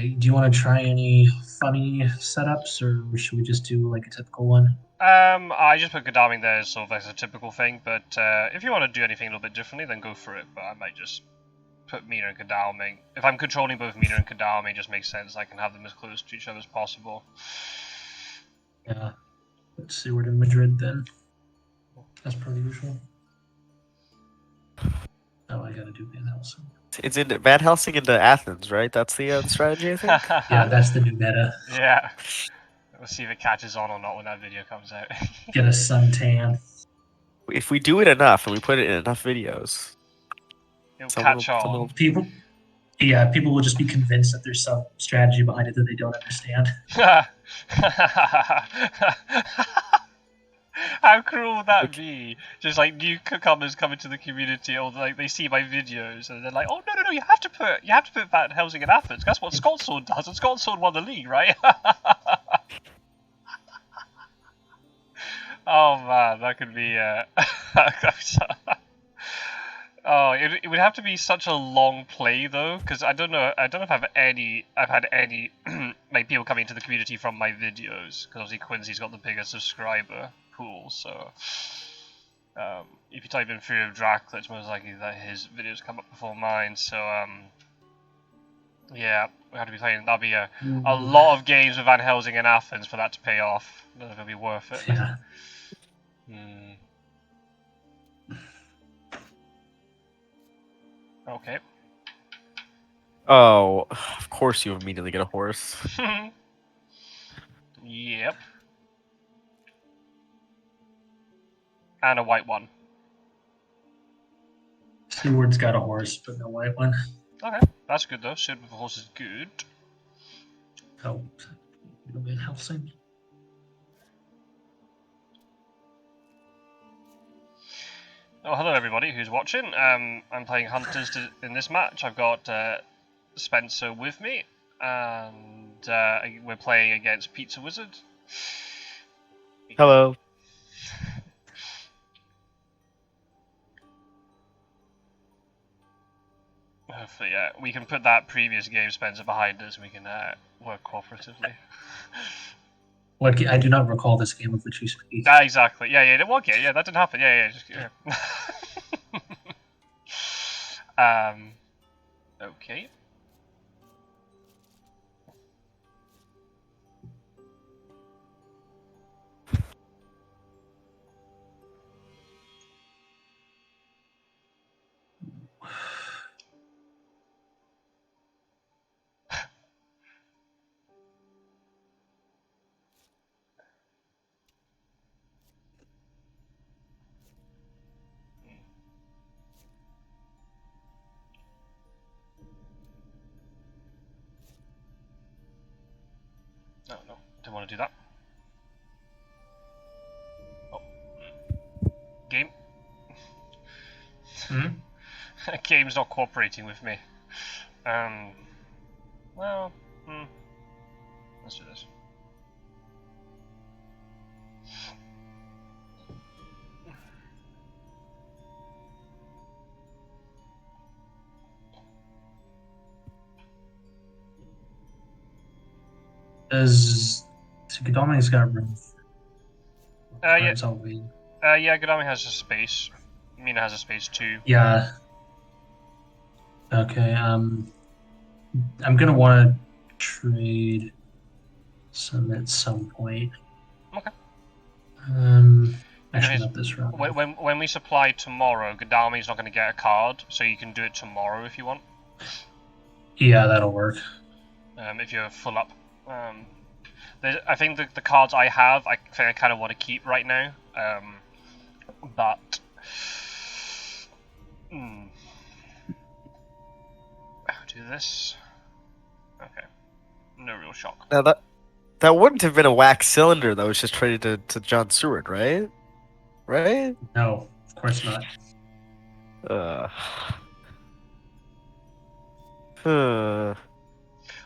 right. Do you want to try any funny setups, or should we just do like a typical one? I just put Godalming there as sort of as a typical thing, but if you want to do anything a little bit differently, then go for it. But I might just put Mina and Godalming. If I'm controlling both Mina and Godalming, it just makes sense. I can have them as close to each other as possible. Yeah. Let's see, we're in Madrid then. As per usual. Oh, I gotta do Van Helsing. It's in Van Helsing into Athens, right? That's the strategy, I think. Yeah, that's the new meta. Yeah. We'll see if it catches on or not when that video comes out. Get a suntan. If we do it enough and we put it in enough videos, It'll someone catch will- on. someone will- People will just be convinced that there's some strategy behind it that they don't understand. How cruel would that be? Just like newcomers coming to the community, or like they see my videos and they're like, "Oh no, you have to put Van Helsing in Athens. That's what Scot-sword does, and Scot-sword won the league, right?" Oh man, that could be. Oh, it would have to be such a long play though, because I don't know if I've had any like people coming into the community from my videos, because obviously Quincy's got the biggest subscriber pool, so if you type in Fear of Dracula, it's most likely that his videos come up before mine, so yeah, we have to be playing, that'll be a lot of games with Van Helsing and Athens for that to pay off. I don't know if it'll be worth it. Yeah. Okay. Oh, of course you immediately get a horse. Yep. And a white one. Seward's got a horse, but no white one. Okay, that's good though. Sword with a horse is good. Oh, Van Helsing. Oh, hello everybody who's watching. I'm playing Hunters in this match. I've got Spencer with me, and we're playing against Pizzawizard. Hello. Hopefully, yeah, we can put that previous game Spencer behind us. And we can work cooperatively. I do not recall this game of which you speak. Exactly. Yeah. Okay. Yeah, that didn't happen. Yeah. Okay. No, didn't want to do that. Oh. Game. Game's not cooperating with me. Well, let's do this. Godalming's got room? Yeah. Yeah. Godalming has a space. Mina has a space too. Yeah. Okay. I'm gonna want to trade some at some point. Okay. Actually, not this round. When we supply tomorrow, Godalming's not going to get a card, so you can do it tomorrow if you want. Yeah, that'll work. If you're full up. I think the cards I have, I kind of want to keep right now. But do this. Okay. No real shock. Now that wouldn't have been a wax cylinder that was just traded to John Seward, right? Right? No, of course not.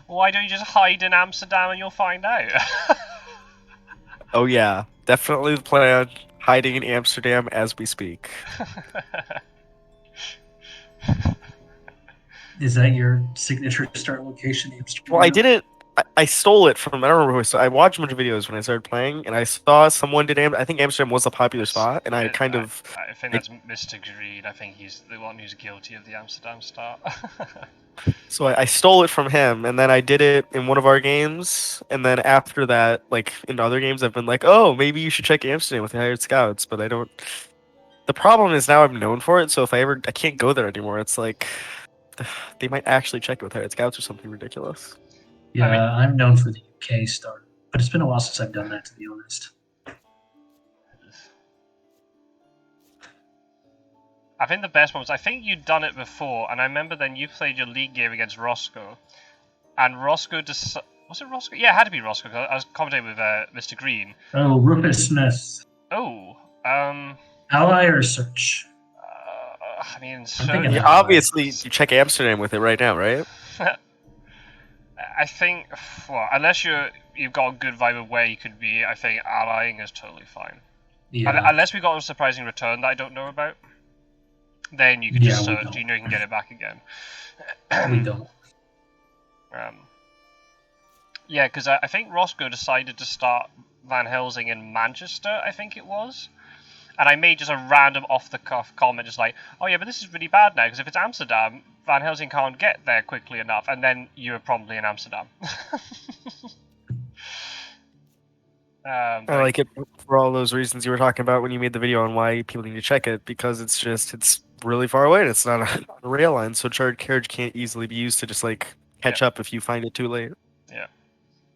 Why don't you just hide in Amsterdam and you'll find out? Oh yeah, definitely the plan. Hiding in Amsterdam as we speak. Is that your signature start location, Well, I Amsterdam? didn't. I stole it from. I don't remember who. I watched a bunch of videos when I started playing, and I saw someone did. I think Amsterdam was a popular spot, and I kind of. I think I, that's Mr. Green. I think he's the one who's guilty of the Amsterdam start. so I stole it from him, and then I did it in one of our games, and then after that, like in other games, I've been like, oh, maybe you should check Amsterdam with the hired scouts, but I don't. The problem is now I'm known for it, so if I can't go there anymore. It's like they might actually check it with hired scouts or something ridiculous. Yeah, I mean, I'm known for the UK start, but it's been a while since I've done that, to be honest. I think the best one was, I think you'd done it before, and I remember then you played your league game against Roscoe, and Roscoe was it Roscoe? Yeah, it had to be Roscoe, 'cause I was commentating with Mr. Green. Oh, Rufus Smith. Oh, Ally or search? I mean, I'm so thinking Yeah, that. obviously you check Amsterdam with it right now, right? I think, well, unless you've got a good vibe of where you could be, I think allying is totally fine. Yeah, Unless we got a surprising return that I don't know about, then you can Yeah, just we search. don't. You know you can get it back again. we don't. Yeah, because I think Roscoe decided to start Van Helsing in Manchester, I think it was. And I made just a random off-the-cuff comment, just like, oh yeah, but this is really bad now, because if it's Amsterdam, Van Helsing can't get there quickly enough, and then you're probably in Amsterdam. I But like it for all those reasons you were talking about when you made the video on why people need to check it, because it's really far away and it's not a rail line, so charge carriage can't easily be used to just like catch up if you find it too late. yeah.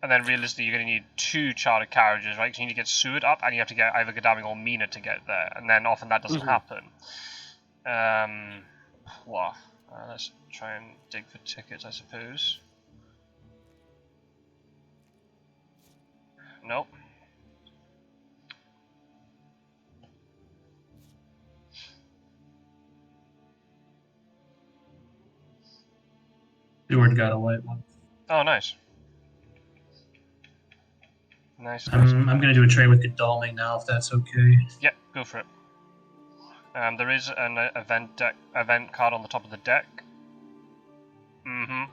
And then realistically, you're going to need 2 chartered carriages, right? So you need to get Seward up, and you have to get either Godalming or Mina to get there. And then often that doesn't happen. Well, let's try and dig for tickets, I suppose. Nope. Stewart got a white one. Oh, nice. Nice. I'm going to do a trade with Godalming now, if that's okay. Yeah, go for it. There is an event card on the top of the deck. Mm-hmm.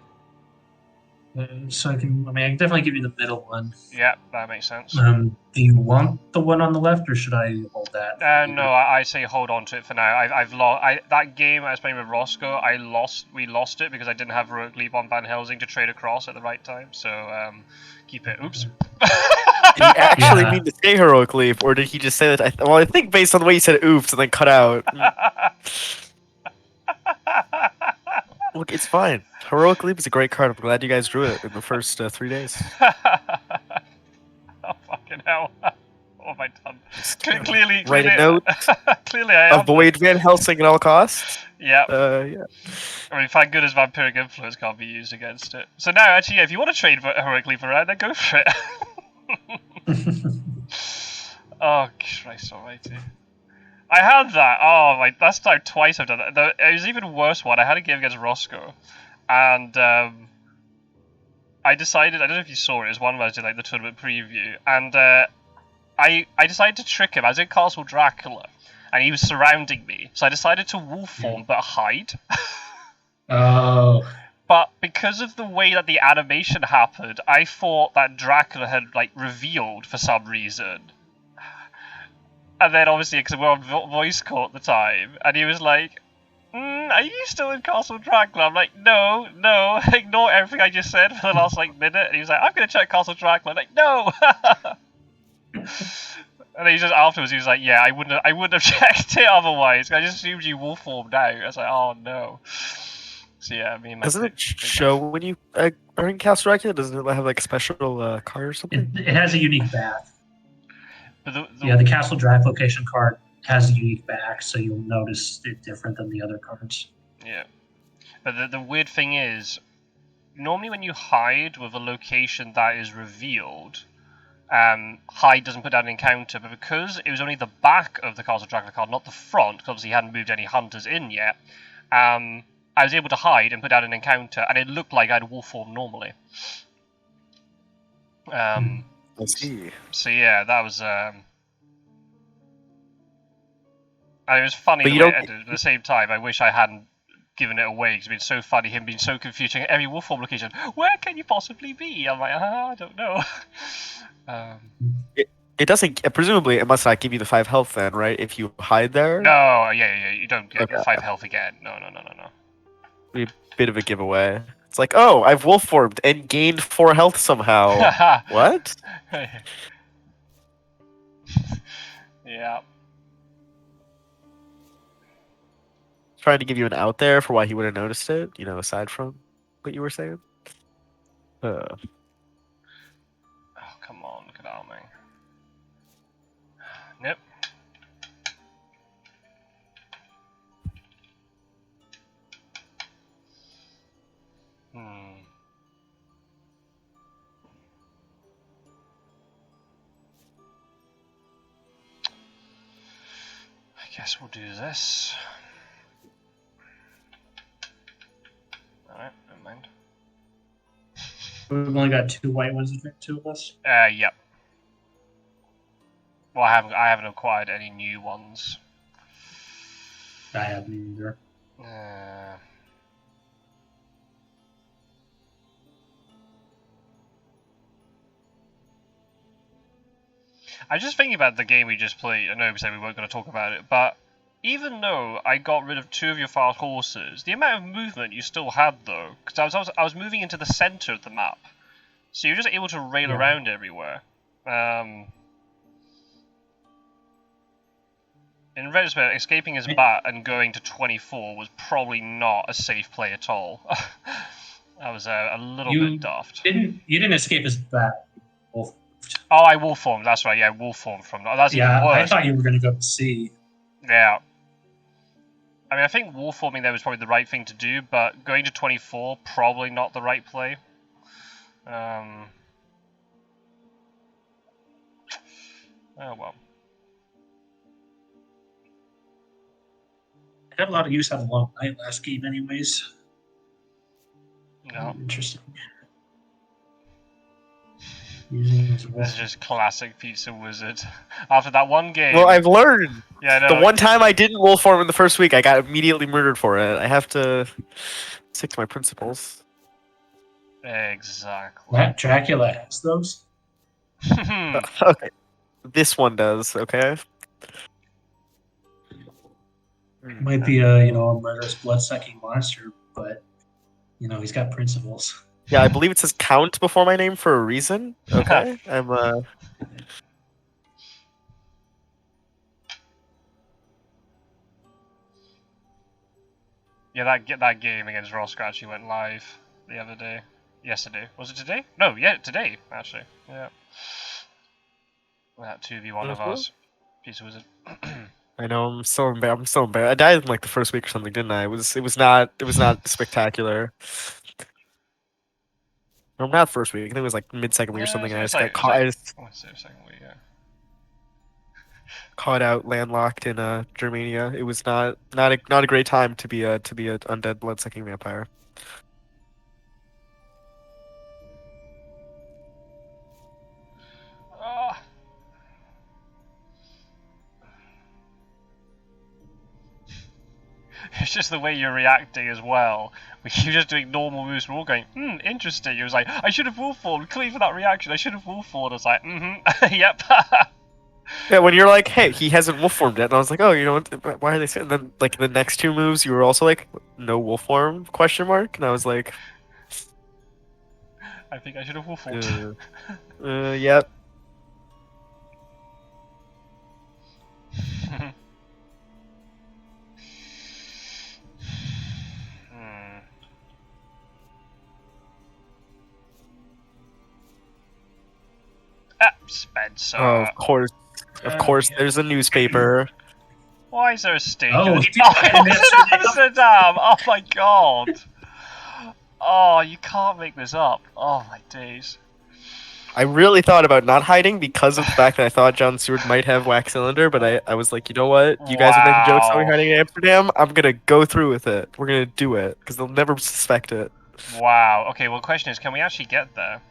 So I can definitely give you the middle one. Yeah, that makes sense. Do you want the one on the left, or should I hold that? No, I say hold on to it for now. I've lost that game I was playing with Roscoe. We lost it because I didn't have Heroic Leap on Van Helsing to trade across at the right time. So keep it. Oops. Did he actually Yeah. mean to say heroic leap, or did he just say that? Well, I think based on the way he said oops and then cut out. Look, it's fine. Heroic leap is a great card. I'm glad you guys drew it in the first 3 days. Oh fucking hell! What have I done? Clearly, Write a note. Clearly, I am. Avoid Van Helsing at all costs. Yeah. Yeah. I mean, thank goodness Vampiric Influence can't be used against it. So now, actually, yeah, if you want to trade for Heroic Leap around, then go for it. Oh, Christ almighty. I had that. Oh, my, that's now twice I've done that. It was even worse one. I had a game against Roscoe, and I decided, I don't know if you saw it, it was one where I did like the tournament preview, and I decided to trick him. I was in Castle Dracula, and he was surrounding me, so I decided to wolf form but hide. Oh. But because of the way that the animation happened, I thought that Dracula had like revealed for some reason. And then obviously, because we were on voice call at the time, and he was like, are you still in Castle Dracula? I'm like, no, ignore everything I just said for the last like minute. And he was like, I'm going to check Castle Dracula. I'm like, no! And then he just afterwards, he was like, yeah, I wouldn't have checked it otherwise. I just assumed you wolf formed out. I was like, oh no. So yeah, I mean, Doesn't it show when you are in Castle Dracula? Doesn't it have like a special card or something? It has a unique back. But the Castle Drac location card has a unique back, so you'll notice it different than the other cards. Yeah. But the weird thing is, normally when you hide with a location that is revealed, hide doesn't put down an encounter, but because it was only the back of the Castle Dracula card, not the front, because obviously he hadn't moved any hunters in yet, I was able to hide and put down an encounter, and it looked like I'd wolf form normally. I see. So yeah, that was. It was funny, but at the same time, I wish I hadn't given it away. It's been so funny, him being so confusing at every wolf form location. Where can you possibly be? I'm like, I don't know. It doesn't. Presumably, it must not give you the 5 health then, right? If you hide there. No, yeah, you don't get Okay. 5 health again. No. Be a bit of a giveaway. It's like, oh, I've wolf formed and gained 4 health somehow. What? Yeah. Trying to give you an out there for why he would have noticed it. You know, aside from what you were saying. Oh, come on, look at that, man. Nope. I guess we'll do this. Alright, never mind. We've only got 2 white ones to drink, 2 of us. Yep. Well, I haven't acquired any new ones. I haven't either. I'm just thinking about the game we just played. I know we said we weren't going to talk about it, but even though I got rid of 2 of your fast horses, the amount of movement you still had, though, because I was moving into the center of the map, so you're just able to rail around everywhere. In retrospect, escaping his bat and going to 24 was probably not a safe play at all. That was a little bit daft. You didn't escape his bat. Wolf. Oh, I wolf formed. That's right. Yeah, wolf formed from. That's even worse. I thought you were going to go to C. Yeah. I mean, I think wolf forming there was probably the right thing to do, but going to 24 probably not the right play. Oh well. I had a lot of use out of long night last game, anyways. No. Interesting. Using his wolf. This is just classic Pizzawizard. After that one game. Well, I've learned. Yeah, no. The one time I didn't wolf form in the first week, I got immediately murdered for it. I have to stick to my principles. Exactly. That Dracula has those. Okay, this one does. Okay. Might be a a murderous, blood-sucking monster, but he's got principles. Yeah, I believe it says count before my name for a reason. Okay, I'm Yeah, that game against Ross actually went live the other day. Yesterday. Was it today? No, yeah, today, actually. Yeah. That 2v1 of us. Pizzawizard. I know I'm so embarrassed. I'm so embarrassed. I died in like the first week or something, didn't I? It was not spectacular. No, not first week. I think it was like mid-second week or something. And I just got caught. I just second week, yeah. caught out landlocked in Germania. It was not a great time to be a undead blood-sucking vampire. It's just the way you're reacting as well. You're just doing normal moves. We're all going, interesting. It was like, I should have wolf formed. Clean for that reaction. I should have wolf formed. I was like, yep. Yeah, when you're like, hey, he hasn't wolf formed yet, and I was like, oh, you know what? Why are they saying? Then like the next 2 moves, you were also like, no wolf form ? And I was like, I think I should have wolf formed. Yep. Spencer. Oh, of course. There's a newspaper. Why is there a stage? Oh, in Amsterdam! Oh my god! Oh, you can't make this up. Oh my days. I really thought about not hiding because of the fact that I thought John Stewart might have Wax Cylinder, but I was like, you know what? You guys are making jokes about me hiding in Amsterdam. I'm gonna go through with it. We're gonna do it because they'll never suspect it. Wow. Okay. Well, the question is, can we actually get there?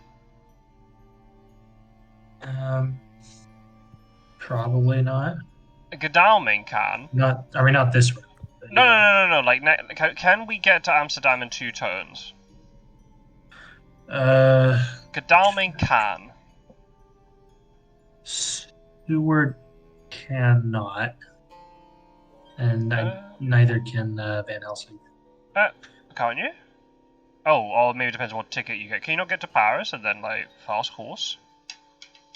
Probably not. Godalming can. Not this round. No. Like, can we get to Amsterdam in 2 turns? Godalming can. Stewart cannot, and neither can Van Helsing. Can't you? Oh, or maybe it depends on what ticket you get. Can you not get to Paris and then, like, fast horse?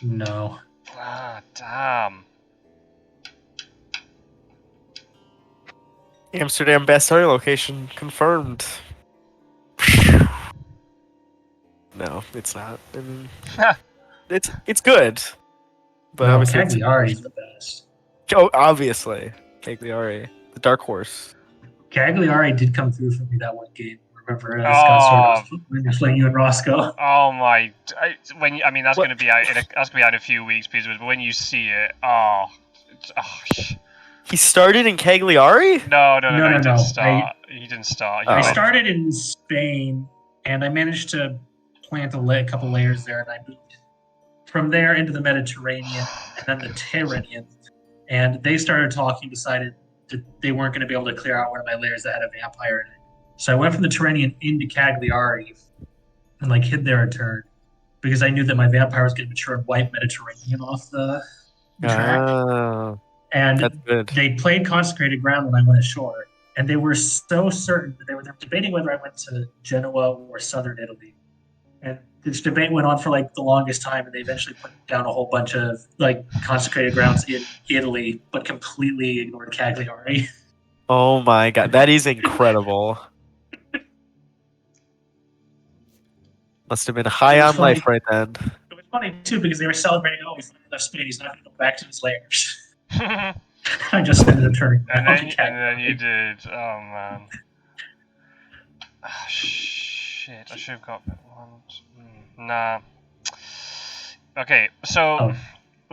No. Ah, damn. Amsterdam best starting location confirmed. No, it's not. I mean, it's good, but No, obviously it's Cagliari's the best. oh, obviously Cagliari, the dark horse. Cagliari did come through for me that one game. Remember, Scot-sword was playing you and Roscoe. Oh my! That's What? gonna be out. That's gonna be out in a few weeks, please. But when you see it, He started in Cagliari? No, No. he didn't start. He didn't start. Oh. I started in Spain, and I managed to plant a couple layers there, and I moved from there into the Mediterranean and then the Tyrrhenian. And they started talking, decided that they weren't going to be able to clear out one of my layers that had a vampire in it. So I went from the Tyrrhenian into Cagliari and like hid there a turn because I knew that my vampire was going to mature and wipe Mediterranean off the track. Oh, And that's good. they played consecrated ground when I went ashore. And they were so certain that they were debating whether I went to Genoa or southern Italy. And this debate went on for like the longest time, and they eventually put down a whole bunch of like consecrated grounds in Italy, but completely ignored Cagliari. Oh my god, that is incredible. Must have been high on life right then. It was funny too because they were celebrating. Oh, he's left Spain. He's not going to go back to his layers. I just ended up turning and around then you did. Oh man. Shit! I should have got one. Nah. Okay, so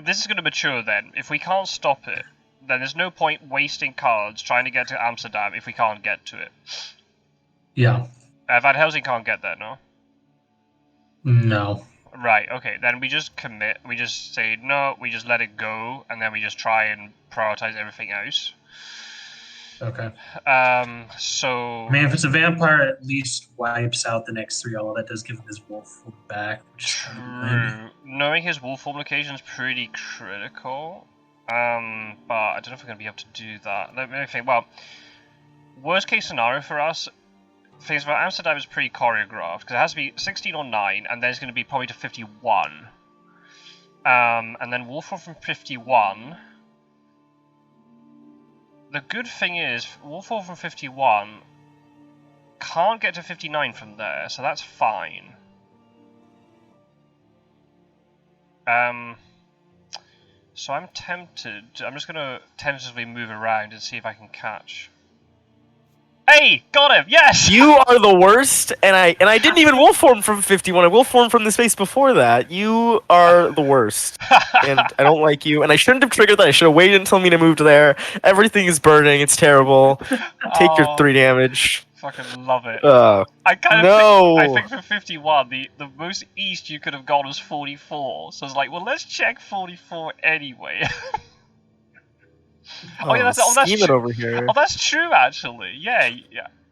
this is going to mature then. If we can't stop it, then there's no point wasting cards trying to get to Amsterdam if we can't get to it. Yeah. Van Helsing can't get there, no? No. Right, okay, then we just commit, we just say no, we just let it go, and then we just try and prioritize everything else. Okay. So... I mean, if it's a vampire, it at least wipes out the next 3, although that does give him his wolf form back, which is kind of annoying. Knowing his wolf form location is pretty critical, but I don't know if we're going to be able to do that. Let me think, well, worst case scenario for us, things about Amsterdam is pretty choreographed, because it has to be 16 or 9, and then it's going to be probably to 51. And then wolf form from 51... The good thing is, wolf form from 51 can't get to 59 from there, so that's fine. So I'm tempted. I'm just gonna tentatively move around and see if I can catch. Hey, got him! Yes. You are the worst, and I didn't even wolf form from 51. I wolf formed from the space before that. You are the worst, and I don't like you. And I shouldn't have triggered that. I should have waited until Mina moved there. Everything is burning. It's terrible. Take your 3 damage. Fucking love it. I think for 51, the most east you could have gone was 44. So I was like, well, let's check 44 anyway. That's scheming over here. Oh, that's true, actually. Yeah.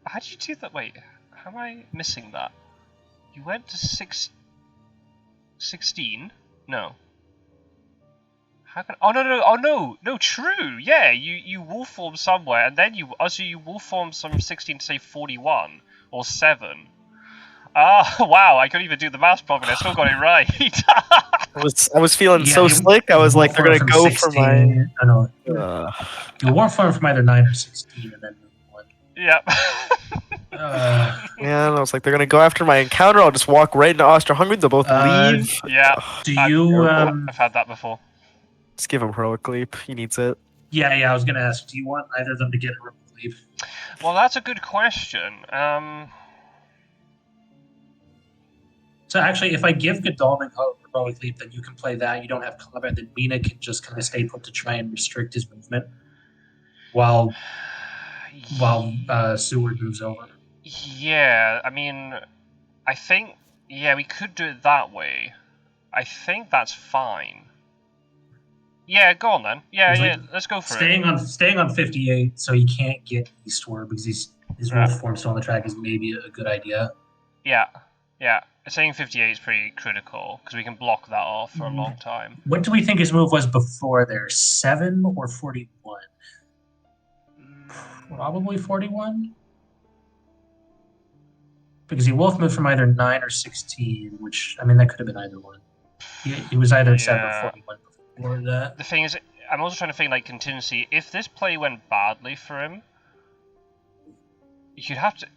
How did you do that? Wait, how am I missing that? You went to 16? No. How can? Oh no! True. Yeah, you wolf form somewhere, and then you wolf form from 16 to say 41 or 7. Wow! I couldn't even do the math properly. I still got it right. I was feeling so slick. I was like, they're gonna go 16, for my. I know. You wolf form from either 9 or 16, and then 1. Yep. Yeah, and I was like, they're gonna go after my encounter. I'll just walk right into Austria-Hungary. They'll both leave. Yeah. Do you? I've had that before. Just give him heroic leap. He needs it. Yeah. I was gonna ask. Do you want either of them to get heroic leap? Well, that's a good question. So actually, if I give Godalming heroic leap, then you can play that. You don't have combat. Then Mina can just kind of stay put to try and restrict his movement while Seward moves over. Yeah, I mean, I think we could do it that way. I think that's fine. Yeah, go on then. Yeah, He's yeah, like let's go for staying on 58, so he can't get eastward because his Right. wolf form still on the track is maybe a good idea. Yeah, yeah. Saying 58 is pretty critical because we can block that off for a long time. What do we think his move was before there? 7 or 41? Probably 41. Because he wolf moved from either 9 or 16, which, I mean, that could have been either one. He was either 7 or 41 before that. The thing is, I'm also trying to think like contingency. If this play went badly for him, you'd have to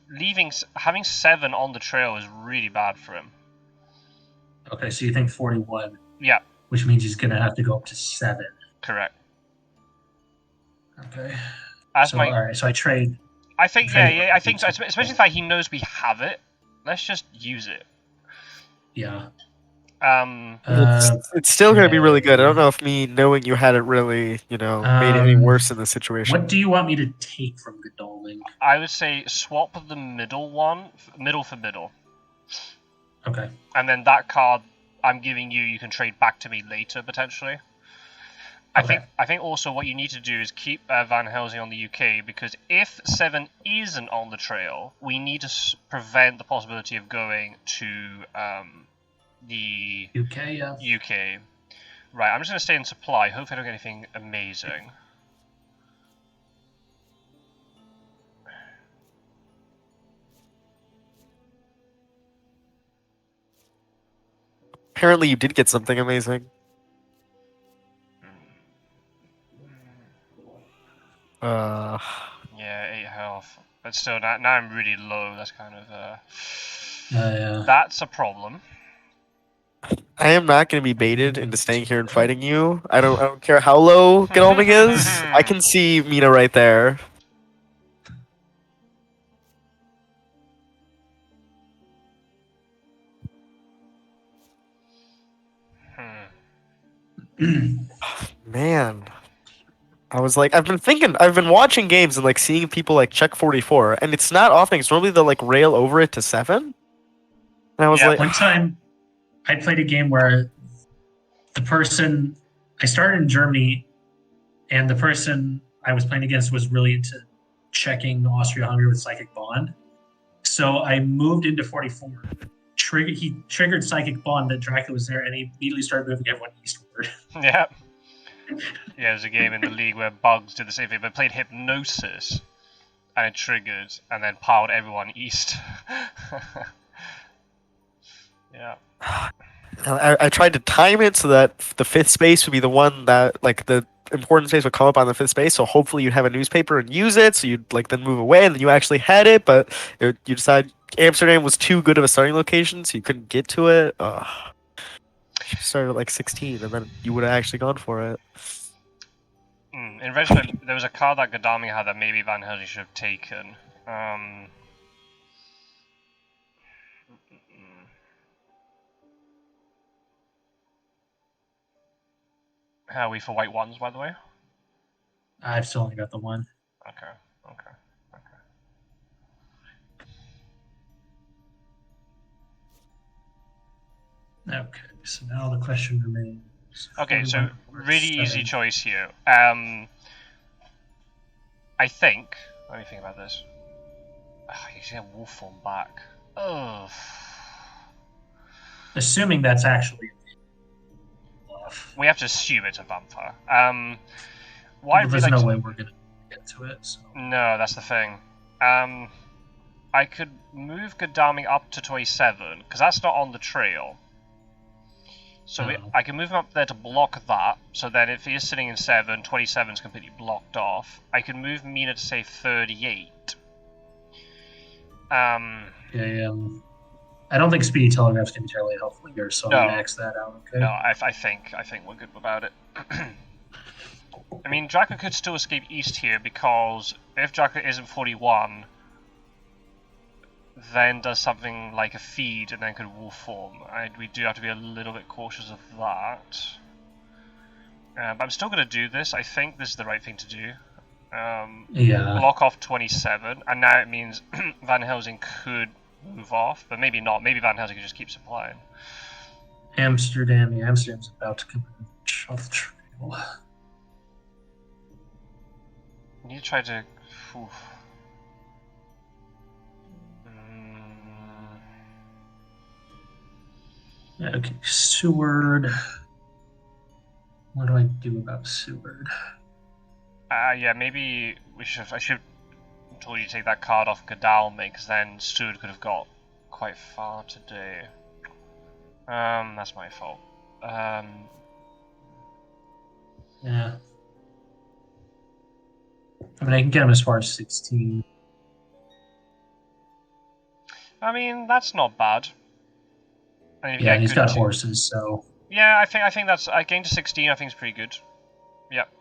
having 7 on the trail is really bad for him. Okay, so you think 41? Yeah. Which means he's going to have to go up to 7. Correct. Okay. All right, so I trade. I think, yeah, I think so. Especially the fact he knows we have it. Let's just use it. Yeah. It's still going to be really good. I don't know if me knowing you had it really, made it any worse in the situation. What do you want me to take from Godalming? I would say swap the middle one, middle for middle. Okay. And then that card I'm giving you, you can trade back to me later, potentially. Okay. I think also what you need to do is keep Van Helsing on the UK, because if 7 isn't on the trail, we need to prevent the possibility of going to the UK, yeah. UK. Right, I'm just going to stay in supply. Hopefully I don't get anything amazing. Apparently you did get something amazing. Yeah, 8 health. But still, now I'm really low. That's kind of yeah. That's a problem. I am not going to be baited into staying here and fighting you. I don't care how low Godalming is. I can see Mina right there. Man. I was like, I've been watching games and like seeing people like check 44, and it's not often. It's normally they'll like rail over it to 7. And I was like, one time I played a game where I started in Germany, and the person I was playing against was really into checking Austria-Hungary with Psychic Bond. So I moved into 44. He triggered Psychic Bond that Dracula was there, and he immediately started moving everyone eastward. Yeah. Yeah, there's a game in the league where Bugs did the same thing, but played Hypnosis, and it triggered, and then powered everyone east. Yeah. I tried to time it so that the 5th space would be the one that, like, the important space would come up on the 5th space, so hopefully you'd have a newspaper and use it, so you'd, like, then move away, and then you actually had it, but you decided Amsterdam was too good of a starting location, so you couldn't get to it. You started at, like, 16, and then you would have actually gone for it. In retrospect, there was a card that Godalming had that maybe Van Helsing should have taken. How are we for white ones, by the way? I've still only got the one. Okay. Okay, so now the question remains. Okay, so really easy choice here. I think. Let me think about this. You should have wolf form back. Ugh. Assuming that's actually. We have to assume it's a vampire. There's no way we're gonna get to it. So. No, that's the thing. I could move Godalming up to 27 because that's not on the trail. So I can move him up there to block that. So then if he is sitting in 7, 27 is completely blocked off. I can move Mina to say 38. Yeah. I don't think Speedy Telegraph's going to be terribly helpful here, so I'll max that out, okay? No, I think we're good about it. I mean, Dracula could still escape east here, because if Dracula isn't 41, then does something like a feed and then could wolf form. We do have to be a little bit cautious of that. But I'm still going to do this. I think this is the right thing to do. Block off 27, and now it means Van Helsing could move off, but maybe not. Maybe Van Helsing could just keep supplying. Amsterdam's about to come off the trail. You need to try to. Oof. Okay, Seward. What do I do about Seward? Yeah, maybe we should. I should have told you to take that card off Godalming, because then Stewart could have got quite far today. That's my fault. Yeah. I mean, I can get him as far as 16. I mean, that's not bad. And if you Yeah, get and he's good got two- horses, so. Yeah, I think that's getting to 16. I think is pretty good. Yep.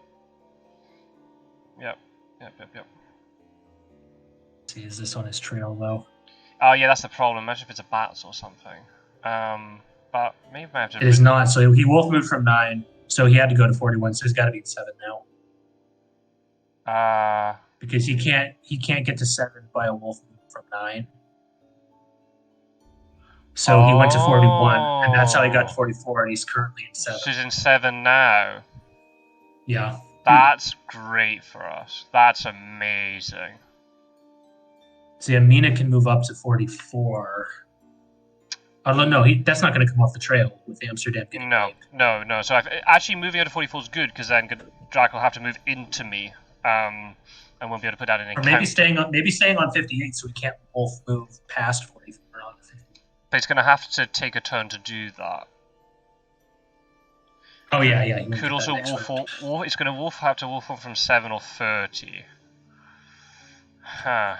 See, is this on his trail though? Oh yeah, that's the problem. Imagine if it's a bats or something. But maybe I have to. It is not. So he wolf moved from 9, so he had to go to 41. So he's got to be at 7 now. Because he can't get to 7 by a wolf move from 9. So he went to 41, and that's how he got to 44, and he's currently in 7. She's in 7 now. Yeah. That's great for us. That's amazing. See, Amina can move up to 44. Although, no, that's not going to come off the trail with Amsterdam getting No. So actually moving out to 44 is good, because then Dracula will have to move into me, and won't be able to put that in. Or maybe staying on 58, so we can't both move past 44 on 50. But he's going to have to take a turn to do that. Oh yeah. Could also wolf. It's going to have to wolf on from 7 or 30. Huh.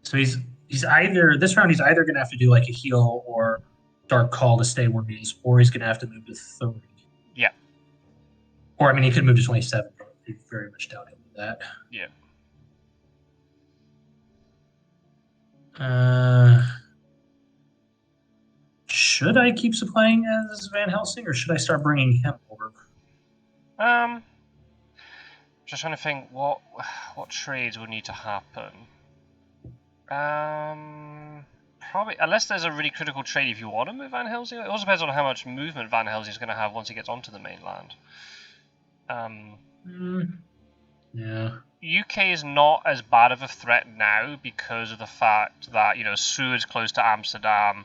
So he's either this round he's either going to have to do like a heal or dark call to stay where he is, or he's going to have to move to 30. Yeah. Or I mean, he could move to 27. But I very much doubt he'll do that. Yeah. Should I keep supplying as Van Helsing, or should I start bringing him over? Just trying to think what trades would need to happen. Probably, unless there's a really critical trade if you want to move Van Helsing. It also depends on how much movement Van Helsing is going to have once he gets onto the mainland. Yeah. UK is not as bad of a threat now because of the fact that, Seward's close to Amsterdam,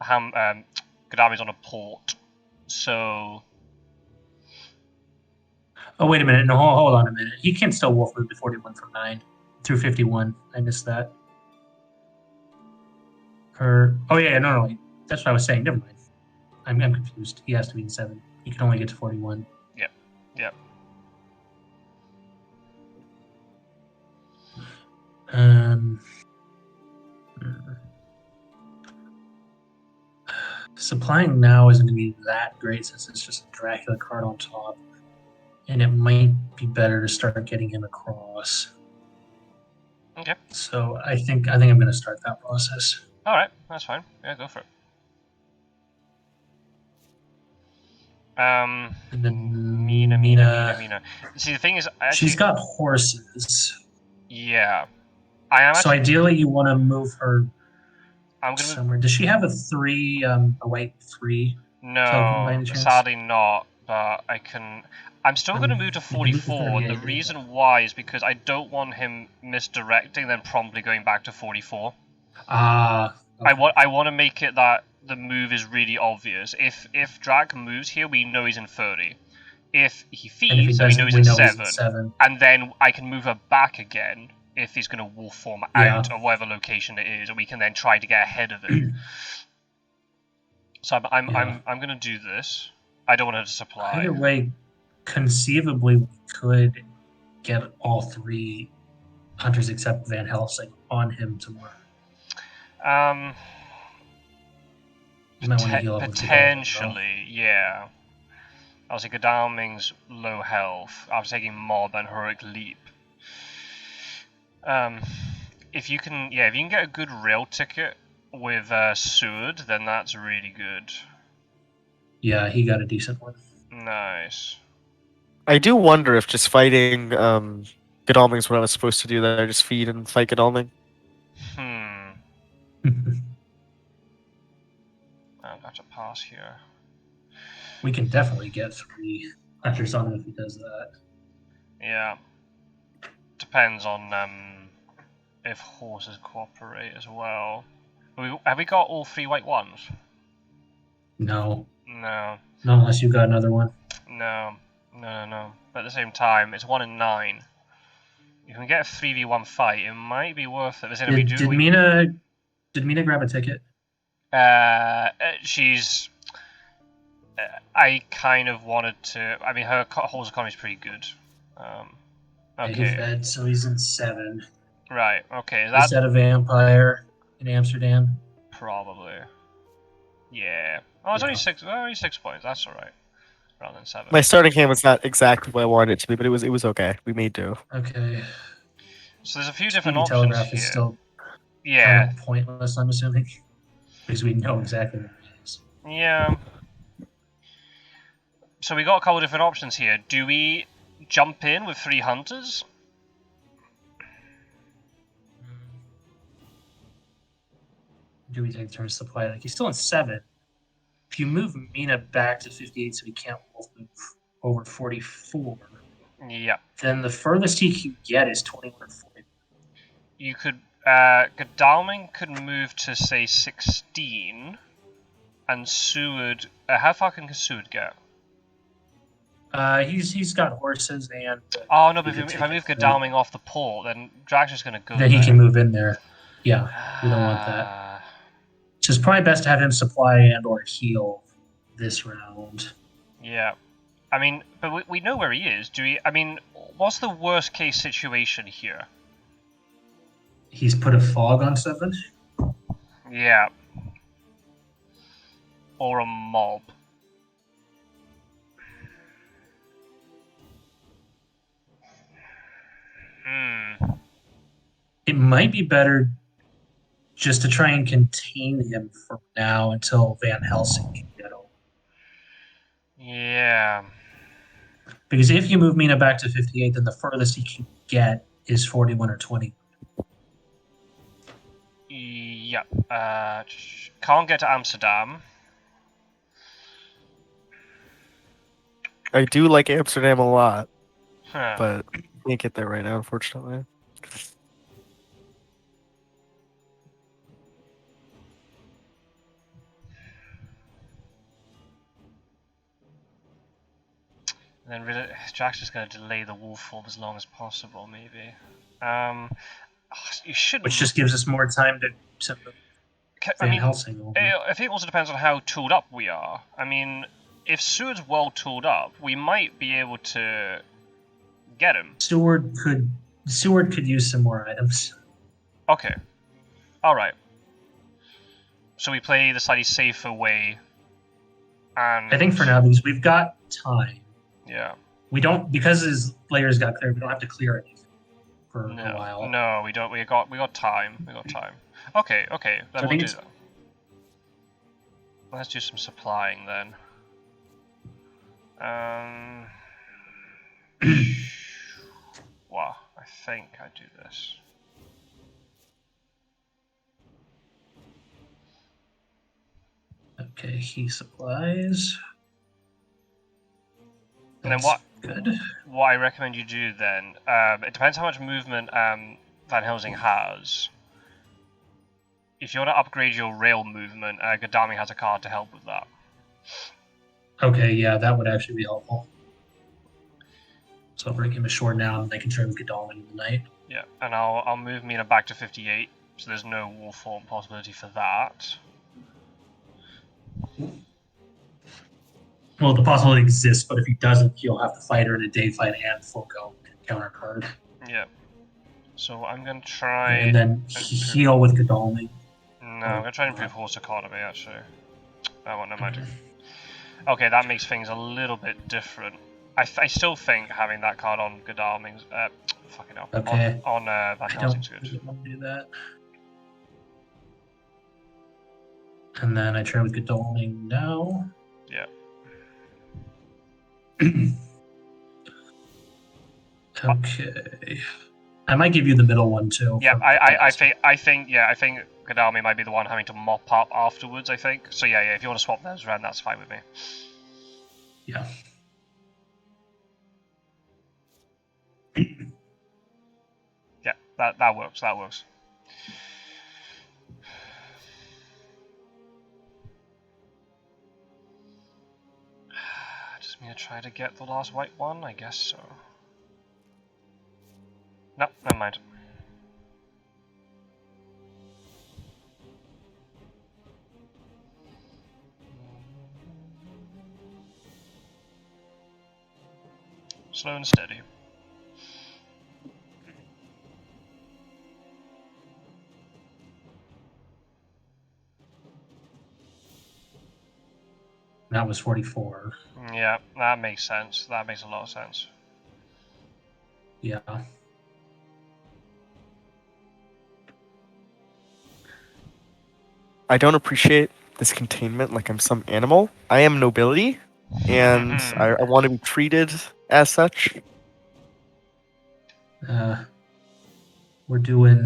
Gaddafi's on a port, so... Oh, wait a minute. No, hold on a minute. He can still wolf move to 41 from 9 through 51. I missed that. Oh, yeah, no. That's what I was saying. Never mind. I'm confused. He has to be in 7. He can only get to 41. Yep. Supplying now isn't going to be that great since it's just a Dracula card on top. And it might be better to start getting him across. Okay. So I think I'm going to start that process. All right, that's fine. Yeah, go for it. And then Mina. See, the thing is, actually, she's got horses. Yeah, I am. So ideally, you want to move her I'm gonna somewhere. Does she have a 3? A white 3? No, sadly not. But I can. I'm still going to move to 44, and the reason why is because I don't want him misdirecting, then promptly going back to 44. Okay. I want to make it that the move is really obvious. If Drac moves here, we know he's in 30. If he feeds, then we know he's in 7. And then I can move her back again if he's going to wolf form out of whatever location it is, and we can then try to get ahead of it. So I'm going to do this. I don't want her to supply. Either way, conceivably, we could get all 3 hunters except Van Helsing on him tomorrow. Potentially, yeah. Obviously, Godalming's low health. I was taking Mob and Heroic Leap. If you can get a good rail ticket with Seward, then that's really good. Yeah, he got a decent one. Nice. I do wonder if just fighting Godalming's what I was supposed to do there. Just feed and fight Godalming. I'll have to pass here. We can definitely get 3 hunters on him if he does that. Yeah. Depends on if horses cooperate as well. Have we got all 3 white ones? No. No. Not unless you got another one. No. But at the same time, it's 1 in 9. If we can get a 3v1 fight, it might be worth it. Did Mina grab a ticket? She's. I kind of wanted to. I mean, her horse economy is pretty good. Okay. Okay. He fed, so he's in 7. Right. Okay. Is That's that a vampire in Amsterdam? probably. Yeah. Oh, it's Yeah. only 6 points. That's all right. Rather than 7. My starting hand was not exactly what I wanted it to be, but it was okay. We made do. Okay. So there's a few different Speedy options telegraph here. is still Yeah. kind of pointless, I'm assuming, because we know exactly what it is. Yeah. So we got a couple different options here. Do we jump in with 3 hunters? Do we take turn supply? Like he's still in 7. If you move Mina back to 58, so he can't wolf move over 44, Yeah. then the furthest he can get is 21 or 40. You could. Godalming could move to say 16, and Seward. How far can Seward get? He's got horses and. Oh no! But if I move Godalming off the port, then Dracula's going to go. Then he can move in there. Yeah, we don't want that. So it's probably best to have him supply and/or heal this round. Yeah, I mean, but we know where he is. Do we? I mean, what's the worst case situation here? He's put a fog on 7. Yeah. Or a mob. It might be better just to try and contain him for now until Van Helsing can get over. Yeah. Because if you move Mina back to 58, then the furthest he can get is 41 or 20. Yep. Can't get to Amsterdam. I do like Amsterdam a lot, Huh. but can't get there right now, unfortunately. And then Jack's just going to delay the wolf form as long as possible, maybe. You should. Which just gives us more time to move Van Helsing over. I think it also depends on how tooled up we are. I mean, if Seward's well tooled up, we might be able to get him. Seward could use some more items. Okay. Alright. So we play the slightly safer way. And I think for now, because we've got time. Yeah. We don't, because his layers got cleared, we don't have to clear anything for a while. No, we don't. We got time. We got time. Okay. Then So we'll do that. Let's do some supplying then. Wow, I think I do this. Okay, he supplies. And then what? Good. What I recommend you do then, it depends how much movement Van Helsing has. If you want to upgrade your rail movement, Godalming has a card to help with that. Okay, yeah, that would actually be helpful. So I'll break him ashore now, and I can trade with Godalming in the night. Yeah, and I'll move Mina back to 58, so there's no war form possibility for that. Well, the possibility exists, but if he doesn't, he'll have to fight her in a day fight and full go counter card. Yeah. So I'm gonna try. And then heal with Godalming. No, I'm gonna try and improve horse economy actually. Oh, never mind. Okay, that makes things a little bit different. I still think having that card on Godalming's fucking hell. Okay. On Van Helsing's good. I don't want to do that. And then I trade with Godalming now. Yeah. Okay. I might give you the middle one too. Yeah, I think Godalming might be the one having to mop up afterwards. I think so. Yeah. If you want to swap those around, that's fine with me. Yeah. Yeah, that works. That works. Just me to try to get the last white one, I guess so. No, never mind. Slow and steady. That was 44. Yeah, that makes sense. That makes a lot of sense. Yeah. I don't appreciate this containment like I'm some animal. I am nobility, and I want to be treated as such. We're doing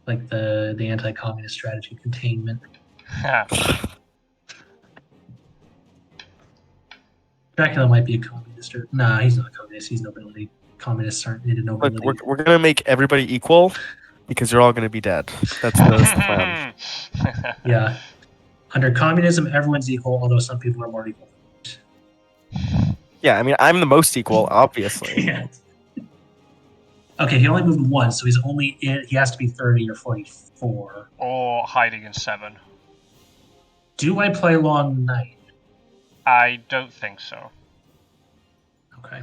like the anti-communist strategy containment. Dracula might be a communist, or nah, he's not a communist. He's nobility. Communists aren't into Look, nobility. we're gonna make everybody equal because you're all gonna be dead. That's the plan. Yeah. Under communism, everyone's equal, although some people are more equal. Yeah, I mean, I'm the most equal, obviously. Yeah. Okay, he only moved once, so he's only he has to be 30 or 44. Or hiding in 7. Do I play long night? I don't think so. Okay.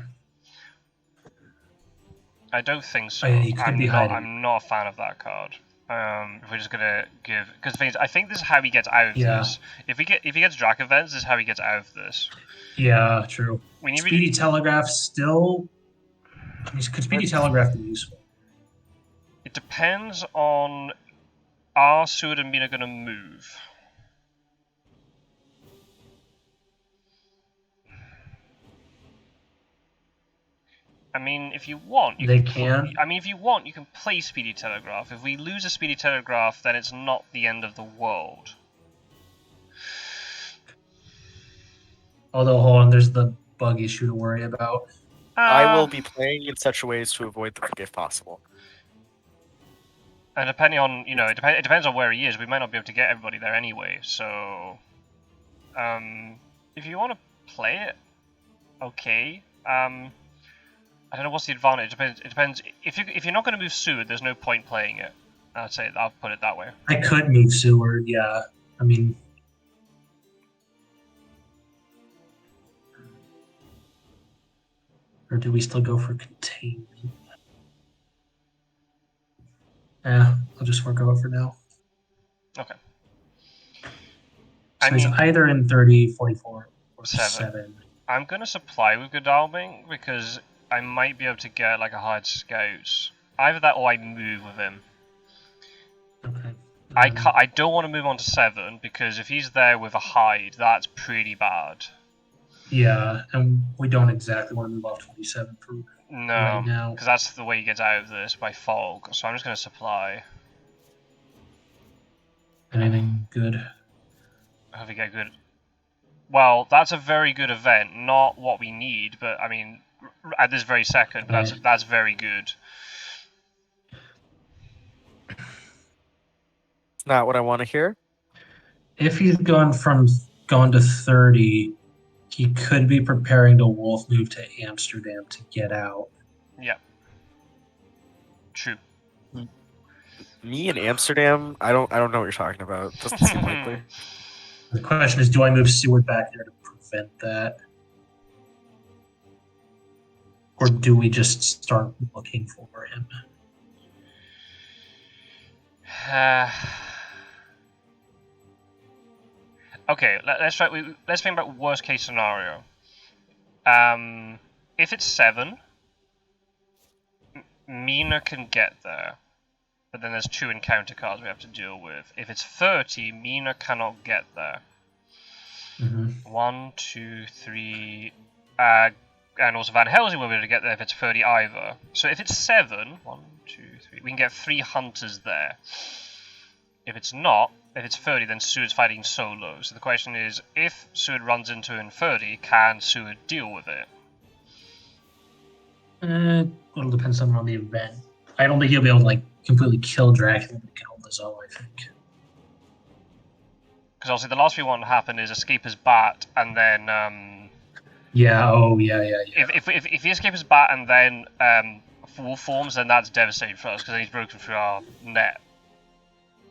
I don't think so. He could be hiding. I'm not a fan of that card. If we're just gonna give, because I think this is how he gets out of this. If he gets Drac events, this is how he gets out of this. Yeah, true. We need Speedy Telegraph still. I mean, could Speedy Telegraph be useful? It depends on, are Seward and Mina gonna move? I mean, if you want, you can. I mean, if you want, you can play Speedy Telegraph. If we lose a Speedy Telegraph, then it's not the end of the world. Although, hold on, there's the bug issue to worry about. I will be playing in such a ways to avoid the if possible. And depending on, it depends on where he is. We might not be able to get everybody there anyway. So, if you want to play it, okay. I don't know what's the advantage. It depends. If you're not going to move Seward, there's no point playing it. I'll put it that way. I could move Seward, yeah. I mean, or do we still go for containment? Yeah, I'll just forego it for now. Okay. So he's either in 30, 44, or 7. I'm going to supply with Godalming because I might be able to get like a hard scouts. Either that or I move with him. Okay. I don't want to move on to 7 because if he's there with a hide, that's pretty bad. Yeah, and we don't exactly want to move off 27 for right now. Because that's the way he gets out of this, by fog. So I'm just going to supply. Anything good? I hope we get good. Well, that's a very good event. Not what we need, but I mean, at this very second, but that's very good. It's not what I want to hear. If he's gone to 30, he could be preparing to wolf move to Amsterdam to get out. Yeah. True. Me in Amsterdam? I don't know what you're talking about. Doesn't seem likely. The question is, do I move Seward back there to prevent that? Or do we just start looking for him? Okay, let's think about worst case scenario. If it's 7, Mina can get there, but then there's 2 encounter cards we have to deal with. If it's 30, Mina cannot get there. 1, 2, 3, and also Van Helsing will be able to get there if it's 30 either. So if it's 7, 1, 2, 3, we can get 3 hunters there. If it's not, If it's 30, then Seward's fighting solo. So the question is, if Seward runs into in 30, can Seward deal with it? It'll depend somewhere on the event. I don't think he'll be able to like completely kill Dracula to kill the Zoe, I think. Because obviously the last thing we want to happen is escape his bat, and then Yeah. if he escapes his bat and then wolf forms, then that's devastating for us because then he's broken through our net.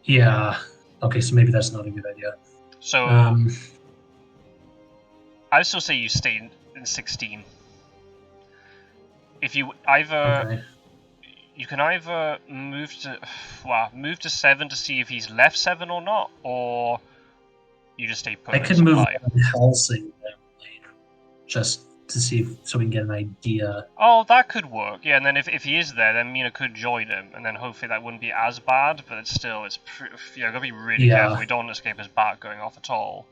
Yeah. Okay, so maybe that's not a good idea. So I'd still say you stay in 16. If you either you can either move to 7 to see if he's left 7 or not, or you just stay put. I could move Helsing later, just to see so we can get an idea. Oh, that could work. Yeah, and then if he is there, then Mina could join him, and then hopefully that wouldn't be as bad. But it's gotta be really careful. We don't want to escape his bat going off at all.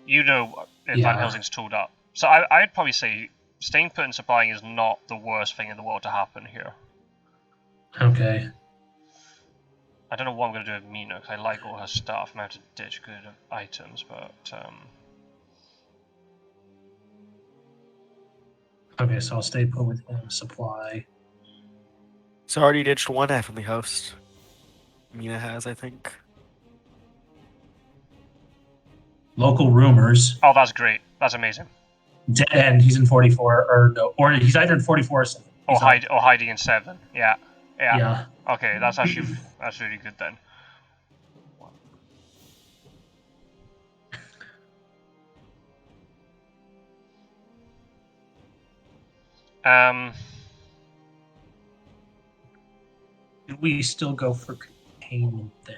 You know, if Van Helsing's tooled up. So I'd probably say staying put and supplying is not the worst thing in the world to happen here. Okay. I don't know what I'm going to do with Mina, because I like all her stuff. I might have to ditch good items, but... Okay, so I'll stay put with him, supply. So I already ditched one Heavenly Host. Mina has, I think. Local rumors. Oh, that's great. That's amazing. Dead End, he's in 44, or no, or he's either in 44 or 7. Or hiding in 7, yeah. Yeah. Okay, that's actually that's really good then. We still go for containment then.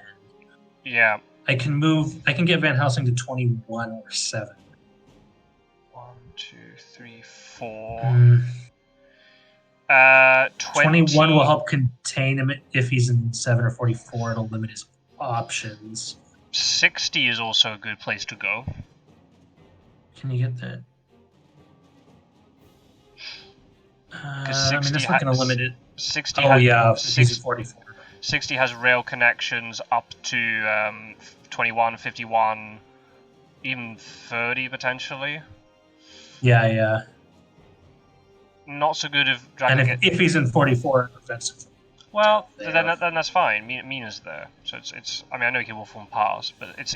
Yeah. I can get Van Helsing to 21 or 7. 1, 2, 3, 4. 21 will help contain him if he's in 7 or 44. It'll limit his options. 60 is also a good place to go. Can you get that? Because I mean, that's not going to limit it. 60 he's 44. 60 has rail connections up to 21, 51, even 30 potentially. Yeah. Not so good if Dracula. And if he's in 44, offensive. Well, then that's fine. Mina's there, so it's. I mean, I know he can wolf form pass, but it's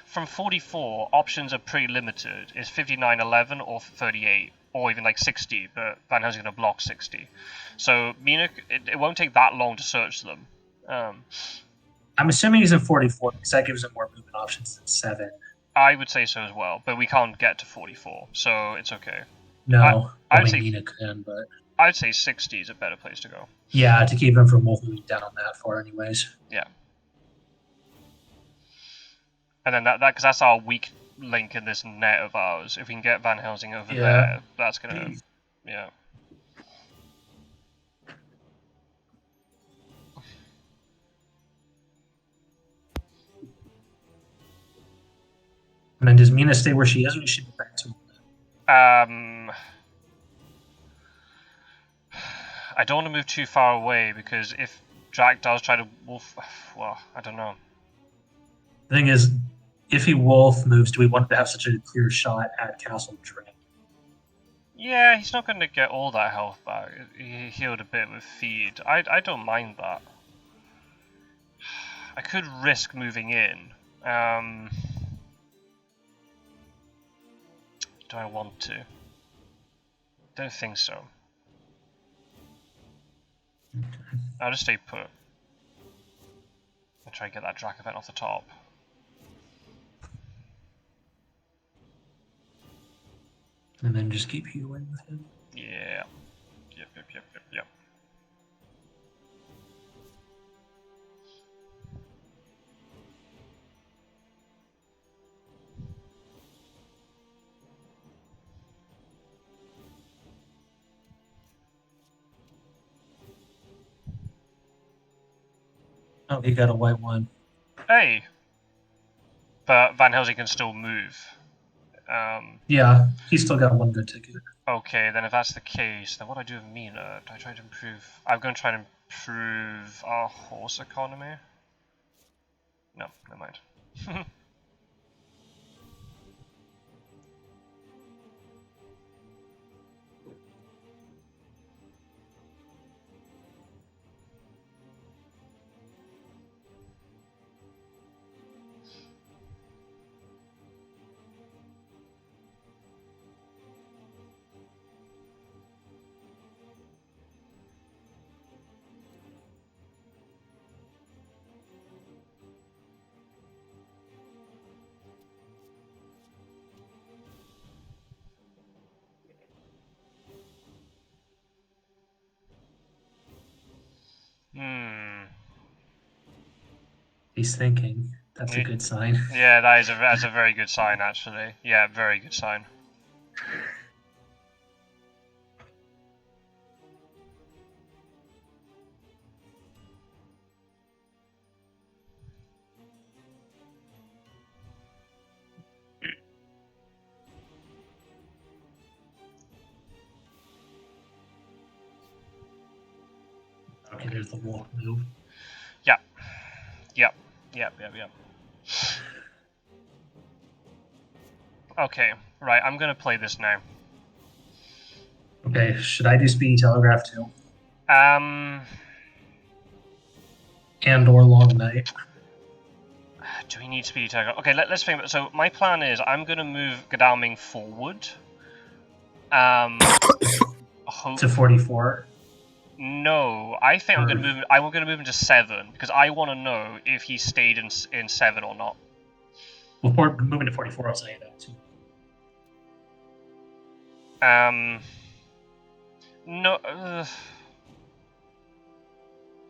from 44 options are pretty limited. It's 59, 11, or 38, or even like 60. But Van Helsing's gonna block 60, so Mina, it won't take that long to search them. I'm assuming he's in 44 because that gives him more movement options than 7. I would say so as well, but we can't get to 44, so it's okay. No, I would say Mina can, but I'd say 60 is a better place to go. Yeah, to keep him from wolfing down that far, anyways. Yeah. And then because that's our weak link in this net of ours. If we can get Van Helsing over there, that's gonna, yeah. And then does Mina stay where she is, or does she go back to? I don't want to move too far away because if Drac does try to wolf, well, I don't know. The thing is, if he wolf moves, do we want to have such a clear shot at Castle Drac? Yeah, he's not going to get all that health back. He healed a bit with feed. I don't mind that. I could risk moving in. Do I want to? Don't think so. I'll just stay put. I'll try and get that Drac event off the top. And then just keep healing with him. Yeah. Yep. Oh, he got a white one. Hey! But Van Helsing can still move. Yeah, he's still got one good ticket. Okay, then if that's the case, then what do I do with Mina? Do I try to improve... I'm going to try and improve our horse economy. No, never mind. Hmm. He's thinking. That's a good sign. Yeah, that's a very good sign, actually. Yeah, very good sign. Okay, there's the walk move. Yep. Okay, right, I'm gonna play this now. Okay, should I do speedy telegraph too? And or long night? Do we need speedy telegraph? Okay, let's think. So my plan is I'm gonna move Godalming forward. To 44. No, I think I'm gonna move. I'm gonna move him to 7 because I want to know if he stayed in 7 or not. Well, moving to 44, I'll say that too. No.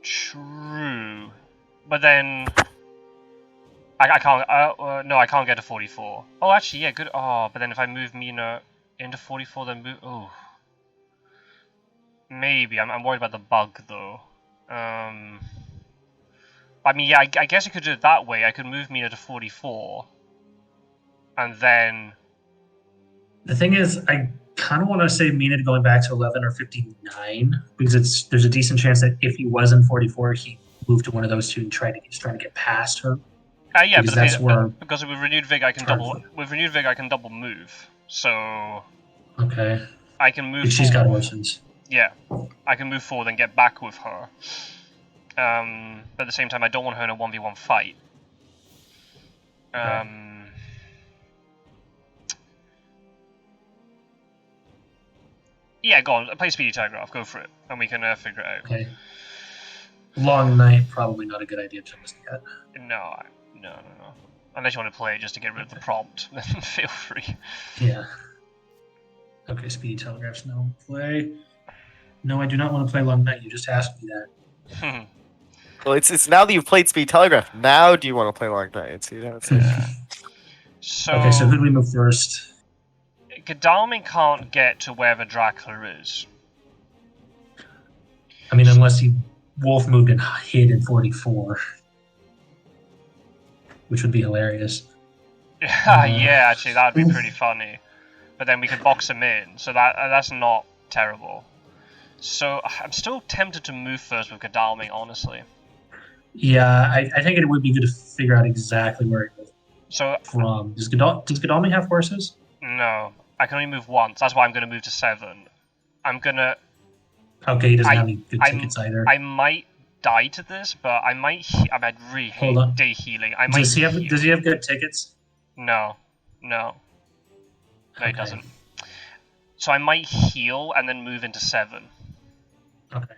True, but then I can't. No, I can't get to 44. Oh, actually, yeah, good. Oh, but then if I move Mina into 44, then move. Oh, maybe. I'm worried about the bug though. I mean, yeah, I guess I could do it that way. I could move Mina to 44, and then. The thing is, I kind of want to say Mina going back to 11 or 59 because there's a decent chance that if he was in 44, he moved to one of those two and trying to get past her. Yeah, because but that's where. Because with renewed vigor, I can double. With renewed vigor, I can double move. So. Okay. I can move. Because she's got horses. Yeah, I can move forward and get back with her. But at the same time, I don't want her in a 1v1 fight. Okay. Yeah, go on. Play Speedy Telegraph. Go for it, and we can figure it out. Okay. Long night, probably not a good idea just yet. No. Unless you want to play it just to get rid of the prompt, then feel free. Yeah. Okay, Speedy Telegraph's no play. No, I do not want to play Long Night. You just asked me that. Well, it's now that you've played Speed Telegraph. Now do you want to play Long Night? See, that's So. Okay, so who do we move first? Godalming can't get to wherever Dracula is. I mean, unless he wolf moved and hid in 44, which would be hilarious. Yeah, actually, that would be pretty funny. But then we could box him in, so that's not terrible. So I'm still tempted to move first with Godalming, honestly. Yeah, I think it would be good to figure out exactly where he is from. Does Godalming have horses? No, I can only move once. That's why I'm going to move to 7. I'm gonna. Okay, he doesn't have any good tickets either. I might die to this, but I might. I'd really hate day healing. Does he have good tickets? No. No, he doesn't. So I might heal and then move into 7. Okay.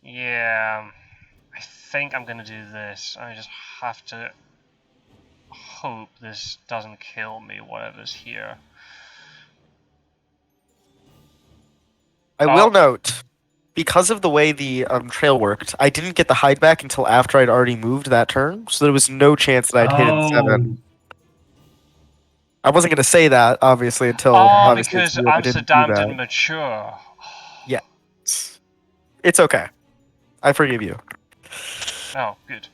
Yeah, I think I'm gonna do this. I just have to hope this doesn't kill me, whatever's here. I will note, because of the way the trail worked, I didn't get the hide back until after I'd already moved that turn, so there was no chance that I'd hit in 7. I wasn't going to say that, obviously, until obviously because Amsterdam didn't mature. Yeah. It's okay. I forgive you. Oh, good.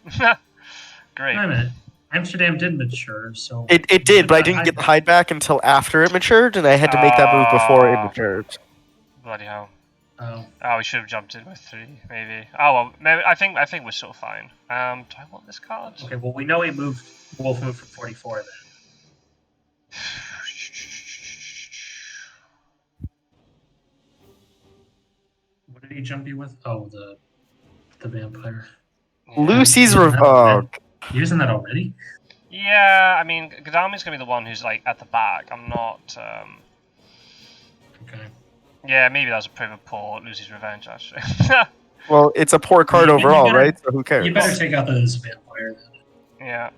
Great. Wait a minute. Amsterdam did mature, so... It did, but I didn't get the hide back until after it matured, and I had to make that move before it matured. Bloody hell. Oh, Oh, we should have jumped in with 3, maybe. Oh well, maybe I think we're still fine. Do I want this card? okay. Well, we know he moved. Wolf moved from 44 then. What did he jump you with? Oh, the vampire. Yeah. Lucy's Using that already? you Using that already? Yeah, I mean, Gadami's gonna be the one who's like at the back. I'm not. Okay. Yeah, maybe that was a pretty poor Lucy's Revenge actually. Well, it's a poor card You overall, better- right? So who cares? You better take out this vampire then. Yeah.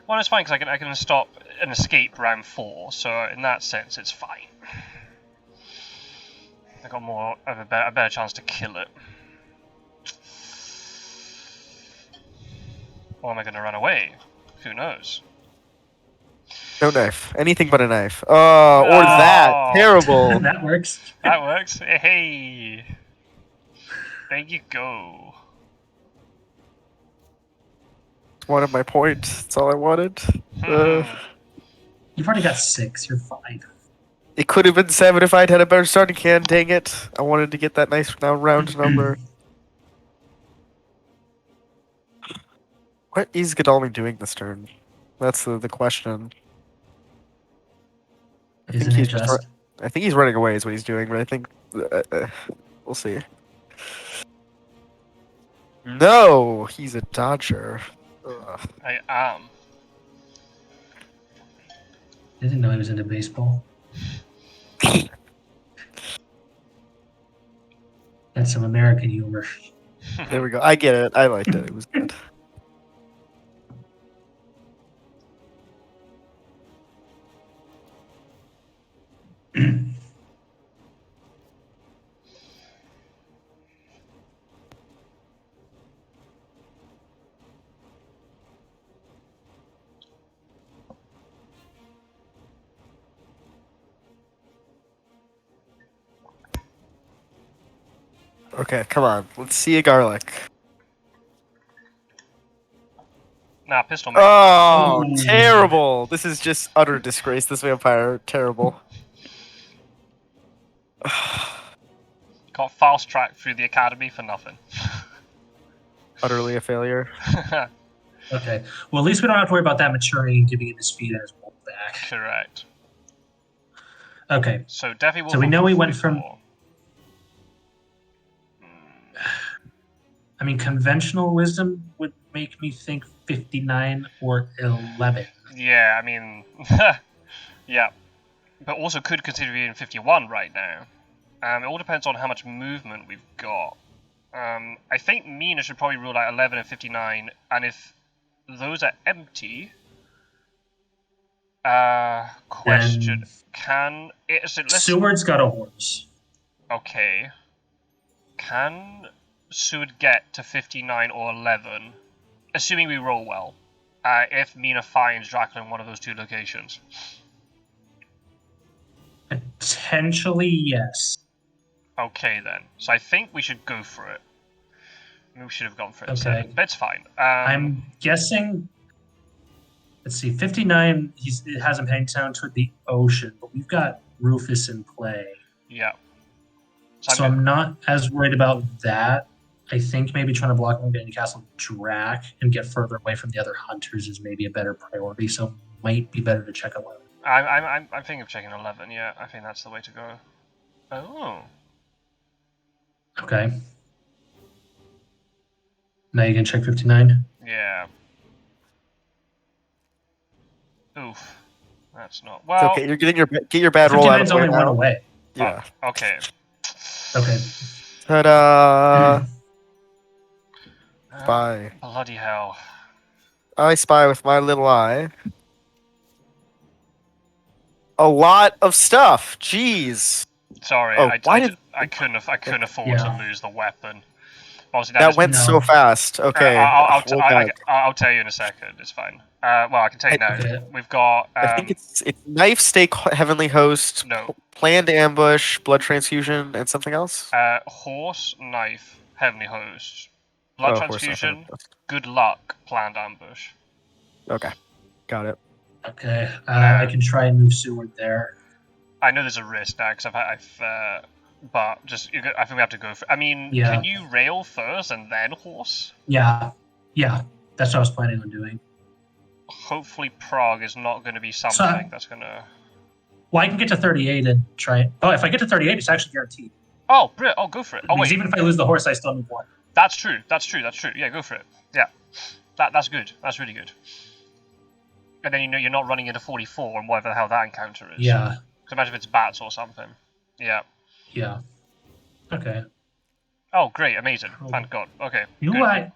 Well, it's fine because I can stop an escape round 4, so in that sense, it's fine. I got more of a better chance to kill it. Or am I going to run away? Who knows? No knife. Anything but a knife. Or that. Oh. Terrible. That works. That works. Hey. There you go. One of my points. That's all I wanted. You've already got 6. You're fine. It could have been 7 if I'd had a better starting hand. Dang it! I wanted to get that nice round number. What is Godalming doing this turn? That's the question. Isn't it just? I think he's running away is what he's doing, but I think we'll see. No, he's a dodger. Ugh. I am. I didn't know he was into baseball. That's some American humor. There we go. I get it. I liked it. It was good. Okay, come on. Let's see a garlic. Nah, pistol man. Oh, Ooh. terrible! This is just utter disgrace. This vampire, terrible. Got fast tracked through the academy for nothing. Utterly a failure. Okay. Well, at least we don't have to worry about that maturing and giving it the speed as wolf back. Correct. Okay. So definitely will. So we know we went from. I mean, conventional wisdom would make me think 59 or 11. Yeah, I mean, yeah, but also could consider being 51 right now. It all depends on how much movement we've got. I think Mina should probably rule out 11 and 59, and if those are empty, question: can it? So Seward's got a horse. Okay. Can Seward get to 59 or 11, assuming we roll well, if Mina finds Dracula in one of those 2 locations? Potentially, yes. Okay, then. So I think we should go for it. Maybe we should have gone for it Okay. instead. But it's fine. I'm guessing. Let's see, 59. It has him heading down toward the ocean, but we've got Rufus in play. Yeah. So I'm not as worried about that. I think maybe trying to block him getting Castle Drac and get further away from the other hunters is maybe a better priority. So it might be better to check 11. I'm thinking of checking 11. Yeah, I think that's the way to go. Oh. Okay. Now you can check 59. Yeah. Oof. That's not It's well. okay. You're getting get your bad roll out of 59's the way only one now. away. Yeah. Okay. Okay. Ta-da! Spy. Bloody hell. I spy with my little eye. A lot of stuff. Jeez. Sorry, Oh, I couldn't afford Yeah. to lose the weapon. Obviously, That went so fast. Okay. I'll tell you in a second. It's fine. Well, I can tell you now. Okay. We've got. I think it's knife, stake, heavenly host, No. planned ambush, blood transfusion, and something else. Horse, knife, heavenly host, blood Oh, horse, knife, transfusion, heavenly host. good luck, planned ambush. Okay, got it. Okay. I can try and move Seward there. I know there's a risk now because but just I think we have to go for. I mean, Yeah. can you rail first and then horse? Yeah. That's what I was planning on doing. Hopefully, Prague is not going to be something that's going to. Well, I can get to 38 and try it. Oh, if I get to 38, it's actually guaranteed. Oh, brilliant! Oh, go for it. Oh, Because wait. even if I lose the horse, I still move 1. That's true. Yeah, go for it. Yeah, that's good. That's really good. And then you're not running into 44 and whatever the hell that encounter is. Yeah. So imagine if it's bats or something. Yeah. Yeah. Okay. Oh, great! Amazing. Thank God. Okay. Do I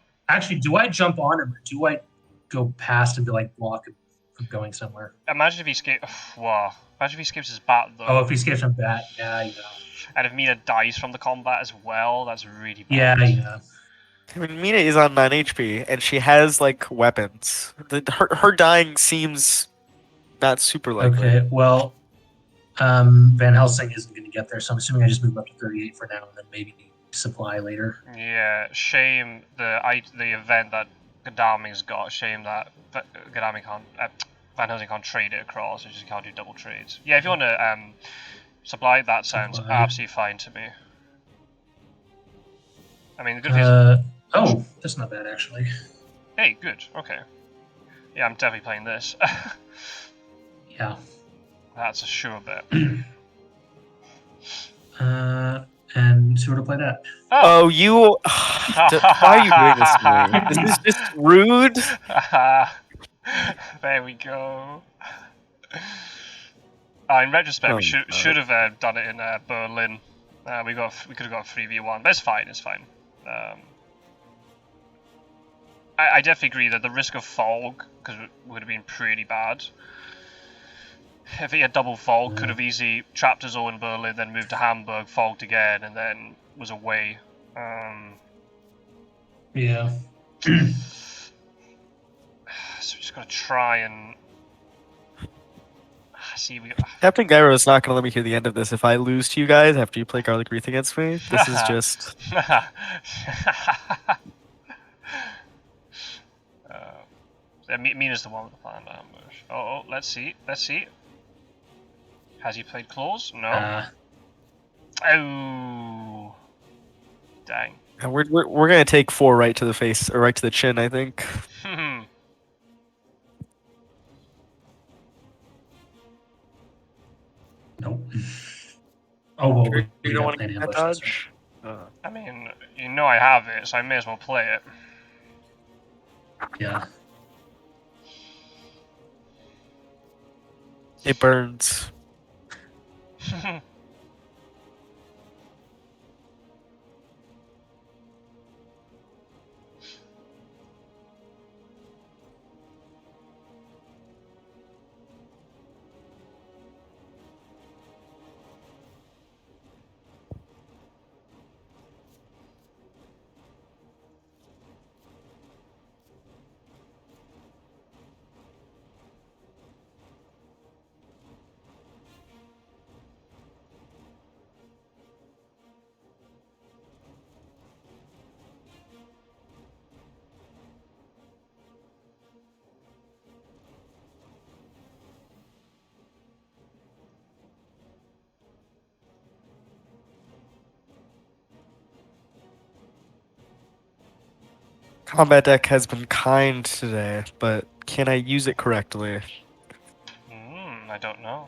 jump on him or do I go past and be like block him from going somewhere? Imagine if he escapes. Wow. Imagine if he escapes his bat though. Oh, if he escapes from bat, yeah. And if Mina dies from the combat as well, that's really bad. Yeah. I mean, Mina is on 9 HP, and she has like weapons. Her dying seems not super likely. Okay, well, Van Helsing isn't going to get there, so I'm assuming I just move up to 38 for now, and then maybe supply later. Yeah, shame the event that Gadami's got. Shame that Gadami can't. Van Helsing can't trade it across. He just can't do double trades. Yeah, if you want to supply, that sounds absolutely fine to me. I mean, the good news. Oh, that's not bad actually. Hey, good. Okay. Yeah, I'm definitely playing this. Yeah. That's a sure bet. And so to play that. Oh, you! Why are you doing this to me? This is just rude. There we go. In retrospect, we should have done it in Berlin. We could have got a 3v1, but it's fine. It's fine. I definitely agree that the risk of fog would have been pretty bad. If he had double fog, could have easily trapped us all in Berlin, then moved to Hamburg, fogged again, and then was away. Yeah. So we just gotta try and see. Captain Gyro is not going to let me hear the end of this. If I lose to you guys after you play Garlic Wreath against me, this is just. Mina's the one with the planned ambush. Oh, let's see. Has he played claws? No. Oh, dang. And we're gonna take 4 right to the face or right to the chin, I think. Nope. Oh well, You don't want to get that dodge. I mean, I have it, so I may as well play it. Yeah. It burns. Combat deck has been kind today, but can I use it correctly? I don't know.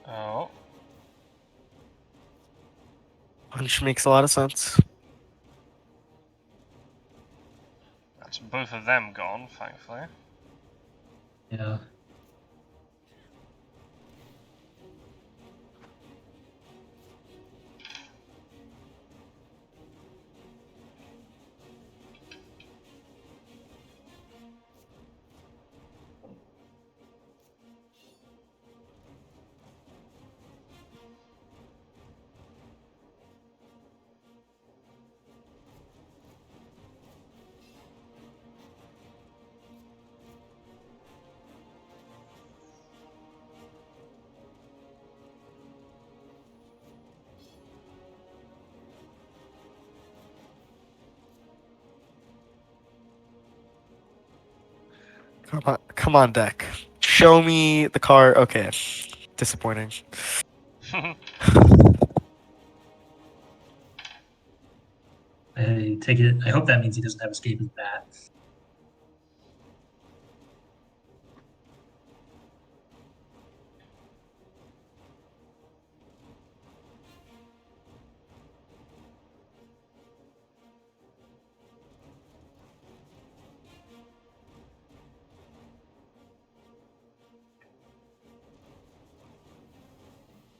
Oh. Which makes a lot of sense. That's both of them gone, thankfully. Yeah. Come on, deck. Show me the card. Okay, disappointing. I take it. I hope that means he doesn't have escape as bat.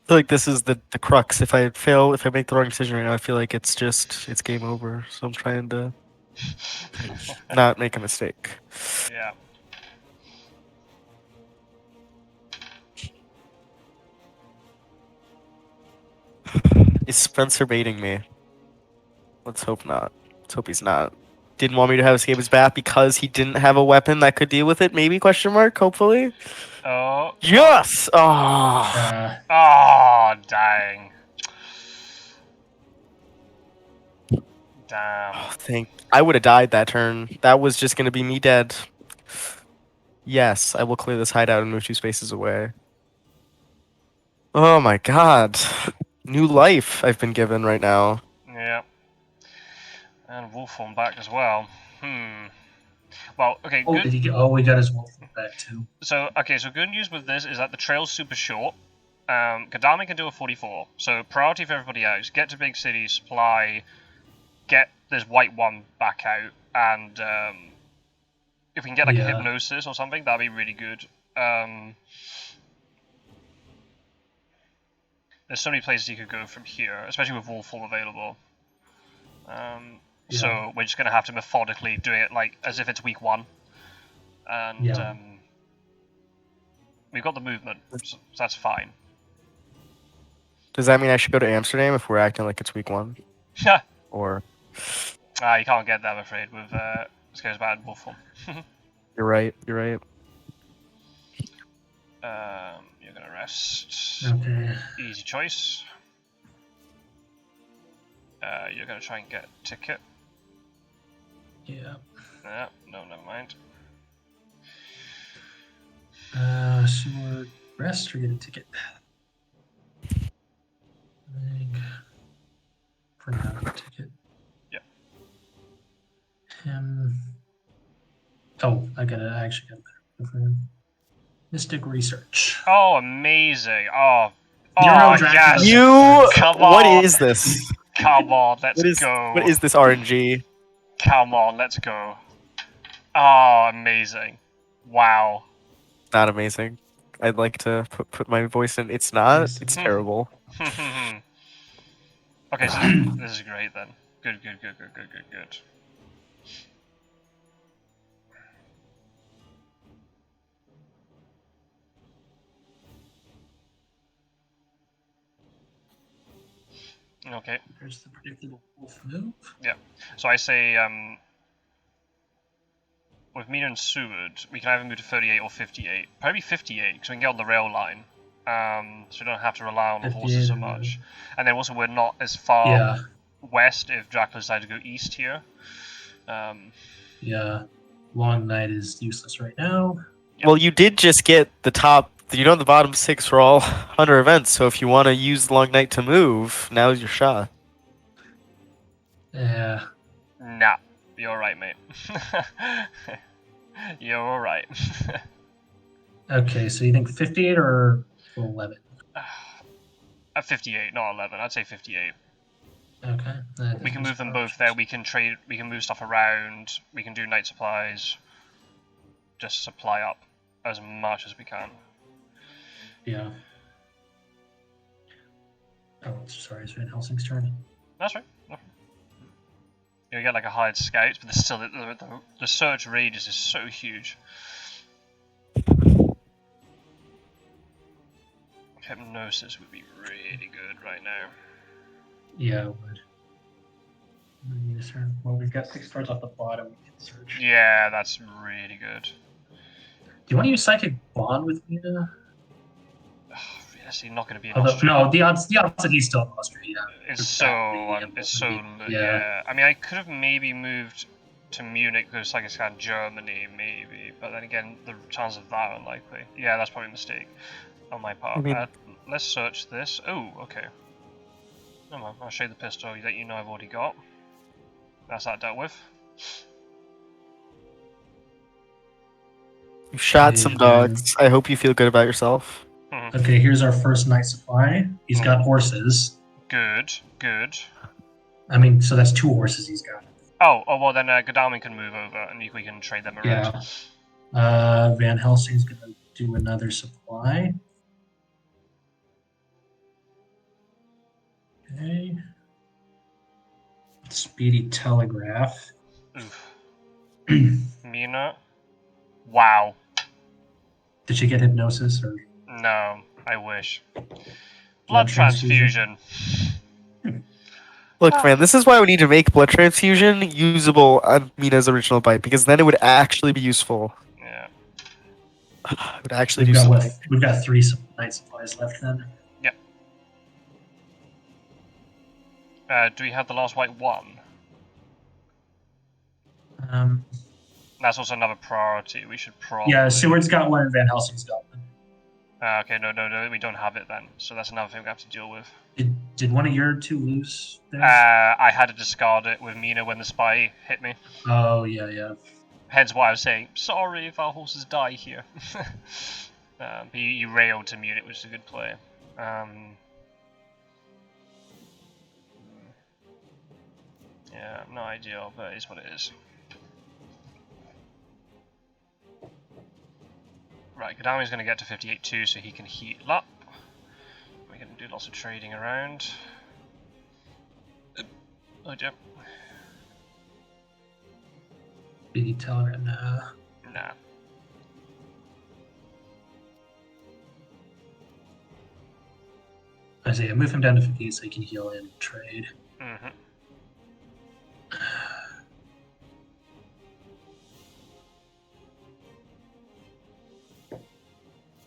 I feel like this is the crux. If I make the wrong decision right now, I feel like it's game over. So I'm trying to not make a mistake. Yeah. Is Spencer baiting me? Let's hope not. Let's hope he's not. Didn't want me to have escape his bat because he didn't have a weapon that could deal with it. Maybe question mark. Hopefully. Oh. Yes. Oh. Oh, dang. Damn. Oh, I would have died that turn. That was just gonna be me dead. Yes, I will clear this hideout and move 2 spaces away. Oh my god. New life I've been given right now. Yeah. And Wolfhorn back as well. Well, okay, Oh, good. did he get? Oh, we got his wolf back too. So good news with this is that the trail's super short. Kadami can do a 44. So priority for everybody else. Get to big city, supply, get this white one back out, and if we can get like a hypnosis or something, that'd be really good. There's so many places you could go from here, especially with Wolfhorn available. So we're just going to have to methodically do it like as if it's week 1. And we've got the movement, so that's fine. Does that mean I should go to Amsterdam if we're acting like it's week 1? Yeah. Or... you can't get that, I'm afraid, with Scares Bad Wolfhorn. You're right, you're right. You're going to rest. Okay. Easy choice. You're going to try and get a ticket. Yeah. No, never mind. Seward rest or get a ticket? I think for now, get a ticket. Yep. Oh, I actually got a better for him. Mystic Research. Oh, amazing. Oh, Dracula. yes. You... Come What on. is this? Come on, let's go. What is this RNG? Come on, let's go. Oh, amazing. Wow. Not amazing. I'd like to put my voice in. It's not. It's terrible. Okay, so this is great then. Good. Okay. There's the predictable wolf move. Yeah. So I say, with Mina and Seward, we can either move to 38 or 58. Probably 58, because we can get on the rail line. So we don't have to rely on the horses so much. And then also we're not as far west if Dracula decided to go east here. Yeah. Long Night is useless right now. Yep. Well, you did just get the top... the bottom 6 for all 100 events, so if you want to use Long Night to move, now's your shot. Yeah. Nah, you're alright, mate. You're alright. Okay, so you think 58 or 11? At 58, not 11. I'd say 58. Okay. We can move them both there. We can trade. We can move stuff around. We can do night supplies. Just supply up as much as we can. Yeah. Oh, sorry, it's Van Helsing's turn. That's right. No. You get like a hired scouts, but still the search radius is so huge. Hypnosis would be really good right now. Yeah, it would. Well, we've got 6 cards off the bottom. We can search. Yeah, that's really good. Do you want to use Psychic Bond with Mina? Actually, not going to be. No, the odds that he's still in Austria. Yeah. It's so. Yeah. I mean, I could have maybe moved to Munich goes like it's kind of Germany, maybe. But then again, the chance of that are unlikely. Yeah, that's probably a mistake on my part. I mean- Let's search this. Oh, okay. Never mind, I'll show you the pistol that you know I've already got. That's that dealt with. You shot some dogs. I hope you feel good about yourself. Okay, here's our first night supply. He's got horses. Good, good. I mean, so that's 2 horses he's got. Oh, well then Godalming can move over and we can trade them around. Yeah. Van Helsing's gonna do another supply. Okay. Speedy telegraph. Oof. Mina. Wow. Did she get hypnosis or No, I wish. Blood transfusion. Look, man, this is why we need to make blood transfusion usable on Mina's original bite, because then it would actually be useful. Yeah. It would actually we've do got something. we've got 3 night supplies left then. Do we have the last white one? Um, That's also another priority. We should probably. yeah, Seward's got one and Van Helsing's got one. Okay, no, we don't have it then. So that's another thing we have to deal with. Did one of your 2 lose there? I had to discard it with Mina when the spy hit me. Oh, yeah. Hence why I was saying, sorry if our horses die here. But you railed to Munich, which is a good play. Yeah, no ideal, but it is what it is. Right, Godalmi's going to get to 58 too, so he can heal up. We're going to do lots of trading around. Oh dear. Speedy telegraph. Nah. I see. I move him down to 58 so he can heal and trade. Mm-hmm.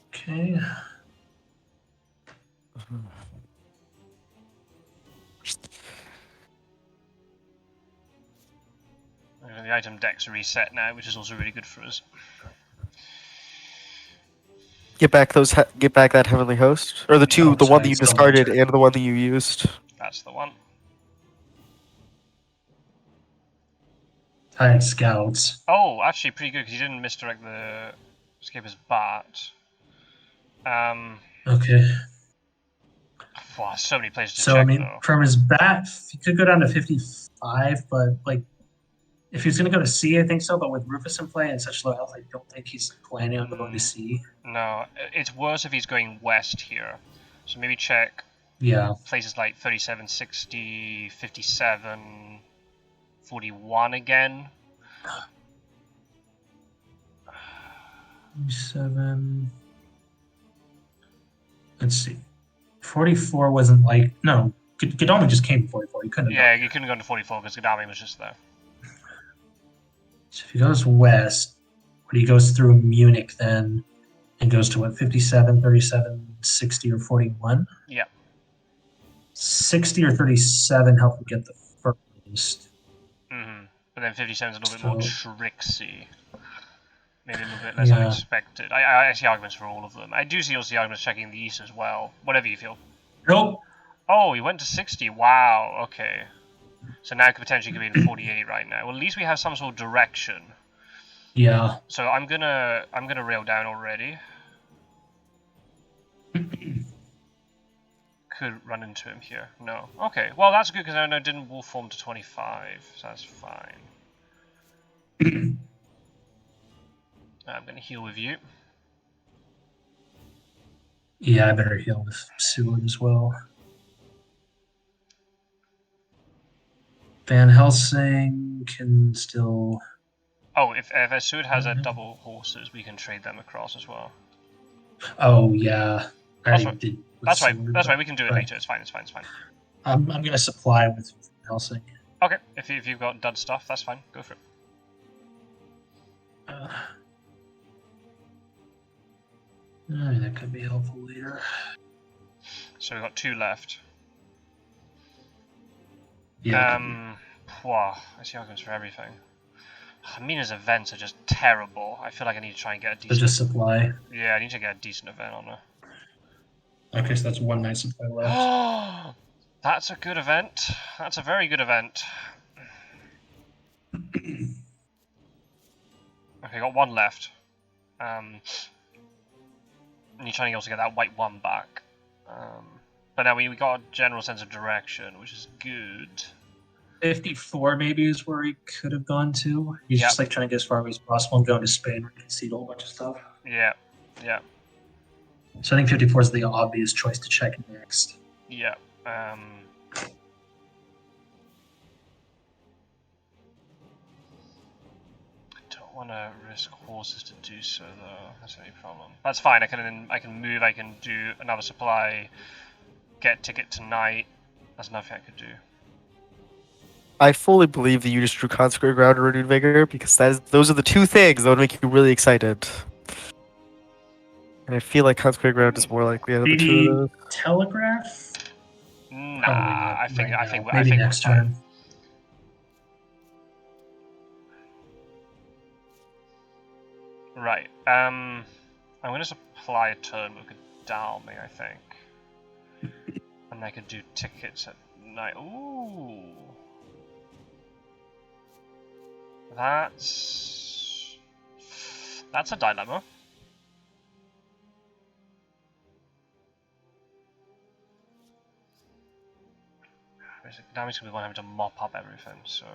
Okay. The item deck's reset now, which is also really good for us. Get back that heavenly host, or the Oh, the one sorry, that you it's still discarded my turn. and the one that you used. That's the one. Tired scouts. Oh, actually pretty good because he didn't misdirect the escaper's bat. Okay. Wow, so many places to So, check I mean, though. from his bat, he could go down to 55, but, like, if he's going to go to C, I think so, but with Rufus in play and such low health, I don't think he's planning on going to C. No, it's worse if he's going west here. So maybe check Yeah. places like 37, 60, 57, 41 again. 7. Let's see. 44 wasn't like. No, Godalming just came to 44. He couldn't have. Yeah, you couldn't go into 44 because Godalming was just there. So if he goes west, but he goes through Munich then and goes to what, 57, 37, 60, or 41? Yeah. 60 or 37 help him get the first. Mm-hmm. But then 57 is a little bit more tricksy. Maybe a little bit less Yeah. unexpected. I see arguments for all of them. I do see also the arguments checking the east as well. Whatever you feel. Nope. Oh, he went to 60. Wow. Okay. So now it could potentially be in 48 right now. Well, at least we have some sort of direction. Yeah. So I'm gonna rail down already. Could run into him here. No. Okay. Well, that's good because I know it didn't wolf form to 25, so that's fine. I'm gonna heal with you. Yeah, I better heal with Seward as well. Van Helsing can still. Oh, if Sud has a double horses, we can trade them across as well. Oh yeah, I That's already right. did. with That's right. Seward, That's but- right. We can do it but later. It's fine. It's fine. It's fine. I'm gonna supply with Van Helsing. Okay. If you've got dud stuff, that's fine. Go for it. That could be helpful later. So we've got 2 left. Yeah. Wow, I see arguments for everything. Mina's events are just terrible. I feel like I need to try and get a So decent. just supply. Yeah, I need to get a decent event on her. Okay, so that's one night supply left. Oh, that's a good event. That's a very good event. Okay, got one left. And you're trying to also get that white one back. But now we got a general sense of direction, which is good. 54 maybe is where he could have gone to. He's Yep. just like trying to get as far away as possible and going to Spain where he can see a whole bunch of stuff. Yeah, yeah, So I think 54 is the obvious choice to check next. yeah. Don't want to risk horses to do so though. That's the only problem. That's fine. I can move. I can do another supply. Get ticket tonight. That's nothing I could do. I fully believe that you just drew Consecrated Ground or Renewed Vigor because those are the two things that would make you really excited. And I feel like Consecrated Ground is more likely out of the two of those. Telegraph? Nah, Probably not I think right I think now. I Maybe think next we're fine. turn. Right. I'm gonna supply a turn with Godalming, I think. And I could do tickets at night. Ooh. That's a dilemma. Godalming's gonna be one having to mop up everything, so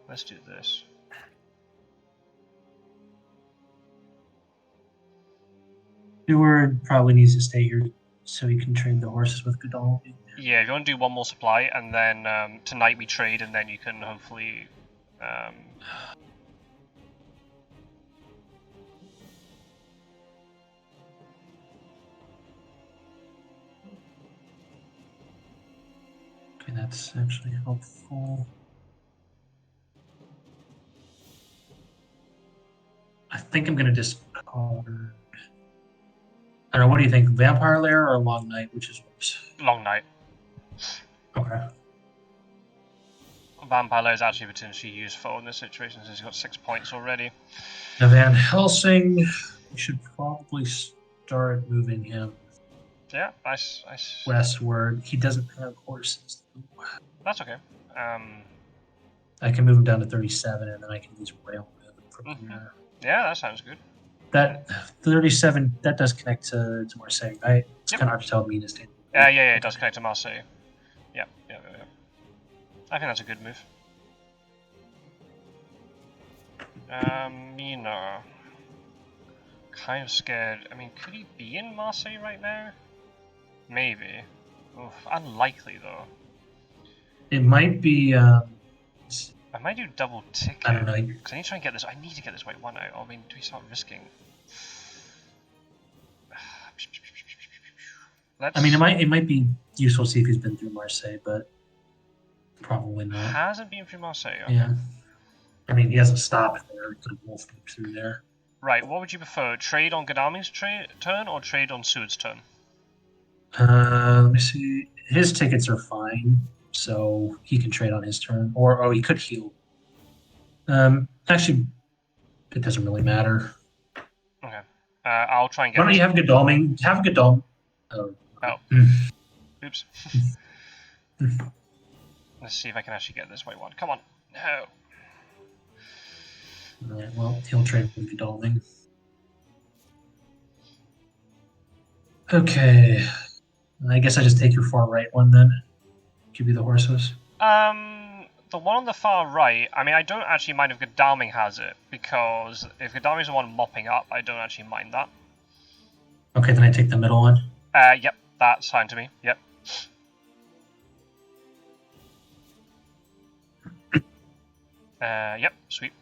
let's do this. Steward probably needs to stay here so he can trade the horses with Godalming. Yeah, if you want to do one more supply, and then tonight we trade, and then you can hopefully. Okay, that's actually helpful. I think I'm gonna discard. I don't know. What do you think? Vampire Lair or Long Night? Which is worse? Long night. Okay. Vampire Lair is actually potentially useful in this situation since he's got 6 points already. Now Van Helsing, we should probably start moving him Yeah, nice. westward. He doesn't have horses. That's okay. I can move him down to 37, and then I can use railroad from there. Yeah, that sounds good. That 37, that does connect to Marseille, right? It's kind of hard to tell me this day. Yeah, it does connect to Marseille. Yeah. I think that's a good move. Mina. Kind of scared. I mean, could he be in Marseille right now? Maybe. Oof, unlikely though. It might be. I might do double ticket. I don't know. Because I need to try and get this. I need to get this white one out. I mean, do we start risking? I mean, it might be useful to see if he's been through Marseille, but probably not. Hasn't been through Marseille. Okay. Yeah. I mean, he hasn't stopped there. He could have wolfed him through there. Right. What would you prefer? Trade on Godalming's turn or trade on Seward's turn? Let me see. His tickets are fine, so he can trade on his turn, or he could heal. Actually, it doesn't really matter. Okay. I'll try and get. Why don't you have Godalming? Have Godalming. Oh. Oops. Let's see if I can actually get this white one. Come on. No. Alright, well, he'll trade with Godalming. Okay. I guess I just take your far right one then. Give you the horses. The one on the far right, I mean, I don't actually mind if Godalming has it, because if Godalming's the one mopping up, I don't actually mind that. Okay, then I take the middle one. Yep, that's fine to me. Yep. Yep, sweet.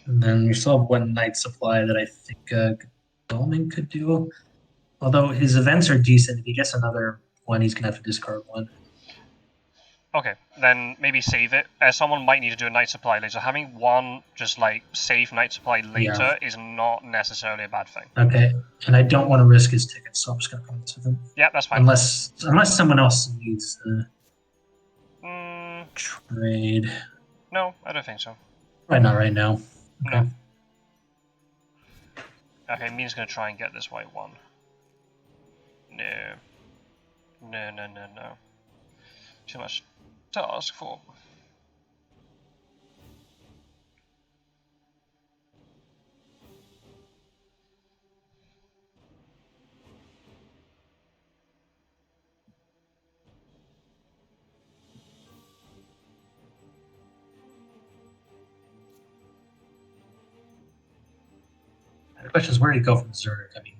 And then you still have one night supply that I think Godalming could do. Although his events are decent. If he gets another one, he's going to have to discard one. Okay, then maybe save it. Someone might need to do a night supply later. Having one just like safe night supply later is not necessarily a bad thing. Okay, and I don't want to risk his tickets, so I'm just gonna put it to them. Yeah, that's fine. Unless someone else needs Mm, trade. no, I don't think so. Probably not right now. Okay. No. Okay, Mina's gonna try and get this white one. No. No, no, no, no. Too much to ask for. The question is, where do you go from Zurich? I mean,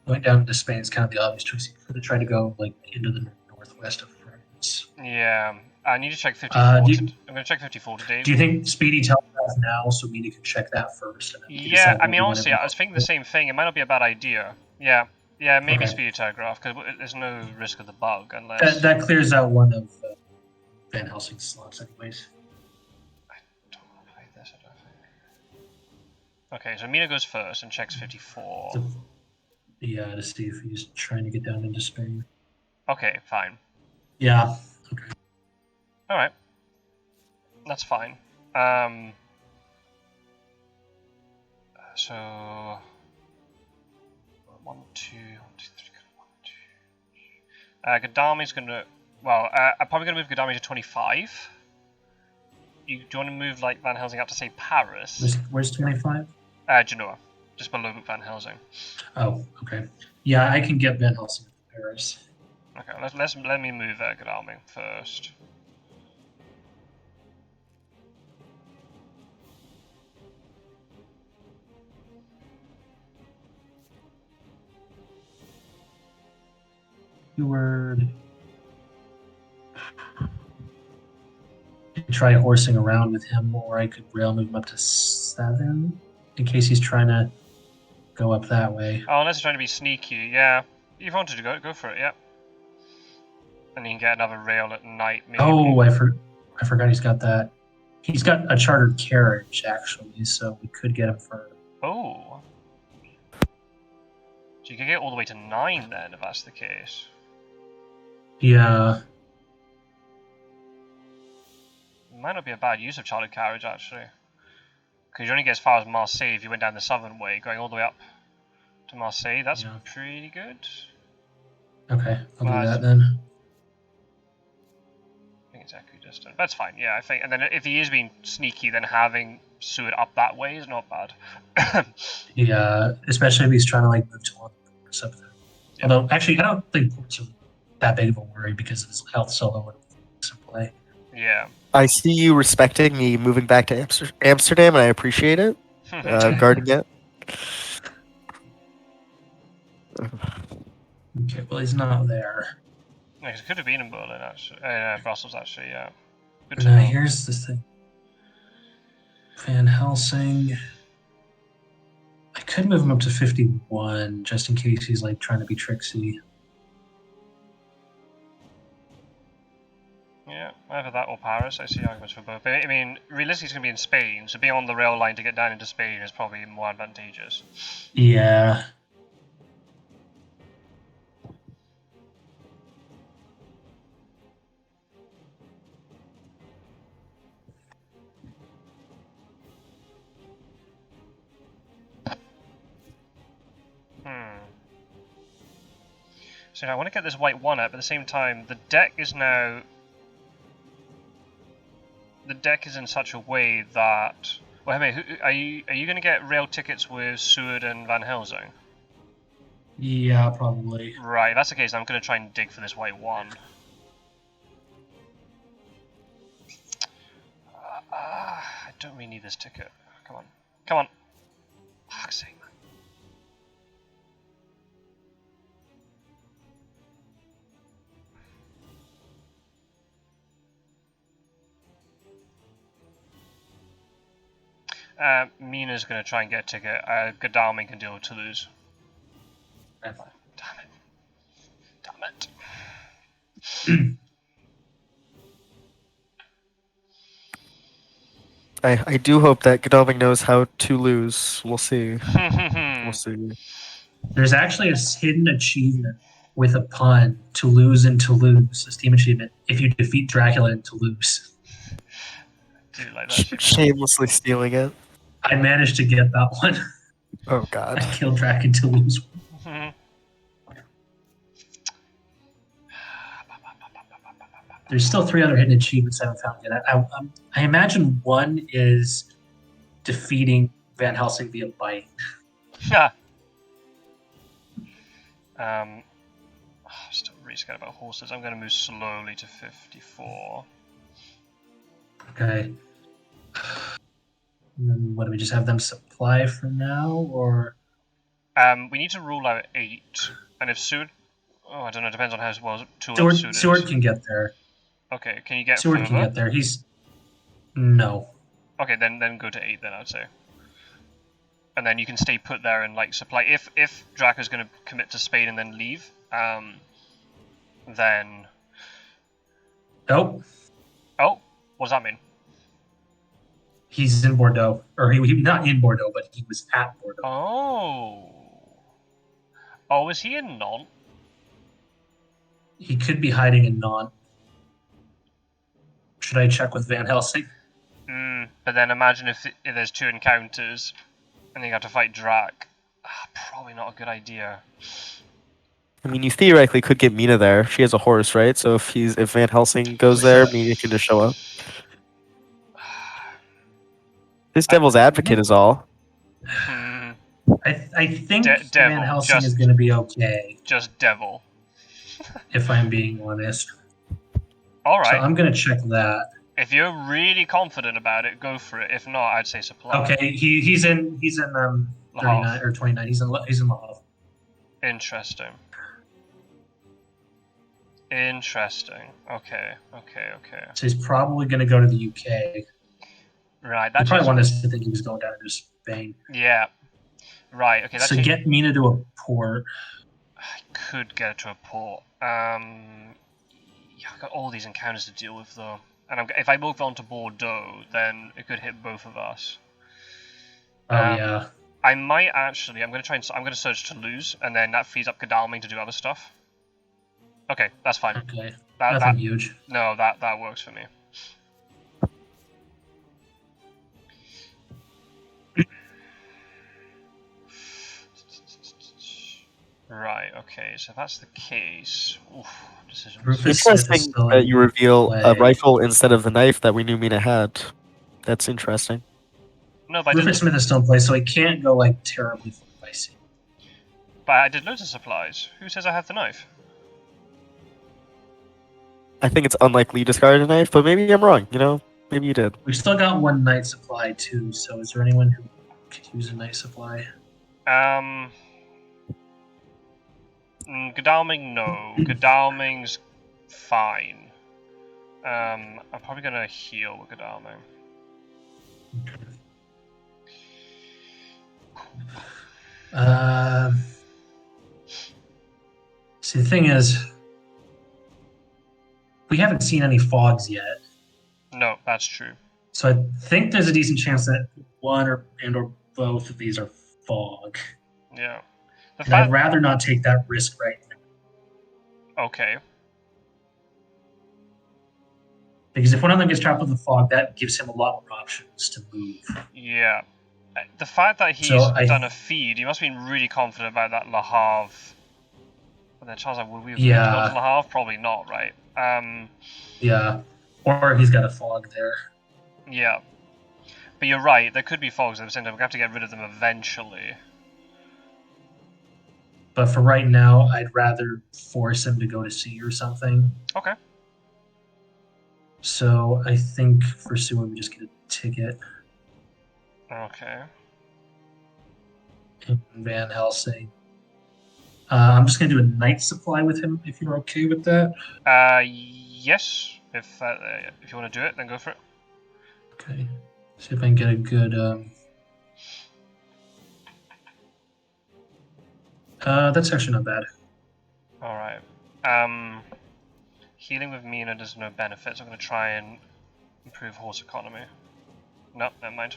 going down to Spain is kind of the obvious choice. You could try to go like into the northwest of France. Yeah, I need to check 54. I'm going to check 54 today. Do you think Speedy telegraph now so Mina can check that first? And then Yeah, I mean, honestly, I was thinking the same thing. It might not be a bad idea. Yeah, maybe Speedy telegraph because there's no risk of the bug unless that clears out one of Van Helsing's slots, anyways. I don't want to play this. I don't think. Okay, so Mina goes first and checks 54. Yeah, to see if he's trying to get down into Spain. Okay, fine. Yeah. Okay. All right. That's fine. So 1, 2, 1, 2, 3, 1, 2. Gadami's gonna. Well, I'm probably gonna move Gadami to 25. Do you want to move like Van Helsing up to say Paris? Where's 25? Genoa, just below Van Helsing. Oh, okay. Yeah, I can get Van Helsing to Paris. Okay, let me move Gadami first. Keyword. Try horsing around with him, or I could rail move him up to 7 in case he's trying to go up that way. Oh, unless he's trying to be sneaky, yeah. If you wanted to go for it, yeah. And you can get another rail at night, maybe. Oh, I forgot he's got that. He's got a chartered carriage, actually, so we could get him for... Oh. So you could get all the way to 9 then, if that's the case. Yeah. Might not be a bad use of chartered carriage, actually. Because you only get as far as Marseille if you went down the southern way, going all the way up to Marseille. That's pretty good. Okay, I'll do that then. I think it's equidistant. That's fine, yeah, I think. And then if he is being sneaky, then having Seward up that way is not bad. Yeah, especially if he's trying to like move to one ports up there. Yep. Although, actually, I don't think ports are that big of a worry because of his health solo and play. Yeah. I see you respecting me moving back to Amsterdam, and I appreciate it. Guarding it. Okay, well, he's not there. Yeah, it could have been in Berlin, actually. Brussels, actually, yeah. Good to know. Here's the thing. Van Helsing. I could move him up to 51 just in case he's like trying to be tricksy. Yeah, either that or Paris. I see arguments for both. But, I mean, realistically, it's going to be in Spain, so being on the rail line to get down into Spain is probably more advantageous. Yeah. So I want to get this white one up, but at the same time, the deck is now... The deck is in such a way that... Well, hey, are you going to get rail tickets with Seward and Van Helsing? Yeah, probably. Right, if that's the case, I'm going to try and dig for this white one. I don't really need this ticket. Come on. Come on. Fuck's sake, man. Mina's going to try and get a ticket. Godalming can deal with Toulouse. Damn it. Damn it. I do hope that Godalming knows how to lose. We'll see. We'll see. There's actually a hidden achievement with a pun, Toulouse and Toulouse, a Steam achievement, if you defeat Dracula in Toulouse. Do like that shit. Shamelessly stealing it. I managed to get that one. Oh God. I killed Drac in Toulouse. There's still 3 other hidden achievements I haven't found yet. I imagine one is defeating Van Helsing via bite. Yeah. Still really scared about horses. I'm going to move slowly to 54. Okay. And then what do we just have them supply for now, or? We need to rule out 8, and if Seward, I don't know. Depends on how well Seward can get there. Okay, can you get Seward further? can get there. No. Okay, then go to 8 then, I'd say. And then you can stay put there and like supply. If Draco's going to commit to Spain and then leave, then. Nope. Oh, what does that mean? He's in Bordeaux, or he not in Bordeaux, but he was at Bordeaux. Oh, is he in Nantes? He could be hiding in Nantes. Should I check with Van Helsing? But then imagine if there's 2 encounters, and then you have to fight Drac. Probably not a good idea. I mean, you theoretically could get Mina there. She has a horse, right? So if Van Helsing goes there, Mina can just show up. This devil's advocate is all. I think Devil, Van Helsing is going to be okay. Just devil. If I'm being honest. All right. So I'm going to check that. If you're really confident about it, go for it. If not, I'd say supply. Okay, he's in 39 or 29. He's in Le Havre. Interesting. Okay. So he's probably going to go to the UK. Right. He probably wanted us to think he was going down to Spain. Yeah. Right. Okay. So get Mina to a port. I could get to a port. Yeah, I've got all these encounters to deal with though, and if I move on to Bordeaux, then it could hit both of us. Yeah. I might actually. I'm going to search Toulouse, and then that frees up Godalming to do other stuff. Okay, that's fine. Okay. Nothing huge. No, that works for me. Right, okay, so if that's the case. Interesting that you reveal a rifle instead of the knife that we knew Mina had. That's interesting. No, but Rufus Smith is still in place, so he can't go like terribly far by sea. But I did loads of supplies. Who says I have the knife? I think it's unlikely you discarded a knife, but maybe I'm wrong, you know? Maybe you did. We've still got 1 night supply too, so is there anyone who could use a night supply? Godalming, no. Godalming's fine. I'm probably gonna heal with Godalming. See, the thing is, we haven't seen any fogs yet. No, that's true. So I think there's a decent chance that one or both of these are fog. Yeah. And I'd rather not take that risk right now. Okay. Because if one of them gets trapped with the fog, that gives him a lot more options to move. Yeah. The fact that he's done a feed, he must have been really confident about that Le Havre. But then Charles, would we have gone to Le Havre? Probably not, right? Yeah. Or he's got a fog there. Yeah. But you're right, there could be fogs at the same time. We're going to have to get rid of them eventually. But for right now, I'd rather force him to go to sea or something. Okay. So I think for Seward, we just get a ticket. Okay. And Van Helsing. I'm just going to do a night supply with him, if you're okay with that. Yes. If you want to do it, then go for it. Okay. See if I can get a good... that's actually not bad. Alright. Healing with Mina does no benefit, so I'm going to try and improve horse economy. No, never mind.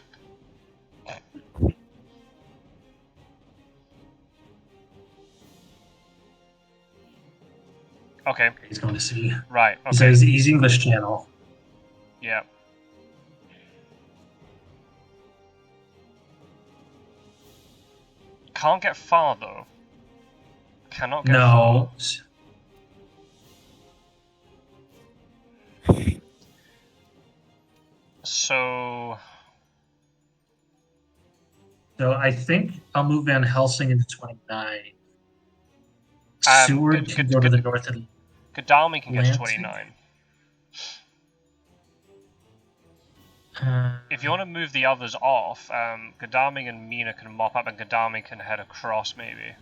Okay. He's going to see. Right. He Okay. says he's English channel. Yeah. Can't get far though. Cannot get far. No. So I think I'll move Van Helsing into 29. Seward can good, go to good, the north of Godalming can get to Atlantic. 29. Uh, If you want to move the others off, Godalming and Mina can mop up, and Godalming can head across maybe.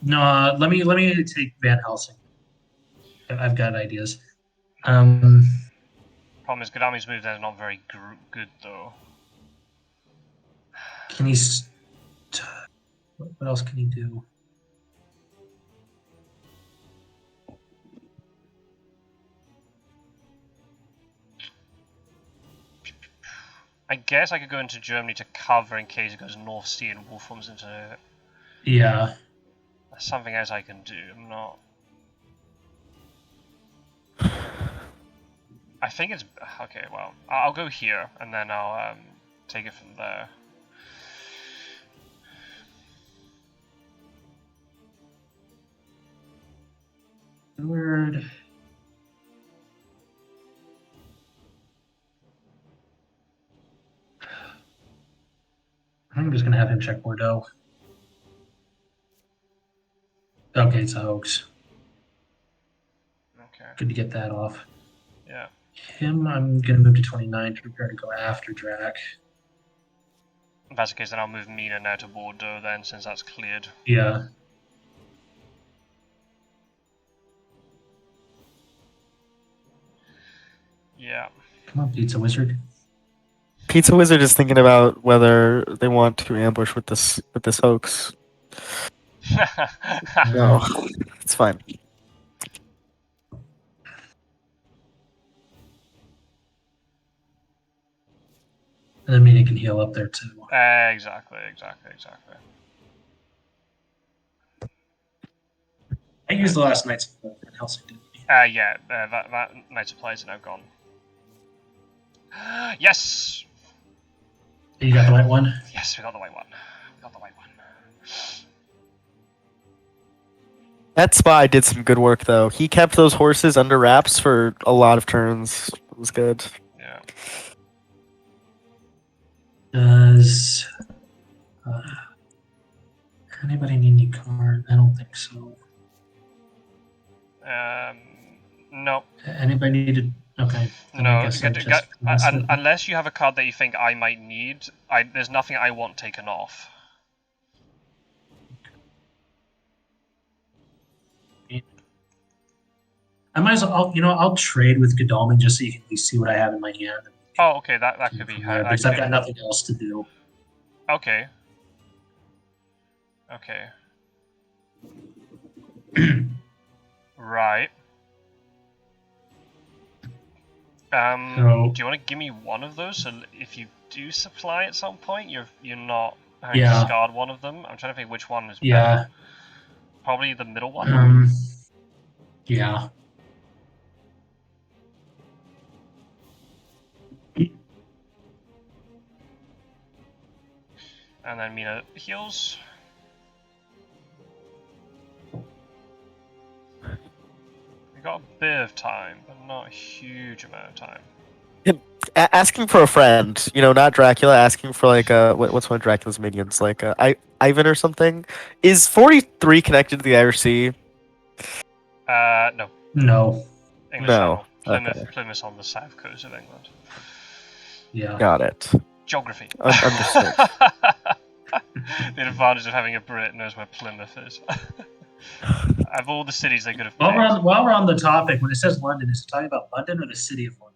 no, let me take Van Helsing. I've got ideas. Problem is Godalming's move there is not very good though. Can he? What else can he do? I guess I could go into Germany to cover in case it goes North Sea and Wolf forms into it. Yeah. That's something else I can do. I'm not. I think it's okay. Well, I'll go here and then I'll take it from there. Word. I'm just gonna have him check Bordeaux. Okay, it's a hoax. Okay. Good to get that off. Yeah. Him, I'm gonna move to 29 to prepare to go after Drac. If that's the case, then I'll move Mina now to Bordeaux then, since that's cleared. Yeah. Yeah. Come on, Pizzawizard. Pizzawizard is thinking about whether they want to ambush with this hoax. No, it's fine. And then Mina can heal up there too. Exactly. I used the last night's Van Helsing, didn't we? Yeah, that night supplies are now gone. Yes! You got the white one? Yes, we got the white one. That spy did some good work, though. He kept those horses under wraps for a lot of turns. It was good. Yeah. Does anybody need any card? I don't think so. No. Anybody needed? Okay. No, I guess I just unless you have a card that you think I might need, there's nothing I want taken off. I might as well. I'll trade with Godalming just so you can at least see what I have in my hand. Oh, okay, that could be. Because I've got nothing else to do. Okay. Right. Do you want to give me one of those? So if you do supply at some point, you're not having to discard one of them. I'm trying to think which one is better. Probably the middle one. Yeah. And then Mina heals. We got a bit of time, but not a huge amount of time. Asking for a friend, not Dracula. Asking for like what's one of Dracula's minions, like Ivan or something. Is 43 connected to the Irish Sea? No. No. English No. Channel. Okay. Plymouth on the south coast of England. Yeah. Got it. Geography. Understood. The advantage of having a Brit knows where Plymouth is. Of all the cities they could have picked. While we're on the topic, when it says London, is it talking about London or the city of London?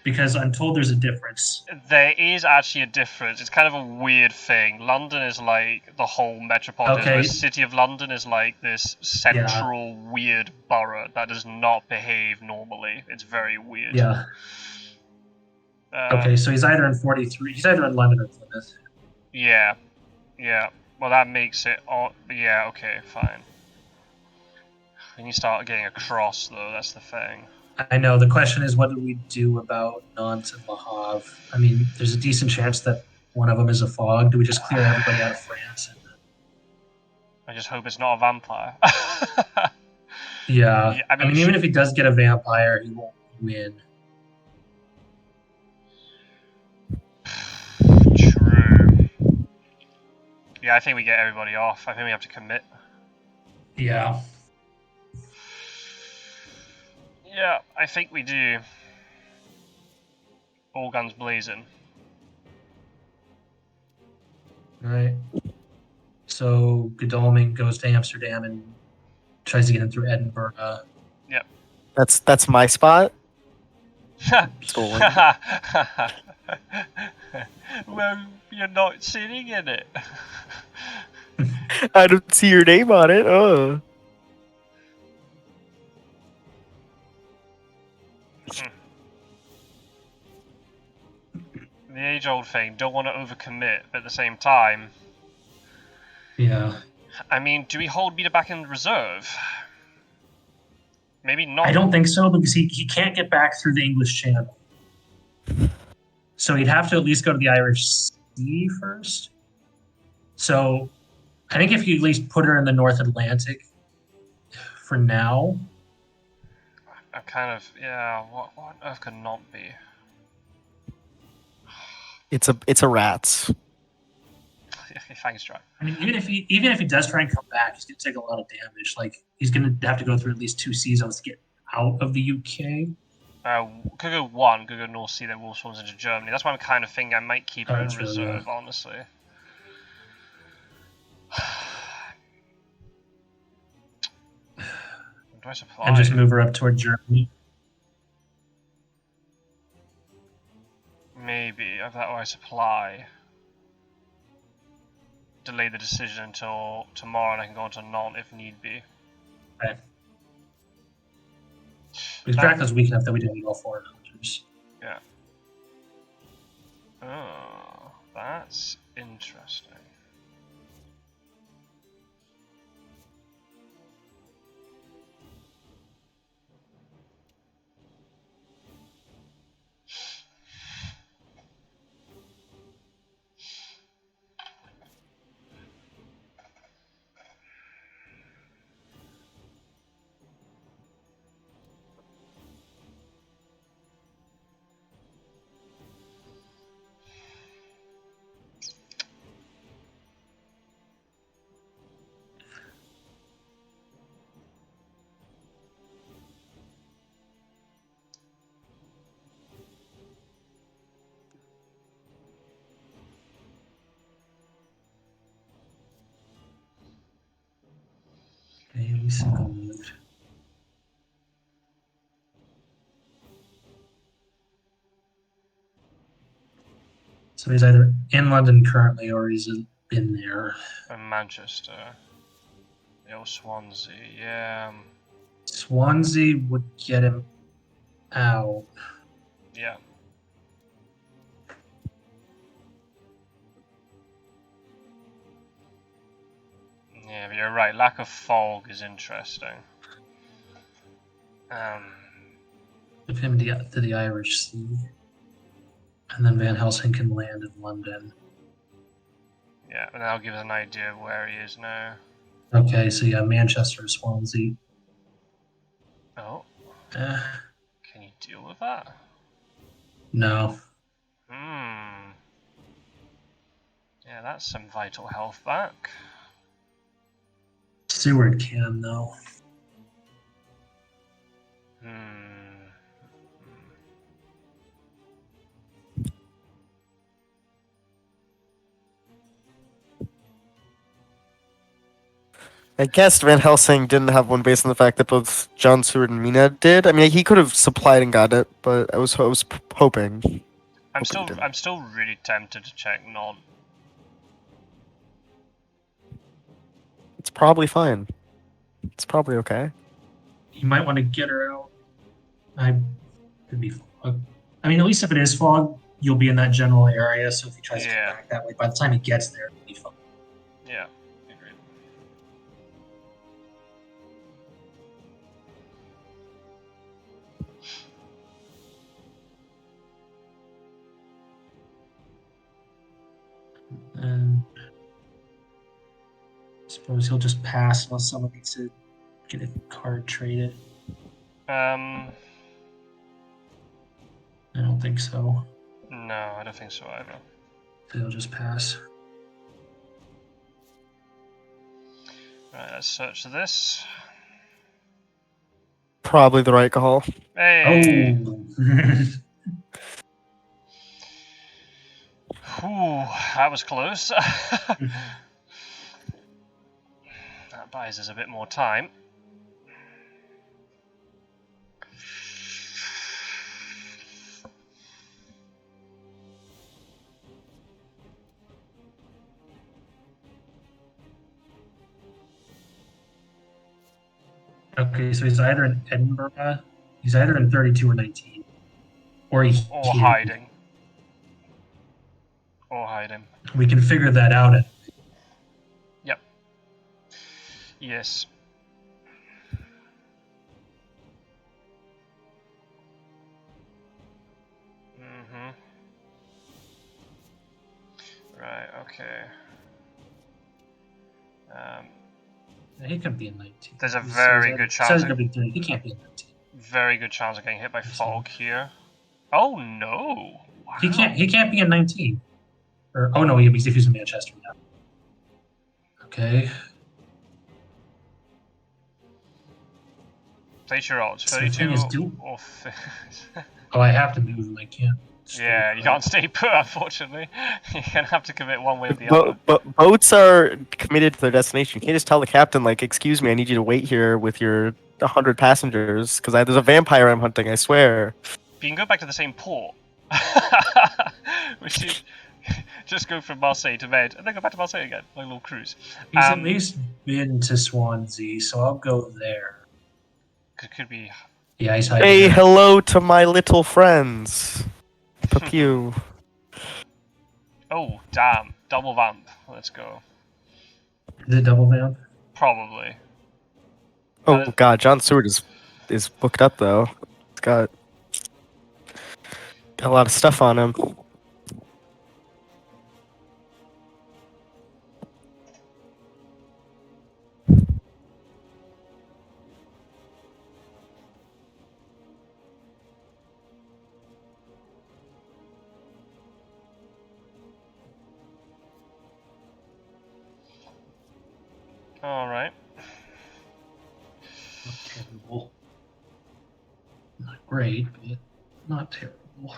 Because I'm told there's a difference. There is actually a difference. It's kind of a weird thing. London is like the whole metropolitan, Okay. whereas City of London is like this central weird borough that does not behave normally. It's very weird. Yeah. Okay, so he's either in 43. He's either in London or Plymouth. Yeah. Yeah. Well, that makes it. Yeah. Okay. Fine. When you start getting across, though, that's the thing. I know. The question is, what do we do about Nantes and Le Havre? I mean, there's a decent chance that one of them is a fog. Do we just clear everybody out of France? I just hope it's not a vampire. Yeah. I mean, even if he does get a vampire, he won't win. True. Yeah, I think we get everybody off. I think we have to commit. Yeah. Yeah, I think we do. All guns blazing. Right. So Godalming goes to Amsterdam and tries to get in through Edinburgh. Yep. That's my spot. Stolen. Well, you're not sitting in it. I don't see your name on it. Oh. The age-old thing, don't want to overcommit, but at the same time... Yeah. I mean, do we hold Beta back in reserve? Maybe not. I don't think so, because he can't get back through the English Channel. So he'd have to at least go to the Irish Sea first. So I think if you at least put her in the North Atlantic for now. I'm kind of... Yeah, what on earth could not be? It's a rat. Thanks, Jack. I mean, even if he does try and come back, he's going to take a lot of damage. Like, he's going to have to go through at least 2 seasons to get out of the UK. Could go one, could go North Sea, then Wolf Swans into Germany. That's why I'm kind of thinking I might keep her in True, reserve, yeah. honestly. Do I supply? And just move her up toward Germany. Maybe. That or I supply. Delay the decision until tomorrow and I can go into Nantes if need be. Right. Because Dracula's weak enough that we don't need all 4 hunters. Yeah. Oh, that's interesting. Daily single move. So he's either in London currently or he's been there. And Manchester. Yo, Swansea, yeah. Swansea would get him out. Yeah. Yeah, but you're right. Lack of fog is interesting. Move him to the Irish Sea. And then Van Helsing can land in London. Yeah, and that'll give us an idea of where he is now. Okay, so yeah, Manchester, Swansea. Oh, Eh, can you deal with that? no. Yeah, that's some vital health back. Seward can, though. I guess Van Helsing didn't have one based on the fact that both John Stewart and Mina did. I mean, he could have supplied and got it, but I was hoping. I'm Hope he didn't. still really tempted to check non. It's probably fine. It's probably okay. You might want to get her out. Could be fog. I mean, at least if it is fog, you'll be in that general area. So if he tries to Yeah. come back that way, by the time he gets there, it'll be fog. Yeah, agreed. And I suppose he'll just pass unless someone needs to get a card traded. I don't think so. No, I don't think so either. So he'll just pass. Right, let's search this. Probably the right call. Hey! Oh! Whew, that was close. That buys us a bit more time. Okay, so he's either in Edinburgh, he's either in 32 or 19. Or he Or here. hiding. Or hiding. We can figure that out. Yep. Yes. Mm-hmm. Right, okay. He could be in 19. There's a very good chance. Says he's gonna be 30. He can't be in 19. Very good chance of getting hit by fog here. Oh no! Wow. He can't be in 19. Or oh no, if he's in Manchester now. Okay. Place your odds. So the 32 thing is, or oh, I have to move him. I can't. yeah, you can't stay put, unfortunately. You're gonna have to commit one way or the other. But boats are committed to their destination. You can't just tell the captain, like, excuse me, I need you to wait here with your 100 passengers, because there's a vampire I'm hunting, I swear. But you can go back to the same port. Which is just go from Marseille to Med, and then go back to Marseille again, like a little cruise. He's at least been to Swansea, so I'll go there. Could be. Yeah, he's hiding. Say hello to my little friends. Pew. Oh, damn. Double vamp. Let's go. Is it double vamp? Probably. Oh god, John Stewart is booked up though. He's got a lot of stuff on him. Alright. Not terrible. Not great, but not terrible.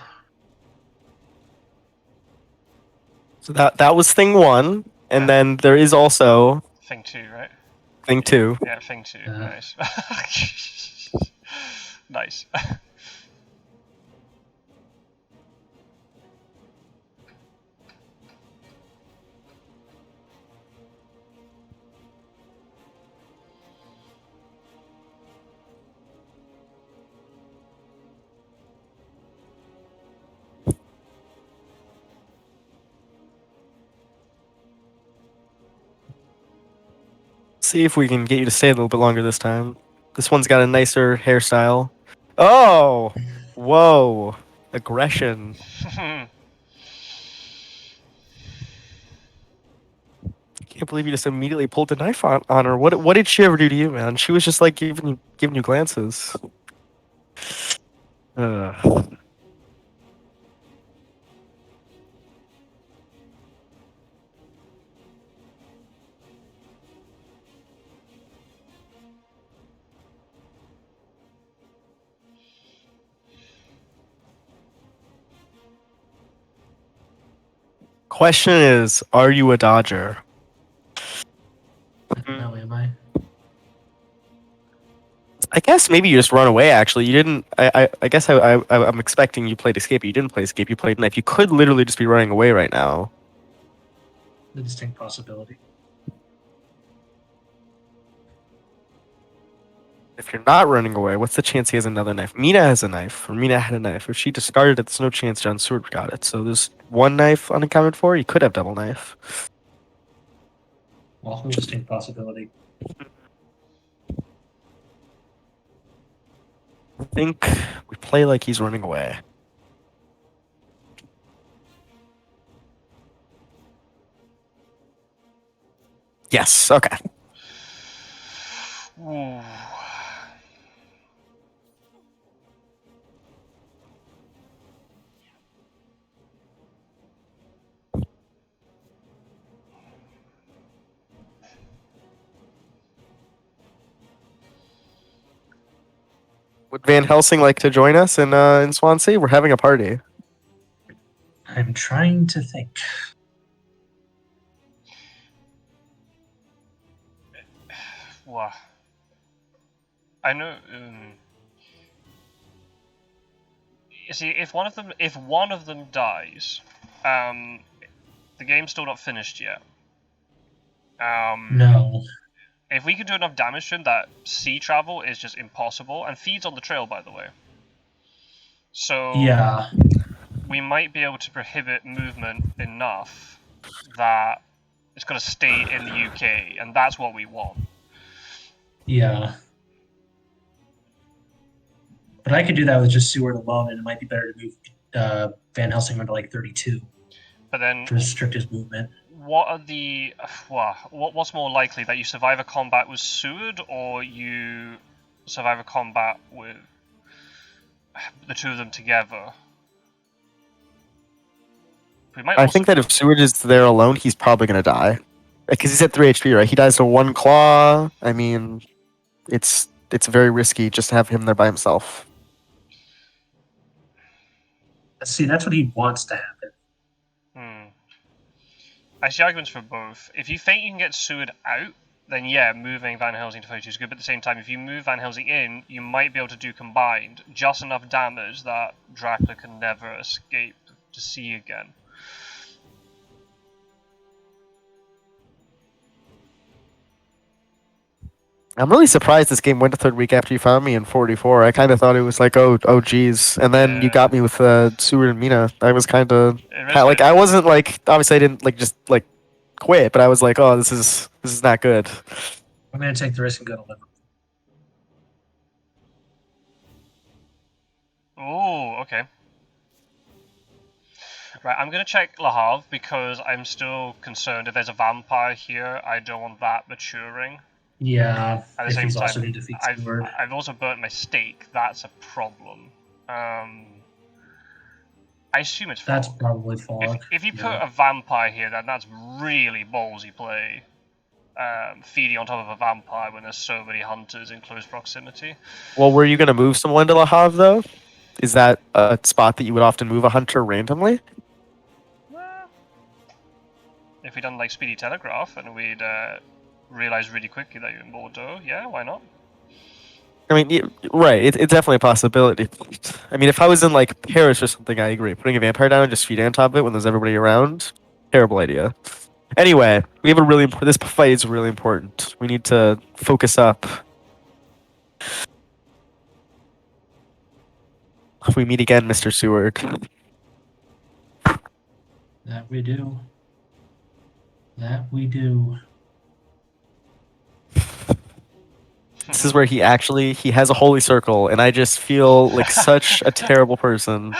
So that was thing one, and then there is also Thing 2, right? thing two. Yeah, thing 2. Nice. Nice. See if we can get you to stay a little bit longer this time. This one's got a nicer hairstyle. Oh! Whoa! Aggression. Can't believe you just immediately pulled the knife on her. What did she ever do to you, man? She was just like giving you glances. Question is, are you a Dodger? No, am I? I guess maybe you just run away. Actually, you didn't. I guess I'm expecting you played escape. You didn't play escape. You played knife. You could literally just be running away right now. The distinct possibility. If you're not running away, what's the chance he has another knife? Mina has a knife, or Mina had a knife. If she discarded it, there's no chance John Stewart got it. So there's one knife unaccounted for. You could have double knife. Also a distinct possibility. I think we play like he's running away. Yes. Okay. Ooh. Would Van Helsing like to join us in Swansea? We're having a party. I'm trying to think. Wow. I know. You see, if one of them dies, the game's still not finished yet. No. If we can do enough damage to him, that sea travel is just impossible, and feeds on the trail, by the way. So Yeah. we might be able to prohibit movement enough that it's going to stay in the UK, and that's what we want. Yeah. But I could do that with just Seward alone, and it might be better to move Van Helsing into like 32 But then, to restrict his movement. what are the what's more likely, that you survive a combat with Seward, or you survive a combat with the two of them together? We might I also... think that if Seward is there alone, he's probably gonna die, because he's at 3 HP, right? He dies to one claw. I mean, it's very risky just to have him there by himself. See, that's what he wants to happen. I see arguments for both. If you think you can get Seward out, then yeah, moving Van Helsing to 32 is good, but at the same time, if you move Van Helsing in, you might be able to do combined just enough damage that Dracula can never escape to sea again. I'm really surprised this game went to third week after you found me in 44. I kind of thought it was like, oh, geez. And then you got me with Seward and Mina. I was kind of like, I wasn't like, obviously I didn't like just like quit, but I was like, oh, this is not good. I'm going to take the risk and go to Liverpool. Oh, okay. Right, I'm going to check Le Havre because I'm still concerned if there's a vampire here, I don't want that maturing. Yeah, at the same time, also to defeat Seward. I've also burnt my steak. That's a problem. I assume it's fog. That's probably fog. If you put a vampire here, then that's really ballsy play. Feeding on top of a vampire when there's so many hunters in close proximity. Well, were you going to move someone to Le Havre, though? Is that a spot that you would often move a hunter randomly? Well, if we'd done like Speedy Telegraph and we'd realize really quickly that you're in Bordeaux, yeah, why not? I mean, right, it's definitely a possibility. I mean, if I was in like Paris or something, I agree. Putting a vampire down and just feeding on top of it when there's everybody around, terrible idea. Anyway, we have a really this fight is really important. We need to focus up. If we meet again, Mr. Seward. That we do. That we do. This is where he has a holy circle, and I just feel like such a terrible person.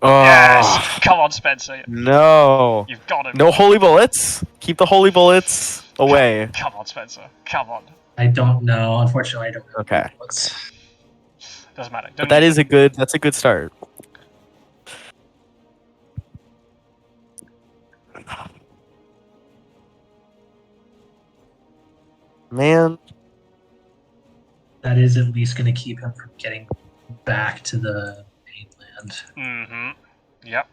Oh, yes! Come on, Spencer. No. You've got him. No holy bullets. Keep the holy bullets away. Come on, Spencer. Come on. I don't know. Unfortunately, I don't know. Okay. Doesn't matter. But that's a good start. Man. that is at least going to keep him from getting back to the mainland. Mm-hmm. Yep.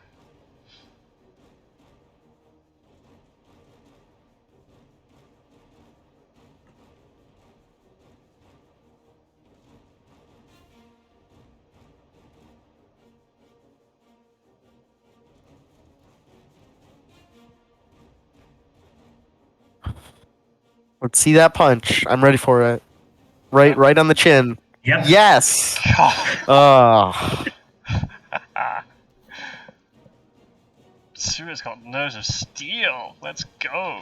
Let's see that punch. I'm ready for it. Right on the chin. Yep. Yes. Oh. Sua's got nerves of steel. Let's go.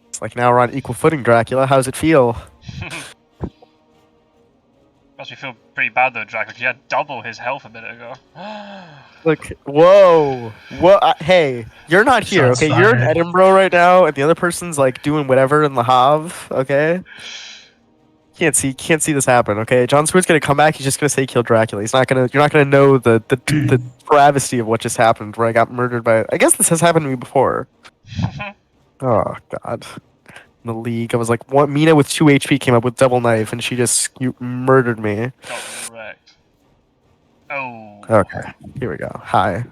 It's like now we're on equal footing, Dracula. How's it feel? Must be feel pretty bad though, Dracula. He had double his health a minute ago. Look, whoa, what? Hey, you're not here, Shots okay? You're in fired. Edinburgh right now, and the other person's like doing whatever in Le Havre, okay? Can't see this happen, okay? Jon Stewart's gonna come back. He's just gonna say kill Dracula. You're not gonna know the travesty of what just happened, where I got murdered by. I guess this has happened to me before. Oh God. In the league, I was like, what? Mina with 2 HP came up with double knife, and she just murdered me. Got wrecked. Oh. Okay, here we go. Hi.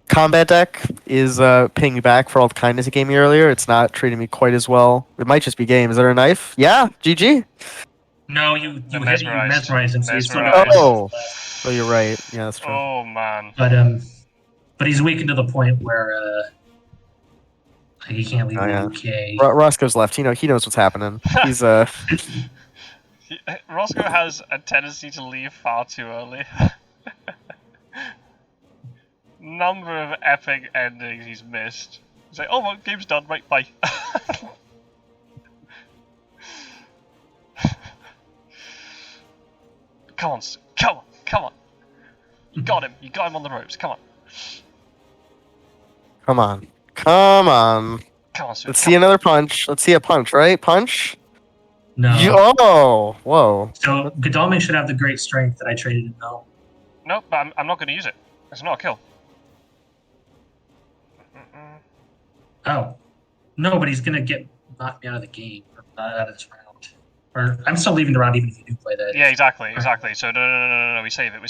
Combat deck is paying me back for all the kindness it gave me earlier. It's not treating me quite as well. It might just be game. Is there a knife? Yeah, GG. No, you mesmerized. mesmerized him, so you still Mesmerized. got Oh, oh, you're right. Yeah, that's true. Oh man. But he's weakened to the point where he can't leave Oh, yeah. the UK. Roscoe's left. He knows what's happening. He's Roscoe has a tendency to leave far too early. Number of epic endings he's missed. He's like, oh well, game's done, right, bye. Come on, come on. You got him on the ropes, come on. Come on. Come on, Sue. Let's see another punch. Let's see a punch, right? Punch? No. Oh, whoa. So Godalming should have the great strength that I traded him out. Nope, but I'm not going to use it. It's not a kill. Oh. No, but he's going to get knocked me out of the game. Or out of this round. Or I'm still leaving the round even if you do play that. Yeah, exactly. So no. We save it.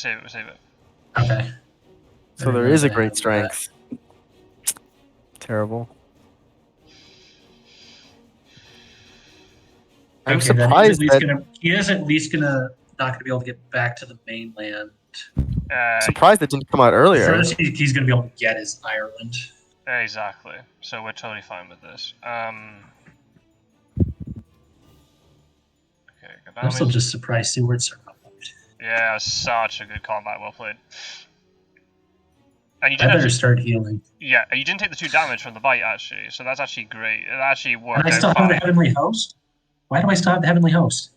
Okay. So there is a great strength. Terrible. I'm surprised that he is at least not gonna be able to get back to the mainland. Surprised it didn't come out earlier. First, he's gonna be able to get is Ireland. Exactly. So we're totally fine with this. Okay, I'm still just surprised Seward survived. Yeah, such a good combat. Well played. And you I better start healing. Yeah, and you didn't take the 2 damage from the bite actually, so that's actually great. It actually worked. And I still have the Heavenly Host. Why do I still have the Heavenly Host?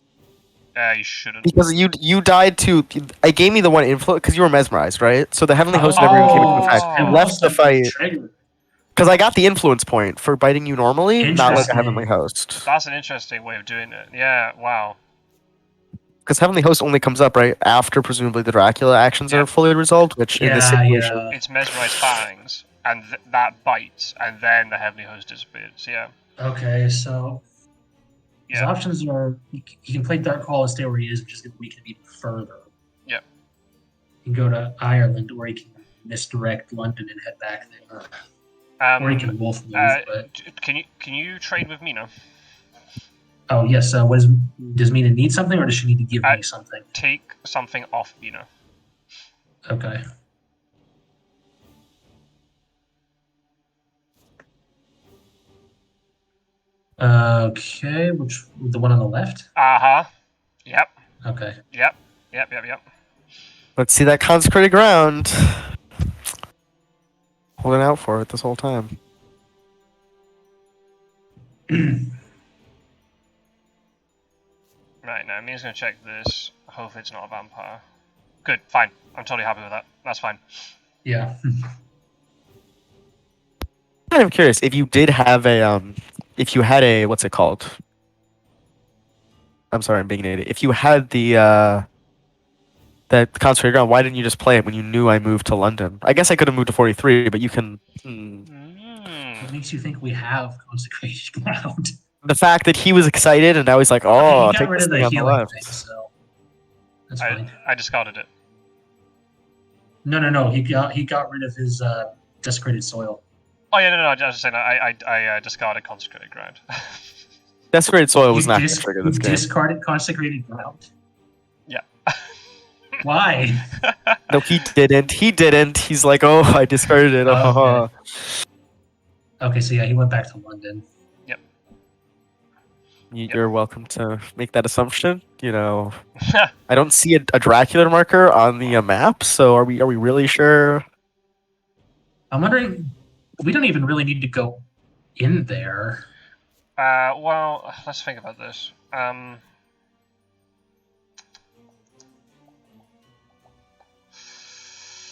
You shouldn't. Because you died to. I gave me the one influence because you were mesmerized, right? So the Heavenly Host never even came into effect. I left the fight because I got the influence point for biting you normally, not like a Heavenly Host. That's an interesting way of doing it. Yeah, wow. Because Heavenly Host only comes up right after presumably the Dracula actions are fully resolved, which in this situation it's mesmerized fangs and that bites, and then the Heavenly Host disappears. Yeah. Okay, so his options are he can play Dark Hall and stay where he is, which is going to weaken him even further. Yeah. He can go to Ireland, or he can misdirect London and head back there. Or he can wolf move. Can you trade with Mina? Oh yes. Does Mina need something, or does she need to give me something? Take something off Mina. Okay. Okay, the one on the left? Uh-huh. Yep. Okay. Yep. Let's see that consecrated ground. Holding out for it this whole time. Right, now I'm just gonna check this. Hope it's not a vampire. Good, fine. I'm totally happy with that. That's fine. Yeah. Kind of curious if you did have if you had a what's it called? I'm sorry, I'm being an idiot. If you had that consecrated ground, why didn't you just play it when you knew I moved to London? I guess I could have moved to 43, but you can. What makes you think we have consecrated ground? The fact that he was excited and now he's like, Okay, oh, he got take rid this of the thing on the healing left. thing, so that's fine. I discarded it. No. He got rid of his desecrated soil. Oh yeah, no. I was just saying I discarded consecrated ground. Desecrated soil was You not going to trigger this game. discarded consecrated ground. Yeah. Why? No, he didn't. He didn't. He's like, oh, I discarded it. Okay. Okay, so yeah, he went back to London. Yep. You're welcome to make that assumption. I don't see a Dracula marker on the map, so are we really sure? I'm wondering, we don't even really need to go in there. Well, let's think about this.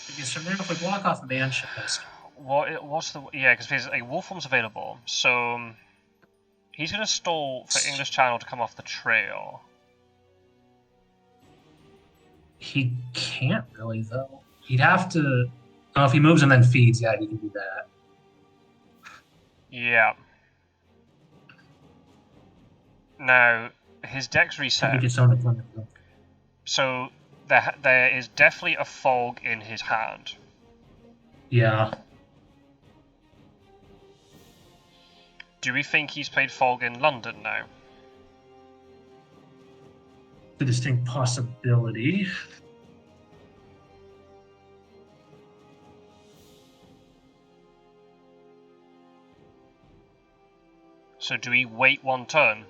Because from there, if we block off Manchester, What's the because like Wolfram's available, so he's gonna stall for English Channel to come off the trail. he can't really though. He'd have to. Oh, if he moves and then feeds, yeah, he can do that. Yeah. Now his deck's reset, so there is definitely a fog in his hand. Yeah. Do we think he's played fog in London now? The distinct possibility. So do we wait one turn?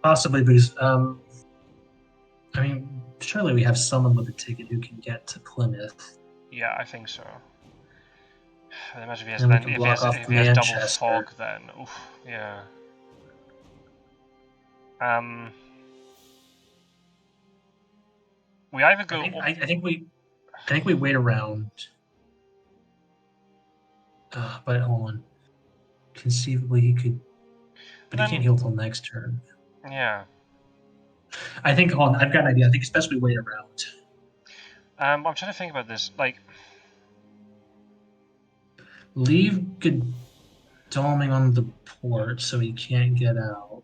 Possibly because, I mean, surely we have someone with a ticket who can get to Plymouth. Yeah, I think so. Imagine if he has double fog, then oof, yeah. We either go. I think we wait around. But hold on. Conceivably, he could, but he can't heal till next turn. Yeah. I think. Hold on, I've got an idea. I think especially wait around. I'm trying to think about this. Like, leave Godalming on the port so he can't get out.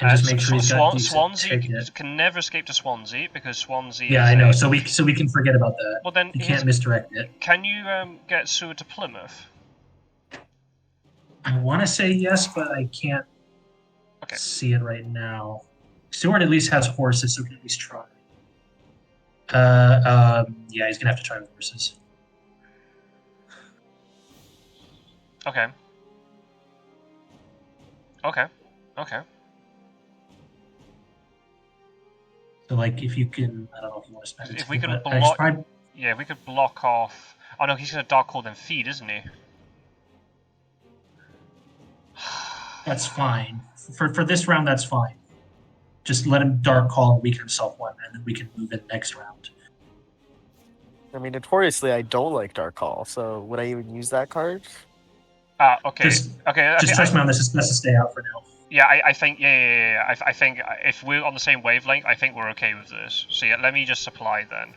And just make sure he's got Swansea ticket. can never escape to Swansea because Swansea. Yeah, I know. So we can forget about that. Well, then you can't misdirect it. Can you get Seward to Plymouth? I want to say yes, but I can't see it right now. Seward at least has horses, so we can at least try. Yeah, he's gonna have to try with horses. Okay. So, like, if you can, I don't know if you want to spend it. If we could block, if we could block off. Oh no, he's gonna Dark Hold and feed, isn't he? That's fine. For this round, that's fine. Just let him Dark Call and weaken himself one, and then we can move in next round. I mean, notoriously, I don't like Dark Call, so would I even use that card? Okay. Just trust me on this. It's best to stay out for now. Yeah, I think I think if we're on the same wavelength, I think we're okay with this. So yeah, let me just supply then.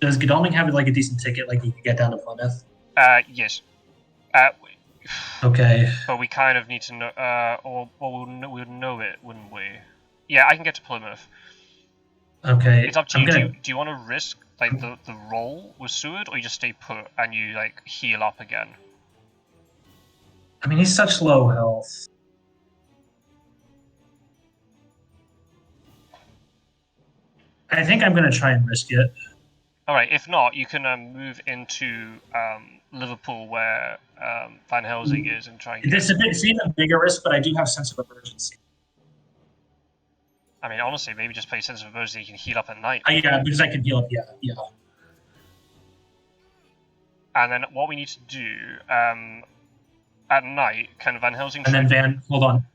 Does Godalming have like a decent ticket, like you can get down to Plymouth? Yes. Okay. But we kind of need to know, we'll know it, wouldn't we? Yeah, I can get to Plymouth. Okay. It's up to you. Do you want to risk like the roll with Seward, or you just stay put and you like heal up again? I mean, he's such low health. I think I'm gonna try and risk it. Alright, if not, you can move into Liverpool where Van Helsing is and try and get... It's even bigger risk, but I do have sense of emergency. I mean, honestly, maybe just play Sense of Emergency, you can heal up at night. Yeah, because I can heal up, yeah. And then what we need to do, at night, can Van Helsing... And then hold on.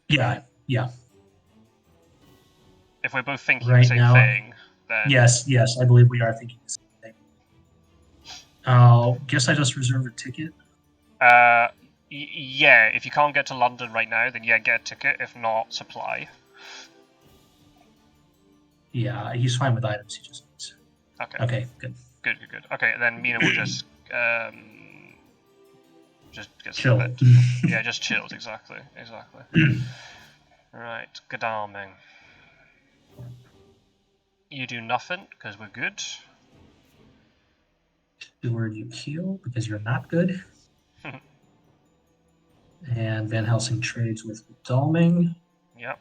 Yeah. Yeah. If we're both thinking the same thing, then... Yes, I believe we are thinking the same thing. Guess I just reserved a ticket. Yeah, if you can't get to London right now, then yeah, get a ticket. If not, supply. Yeah, he's fine with items. He just needs. Okay, good. Good. Okay, then Mina will just get chill. Bit. Yeah, just chills. Exactly. Right, Godalming. You do nothing because we're good. Steward, you heal because you're not good. And Van Helsing trades with Godalming. Yep.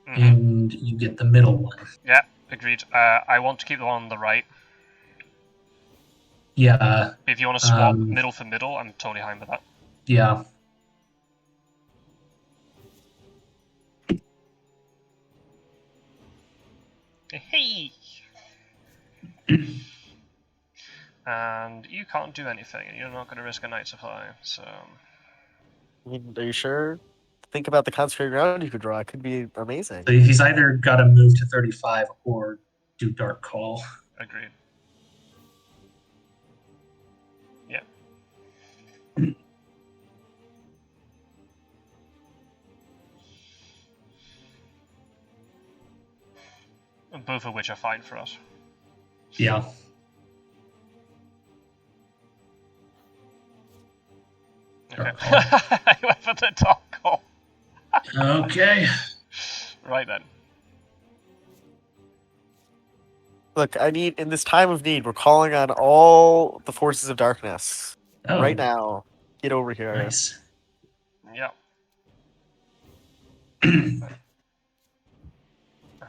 And you get the middle one. Yeah, agreed. I want to keep the one on the right. Yeah. If you want to swap middle for middle, I'm totally fine with that. Yeah. Hey! And you can't do anything, and you're not going to risk a night supply, so... Are you sure? Think about the concentrated ground you could draw. It could be amazing. So he's either got to move to 35 or do Dark Call. Agreed. Yeah. Both of which are fine for us. Yeah. Okay. I went for the Dark Call. Okay. Right then. Look, in this time of need, we're calling on all the forces of darkness. Oh. Right now. Get over here. Nice. Yeah. I'm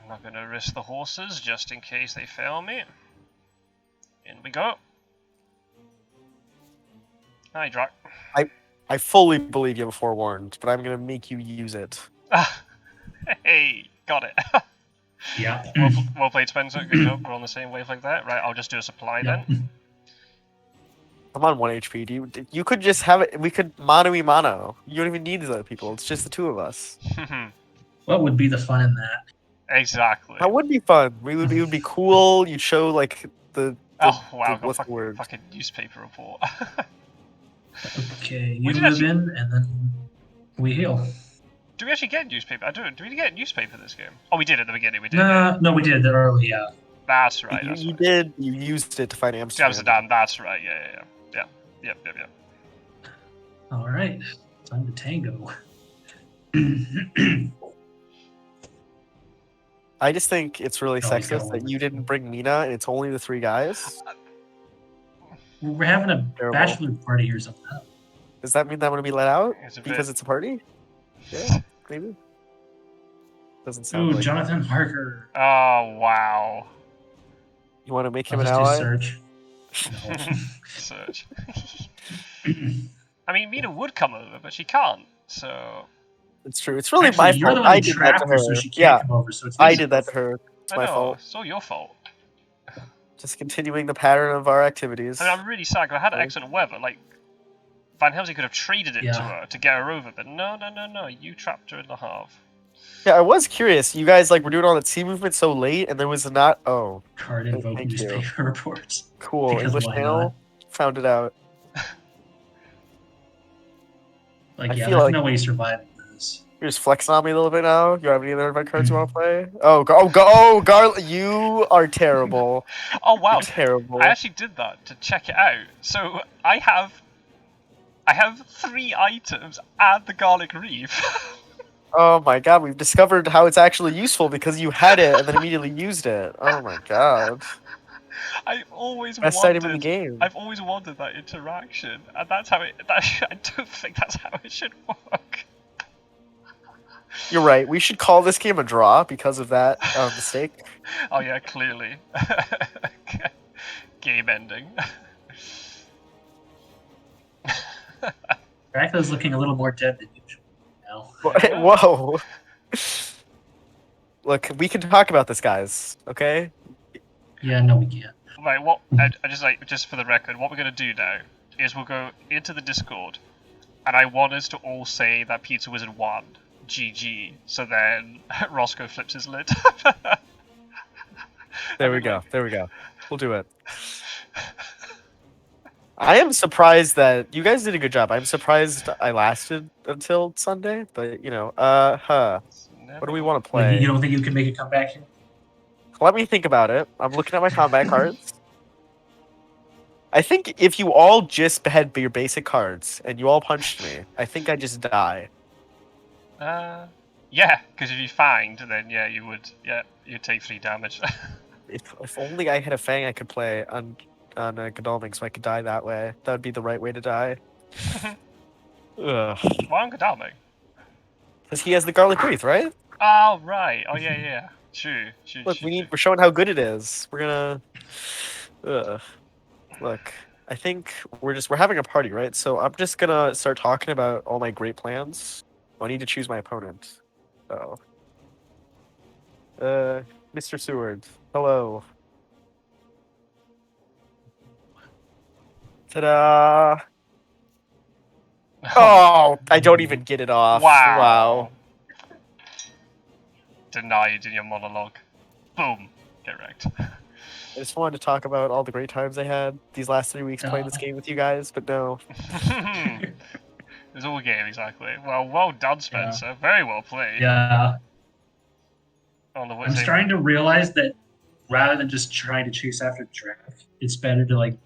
not going to risk the horses just in case they fail me. In we go. Hi, Drac. I fully believe you have a forewarned, but I'm going to make you use it. Hey, got it. Yeah. Well played, Spencer. Good job. We're on the same wavelength there. Right, I'll just do a supply then. I'm on 1 HP. You could just have it. We could mano-y-mano. You don't even need these other people. It's just the two of us. What would be the fun in that? Exactly. That would be fun. It would be cool. You'd show like the oh wow, what's the word? Fucking newspaper report. Okay, you move in and then we heal. Do we actually get newspaper? I don't. Do we get newspaper this game? Oh, we did at the beginning. We did. No, we did early. Yeah. That's right. You did. You used it to find Amsterdam. Amsterdam. That's right. Yeah. Yep. All right, time to tango. I just think it's really sexist that you didn't bring Mina and it's only the 3 guys. We're having a bachelor party or something. Does that mean that I'm going to be let out because it's a party? Yeah, maybe. Doesn't sound like Jonathan Harker. Oh, wow. You want to make him an ally? Search. No. Search. I mean, Mina would come over, but she can't, so... It's true. It's really my fault. I did that to her. So she can't come over, so it's I did that to her. It's my fault. It's all your fault. Just continuing the pattern of our activities. I mean, I'm really sad because I had excellent weather. Like, Van Helsing could have traded it to her to get her over, but no. You trapped her in the half. Yeah, I was curious. You guys were doing all that sea movement so late, and there was not. Oh, card invoke newspaper reports. Cool. English Channel found it out. There's no way you survived this. You're just flexing on me a little bit now. You have any other event cards you want to play? You are terrible. Oh wow, You're terrible. I actually did that to check it out. So I have 3 items and the garlic reef. Oh my god, we've discovered how it's actually useful because you had it and then immediately used it. Oh my god. Best item in the game. I've always wanted that interaction, and that's how it. I don't think that's how it should work. You're right. We should call this game a draw because of that mistake. Oh yeah, clearly. Game ending. Dracula's looking a little more dead than usual now. Whoa. Look, we can talk about this, guys. Okay. Yeah, no, we can't. Right, I just like, just for the record, what we're gonna do now is we'll go into the Discord, and I want us to all say that Pizzawizard won. GG. So then Roscoe flips his lid. There we go. There we go. We'll do it. I am surprised that you guys did a good job. I'm surprised I lasted until Sunday, but What do we want to Like, play? you don't think you can make a comeback here? Let me think about it. I'm looking at my combat cards. I think if you all just had your basic cards and you all punched me, I think I just die. Yeah, because if you find, then yeah, you'd take 3 damage. If only I had a Fang I could play on Godalming so I could die that way. That would be the right way to die. Ugh. Why on Godalming? Because he has the Garlic Wreath, right? Oh, right. Oh, yeah. True. Look, we're showing how good it is. We're gonna... Look, I think we're having a party, right? So I'm just gonna start talking about all my great plans. I need to choose my opponent. So... Mr. Seward, hello. Ta-da! Oh, I don't even get it off. Wow. Denied in your monologue. Boom. Get wrecked. I just wanted to talk about all the great times I had these last 3 weeks playing this game with you guys, but no. It was all a game, exactly. Well done, Spencer. Yeah. Very well played. Yeah. I'm starting to realize that rather than just trying to chase after the draft, it's better to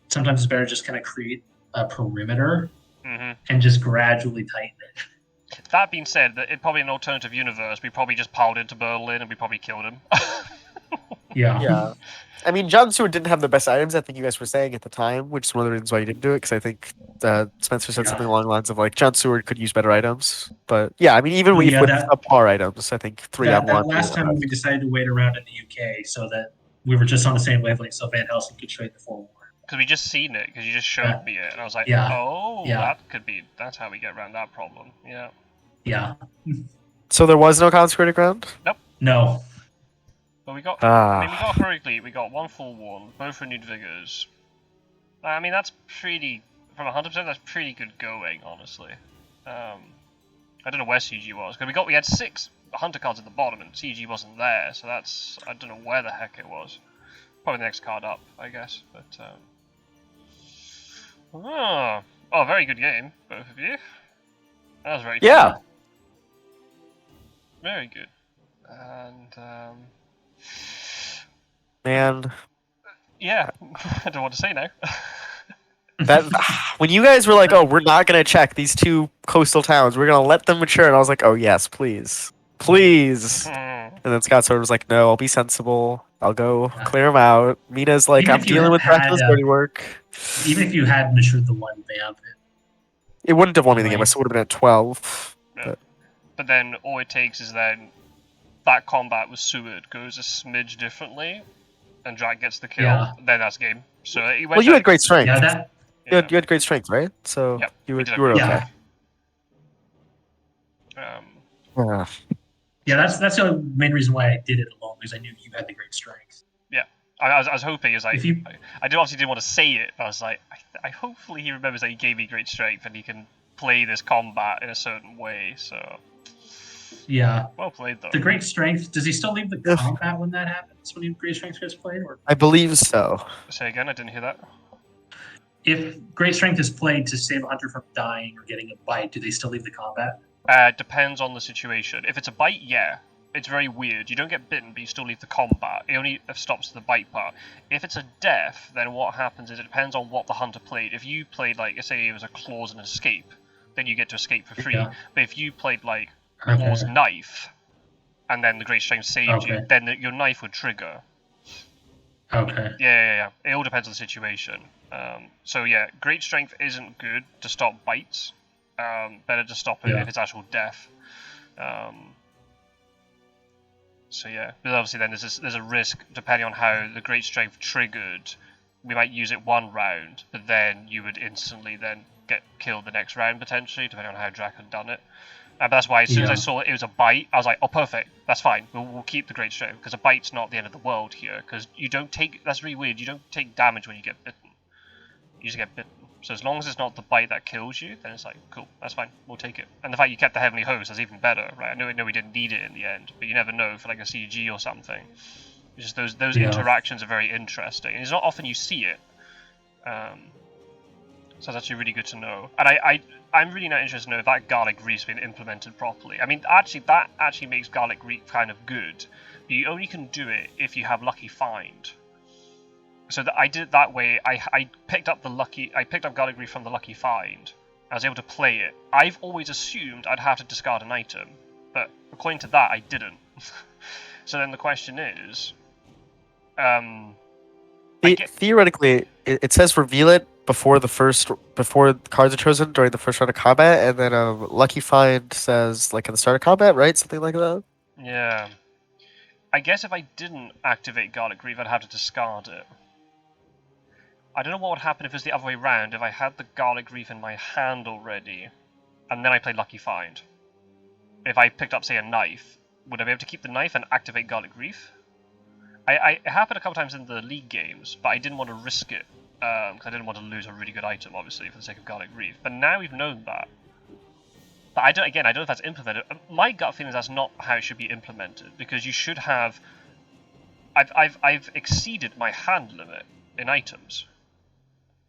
sometimes it's better to just kind of create a perimeter and just gradually tighten it. That being said, that in probably an alternative universe, we probably just piled into Berlin and we probably killed him. Yeah. I mean, John Stewart didn't have the best items, I think you guys were saying at the time, which is one of the reasons why you didn't do it, because I think Spencer said something along the lines of, John Stewart could use better items. But, yeah, I mean, even with subpar items, I think 3-on-1... That last time we decided to wait around in the UK so that we were just on the same wavelength so Van Helsing could trade the 4-war. Because we just seen it, because you just showed me it, and I was like, that's how we get around that problem. Yeah. So there was no consecrated ground? Nope. No. But we got, I mean, we got heroically, we got 1 full 1, both renewed vigors. I mean, that's pretty, from 100%, that's pretty good going, honestly. I don't know where CG was, because we had 6 hunter cards at the bottom, and CG wasn't there, so that's, I don't know where the heck it was. Probably the next card up, I guess, but, oh, very good game, both of you. That was very fun. Very good. And, man. Yeah, I don't know what to say now. That when you guys were like, "Oh, we're not gonna check these 2 coastal towns. We're gonna let them mature," and I was like, "Oh yes, please." And then Scot-sword was like, "No, I'll be sensible. I'll go clear them out." Mina's like, "I'm dealing with Dracula's dirty work." Even if you had matured the 1 vamp, it wouldn't have won me the game. I still would have been at 12. Yeah. But then all it takes is then that combat with Seward goes a smidge differently, and Drac gets the kill. Yeah. Then that's game. So it went you had great strength. You had great strength, right? So you were okay. Yeah, that's the main reason why I did it alone, because I knew you had the great strength. Yeah, I was hoping, I obviously didn't want to say it, but I was like, I hopefully he remembers that he gave me great strength and he can play this combat in a certain way, so... Yeah. Well played, though. The great strength, does he still leave the combat when that happens, when great strength gets played? Or? I believe so. Say again, I didn't hear that. If great strength is played to save a hunter from dying or getting a bite, do they still leave the combat? Depends on the situation. If it's a bite, yeah. It's very weird. You don't get bitten, but you still leave the combat. It only stops the bite part. If it's a death, then what happens is it depends on what the hunter played. If you played, say it was a claws and escape, then you get to escape for free. Yeah. But if you played, claws knife, and then the great strength saved you, then your knife would trigger. Okay. Yeah. It all depends on the situation. So yeah, great strength isn't good to stop bites. Better to stop it if it's actual death. So yeah, but obviously then there's a risk depending on how the Great Strength triggered. We might use it one round, but then you would instantly then get killed the next round potentially, depending on how Drac had done it. But that's why as soon as I saw it was a bite, I was like, oh perfect, that's fine. We'll keep the Great Strength because a bite's not the end of the world here. Because you don't take, that's really weird. You don't take damage when you get bitten. You just get bitten. So as long as it's not the bite that kills you, then it's like, cool, that's fine, we'll take it. And the fact you kept the Heavenly Host is even better, right? I know we didn't need it in the end, but you never know for like a CG or something. It's just those interactions are very interesting. And it's not often you see it. So that's actually really good to know. And I'm really not interested to know if that garlic grease's been implemented properly. I mean, actually, that actually makes garlic grease kind of good. But you only can do it if you have Lucky Find. So I did it that way. I picked up garlic grease from the Lucky Find. I was able to play it. I've always assumed I'd have to discard an item, but according to that, I didn't. So then the question is, theoretically, it says reveal it before cards are chosen during the first round of combat, and then Lucky Find says like at the start of combat, right? Something like that. Yeah. I guess if I didn't activate garlic grease, I'd have to discard it. I don't know what would happen if it was the other way around, if I had the garlic grease in my hand already, and then I played Lucky Find. If I picked up, say, a knife, would I be able to keep the knife and activate garlic grease? It happened a couple times in the League games, but I didn't want to risk it, because I didn't want to lose a really good item, obviously, for the sake of garlic grease. But now we've known that. But I don't know if that's implemented. My gut feeling is that's not how it should be implemented, because you should have... I've exceeded my hand limit in items.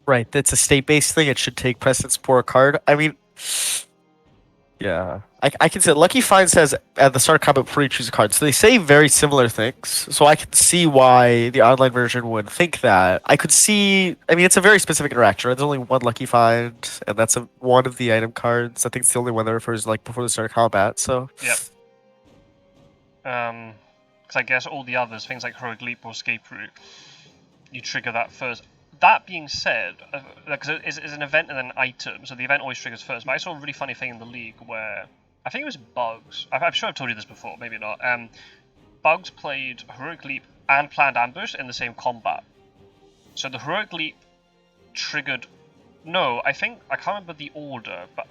Right, that's a state-based thing. It should take precedence for a card. I mean, yeah, I can say Lucky Find says at the start of combat before you choose a card. So they say very similar things. So I can see why the online version would think that. I could see. I mean, it's a very specific interaction. Right? There's only one Lucky Find, and that's one of the item cards. I think it's the only one that refers like before the start of combat. So. Yep. Because I guess all the others, things like Heroic Leap or Escape Route, you trigger that first. That being said, because it's an event and an item, so the event always triggers first. But I saw a really funny thing in the League where I think it was Bugs. I'm sure I've told you this before, maybe not. Bugs played Heroic Leap and Planned Ambush in the same combat. So the Heroic Leap triggered. No, I can't remember the order, but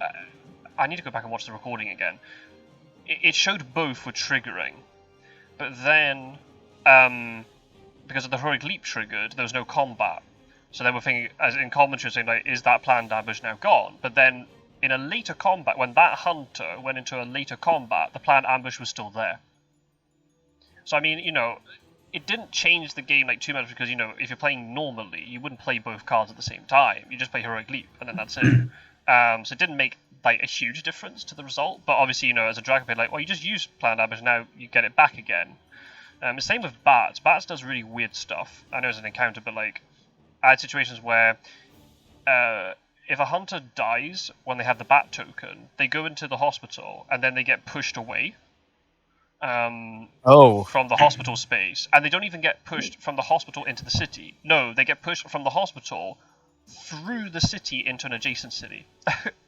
I need to go back and watch the recording again. It showed both were triggering, but then because of the Heroic Leap triggered, there was no combat. So they were thinking, as in commentary, saying like, is that Planned Ambush now gone? But then in a later combat, when that hunter went into a later combat, the Planned Ambush was still there. So I mean, it didn't change the game like too much because if you're playing normally, you wouldn't play both cards at the same time. You just play Heroic Leap and then that's it. So it didn't make like a huge difference to the result. But obviously, as a Dragon player, like, well, you just use Planned Ambush, now you get it back again. The same with Bats. Bats does really weird stuff. I know it's an encounter, but like, I had situations where if a hunter dies when they have the bat token, they go into the hospital and then they get pushed away from the hospital space. And they don't even get pushed from the hospital into the city. No, they get pushed from the hospital through the city into an adjacent city.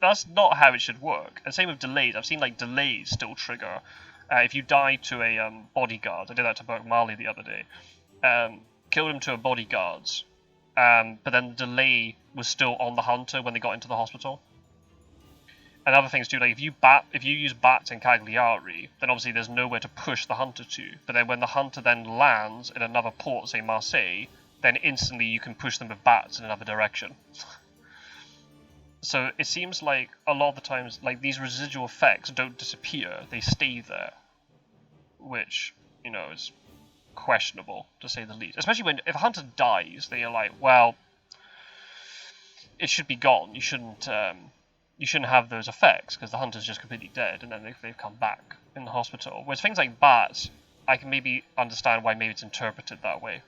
That's not how it should work. And same with delays. I've seen like delays still trigger. If you die to a bodyguard, I did that to Burke Marley the other day. Killed him to a bodyguard's. But then the delay was still on the hunter when they got into the hospital. And other things too, like if you use bats in Cagliari, then obviously there's nowhere to push the hunter to. But then when the hunter then lands in another port, say Marseille, then instantly you can push them with bats in another direction. So it seems like a lot of the times, like these residual effects don't disappear; they stay there, which is questionable to say the least. Especially if a hunter dies, then you're like, well, it should be gone. You shouldn't have those effects because the hunter's just completely dead, and then they've come back in the hospital. Whereas things like bats, I can maybe understand why maybe it's interpreted that way.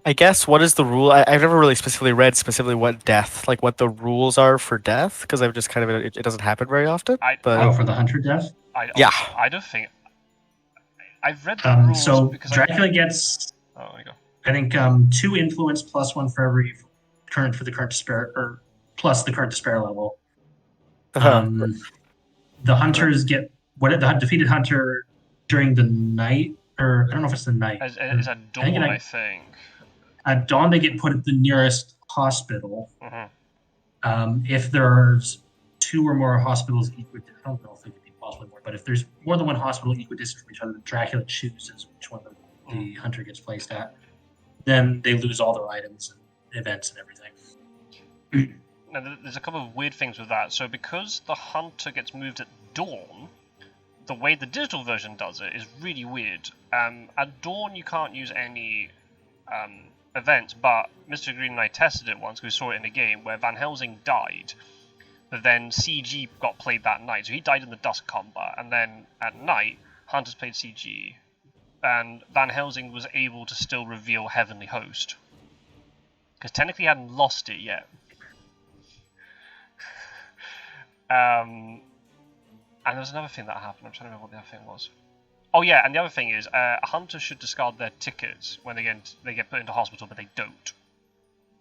I guess what is the rule? I've never really read specifically what the rules are for death, because I've just kind of it doesn't happen very often. For the hunter death? I don't think. I've read the rules. So because Dracula gets. Oh, there you go. I think 2 influence plus 1 for every current despair, or plus the current despair level. the hunters get the defeated hunter during the night, or I don't know if it's the night. It's at I think dawn, I think. at dawn they get put at the nearest hospital. Mm-hmm. If there's two or more hospitals equidistant, I don't know if it could be possibly more, but if there's more than one hospital equidistant from each other, Dracula chooses which one the hunter gets placed at. Then they lose all their items and events and everything. Now, there's a couple of weird things with that. So because the hunter gets moved at dawn, the way the digital version does it is really weird. At dawn you can't use any events, but Mr. Green and I tested it once, we saw it in a game where Van Helsing died, but then CG got played that night. So he died in the dusk combat, and then at night, Hunters played CG, and Van Helsing was able to still reveal Heavenly Host. Because technically he hadn't lost it yet. And there was another thing that happened. I'm trying to remember what the other thing was. Oh yeah, and the other thing is, hunters should discard their tickets when they get put into hospital, but they don't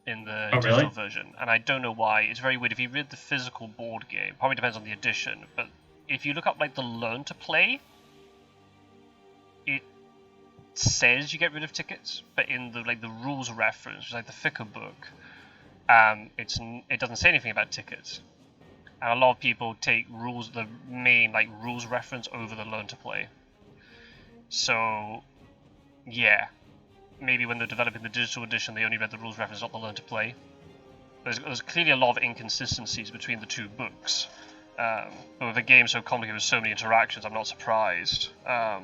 in the digital version. And I don't know why. It's very weird. If you read the physical board game, probably depends on the edition, but if you look up like the learn to play, it says you get rid of tickets, but in the the rules reference, which is like the thicker book, it doesn't say anything about tickets. And a lot of people take the main rules reference over the learn to play. So, yeah, maybe when they're developing the digital edition, they only read the rules reference, not the learn to play. There's clearly a lot of inconsistencies between the two books. But with a game so complicated with so many interactions, I'm not surprised. But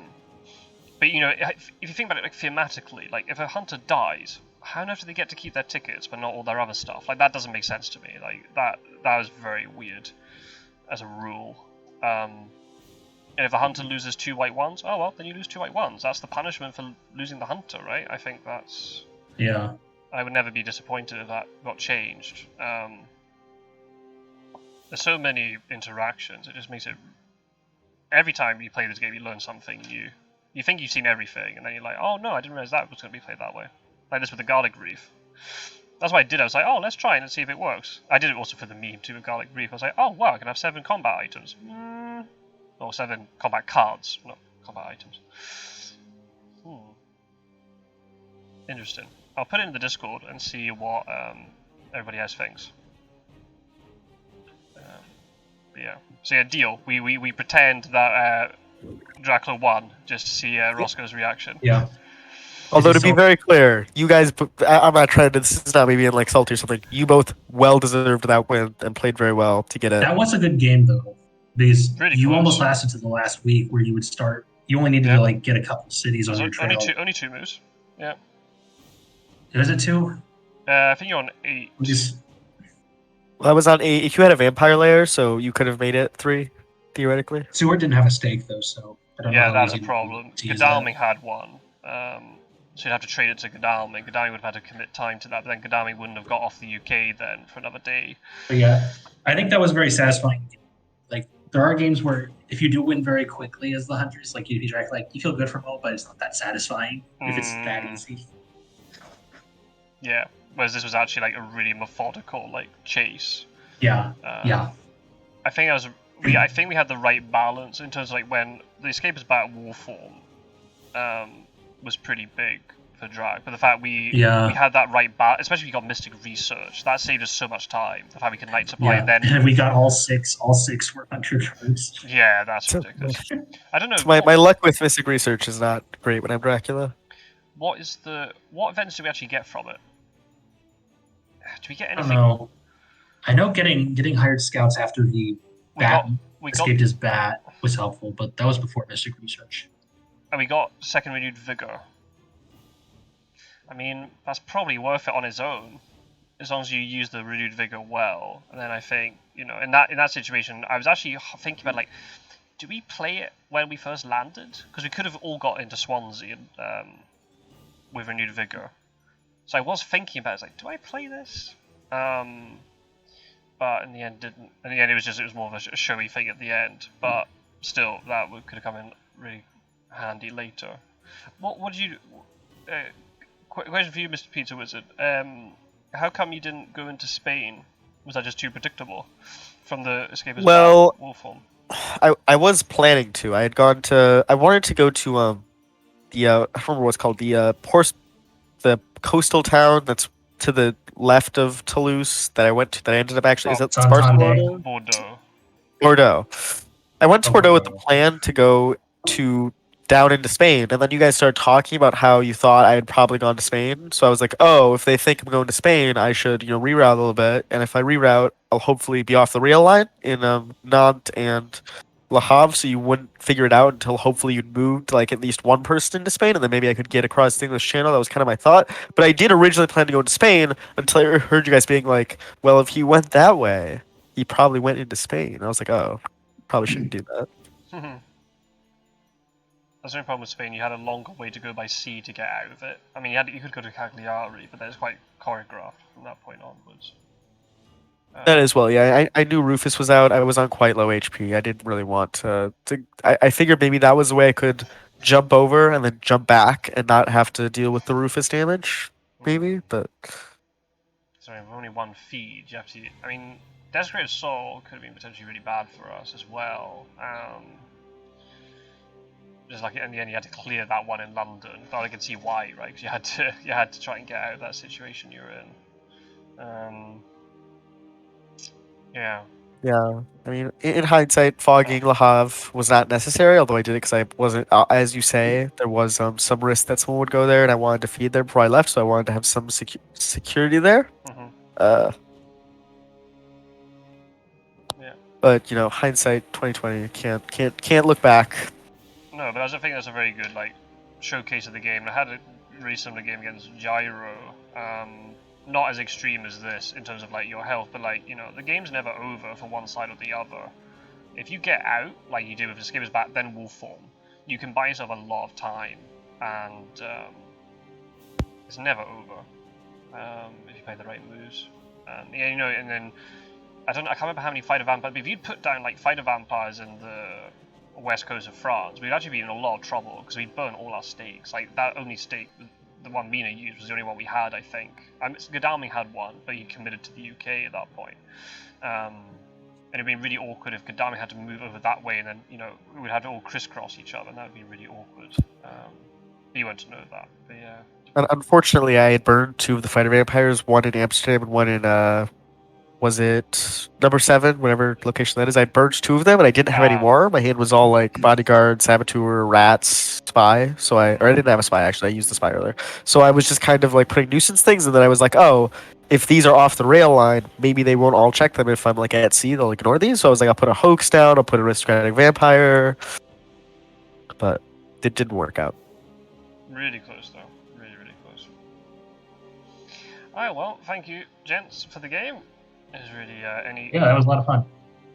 if you think about it thematically, if a hunter dies, how on earth do they get to keep their tickets but not all their other stuff? That doesn't make sense to me. That was very weird as a rule. And if a hunter loses 2 white ones, oh well, then you lose 2 white ones. That's the punishment for losing the hunter, right? I think that's... Yeah. I would never be disappointed if that got changed. There's so many interactions, it just makes it... Every time you play this game, you learn something new. You think you've seen everything, and then you're like, oh no, I didn't realize that was going to be played that way. Like this with the garlic reef. That's what I did. I was like, oh, let's try and see if it works. I did it also for the meme too with garlic reef. I was like, oh wow, I can have 7 combat items. Or 7 combat cards, not combat items. Interesting. I'll put it in the Discord and see what everybody else thinks. But yeah. So yeah, deal. We pretend that Dracula won just to see Roscoe's reaction. Yeah. Although to be very clear, you guys, I'm not trying to, this is not maybe in salty or something, you both well deserved that win and played very well to get it. That was a good game though, because really you close. Almost lasted to the last week where you would start, you only needed to get a couple cities on your trail. Only two moves, yeah. Is it 2? I think you're on 8. Well, I was on 8, if you had a vampire layer, so you could have made it 3, theoretically. Seward didn't have a stake though, so I don't know. Yeah, that's a problem. Godalming had one. So you'd have to trade it to Godalming. Godalming would have had to commit time to that, but then Godalming wouldn't have got off the UK then for another day. But yeah, I think that was very satisfying. There are games where if you do win very quickly as the hunters, if you drag, you feel good for a moment, but it's not that satisfying if it's that easy. Yeah, whereas this was actually a really methodical chase. Yeah, yeah. I think I think we had the right balance in terms of when the escapist bat war form was pretty big for drag, but the fact we had that right balance, especially if you got Mystic Research, that saved us so much time. The fact we could night supply and then we got all six were hunter troops. Yeah, that's ridiculous. I don't know. My luck with Mystic Research is not great when I'm Dracula. What events do we actually get from it? Do we get anything? I don't know. I know getting hired scouts after the bat escaped his bat was helpful, but that was before Mystic Research. And we got second renewed vigor. I mean, that's probably worth it on its own, as long as you use the renewed vigor well. And then I think, in that situation, I was actually thinking about do we play it when we first landed? Because we could have all got into Swansea with renewed vigor. So I was thinking about it, do I play this? But in the end, didn't. In the end, it was more of a showy thing at the end. But still, that could have come in really handy later. What did you? Question for you, Mr. Pizzawizard. How come you didn't go into Spain? Was that just too predictable from the escapist wolf form? I was planning to. I had gone to. I wanted to go to the I don't remember what's called the coastal town that's to the left of Toulouse that I went to. That I ended up actually. Is that Santander. Barcelona? Bordeaux. Bordeaux. I went to Oh, Bordeaux with the Bordeaux. plan to go to down into Spain, and then you guys started talking about how you thought I had probably gone to Spain. So I was like, oh, if they think I'm going to Spain, I should reroute a little bit, and if I reroute, I'll hopefully be off the rail line in Nantes and Le Havre, so you wouldn't figure it out until hopefully you'd moved like at least one person into Spain, and then maybe I could get across the English Channel. That was kind of my thought. But I did originally plan to go into Spain until I heard you guys being like, well, if he went that way, he probably went into Spain. I was like, oh, probably shouldn't do that. That's the only problem with Spain. You had a longer way to go by sea to get out of it. I mean, you could go to Cagliari, but that's quite choreographed from that point onwards. That as well, yeah. I knew Rufus was out. I was on quite low HP. I didn't really want to. I figured maybe that was the way I could jump over and then jump back and not have to deal with the Rufus damage, maybe. But Sorry, with only one feed, you have to. I mean, Desecrated Soul could have been potentially really bad for us as well. Just like in the end, you had to clear that one in London. But I can see why, right? Because you had to try and get out of that situation you were in. Yeah. yeah, I mean, in hindsight, fogging Le Havre was not necessary. Although I did it because I wasn't, as you say, there was some risk that someone would go there, and I wanted to feed there before I left, so I wanted to have some security there. Yeah. But hindsight 2020 can't look back. No, but I think that's a very good showcase of the game. I had a really similar game against Gyro. Not as extreme as this in terms of your health, but the game's never over for one side or the other. If you get out like you do with the Skippers back, then Wolf Form, you can buy yourself a lot of time, and it's never over if you play the right moves. Yeah, and then I can't remember how many fighter vampires, but if you'd put down fighter vampires in the west coast of France, we'd actually be in a lot of trouble because we'd burn all our stakes. That only stake, the one Mina used, was the only one we had, I think. Godalming had one, but he committed to the UK at that point. And it'd been really awkward if Godalming had to move over that way, and then we'd have to all crisscross each other, and that would be really awkward. You weren't to know that, but yeah. Unfortunately, I had burned two of the fighter vampires, one in Amsterdam and one in was it number 7, whatever location that is. I burned two of them, and I didn't have any more. My hand was all bodyguard, saboteur, rats, spy. So I didn't have a spy actually. I used the spy earlier. So I was just kind of putting nuisance things, and then I was like, oh, if these are off the rail line, maybe they won't all check them. If I'm at sea, they'll ignore these. So I was like, I'll put a hoax down. I'll put an aristocratic vampire, but it didn't work out. Really close though. Really, really close. Alright, well, thank you, gents, for the game. Is really Yeah, that was a lot of fun.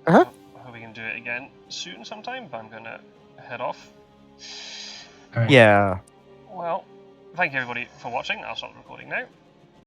I hope we can do it again soon sometime, but I'm gonna head off. All right. Yeah. Well, thank you everybody for watching. I'll stop the recording now.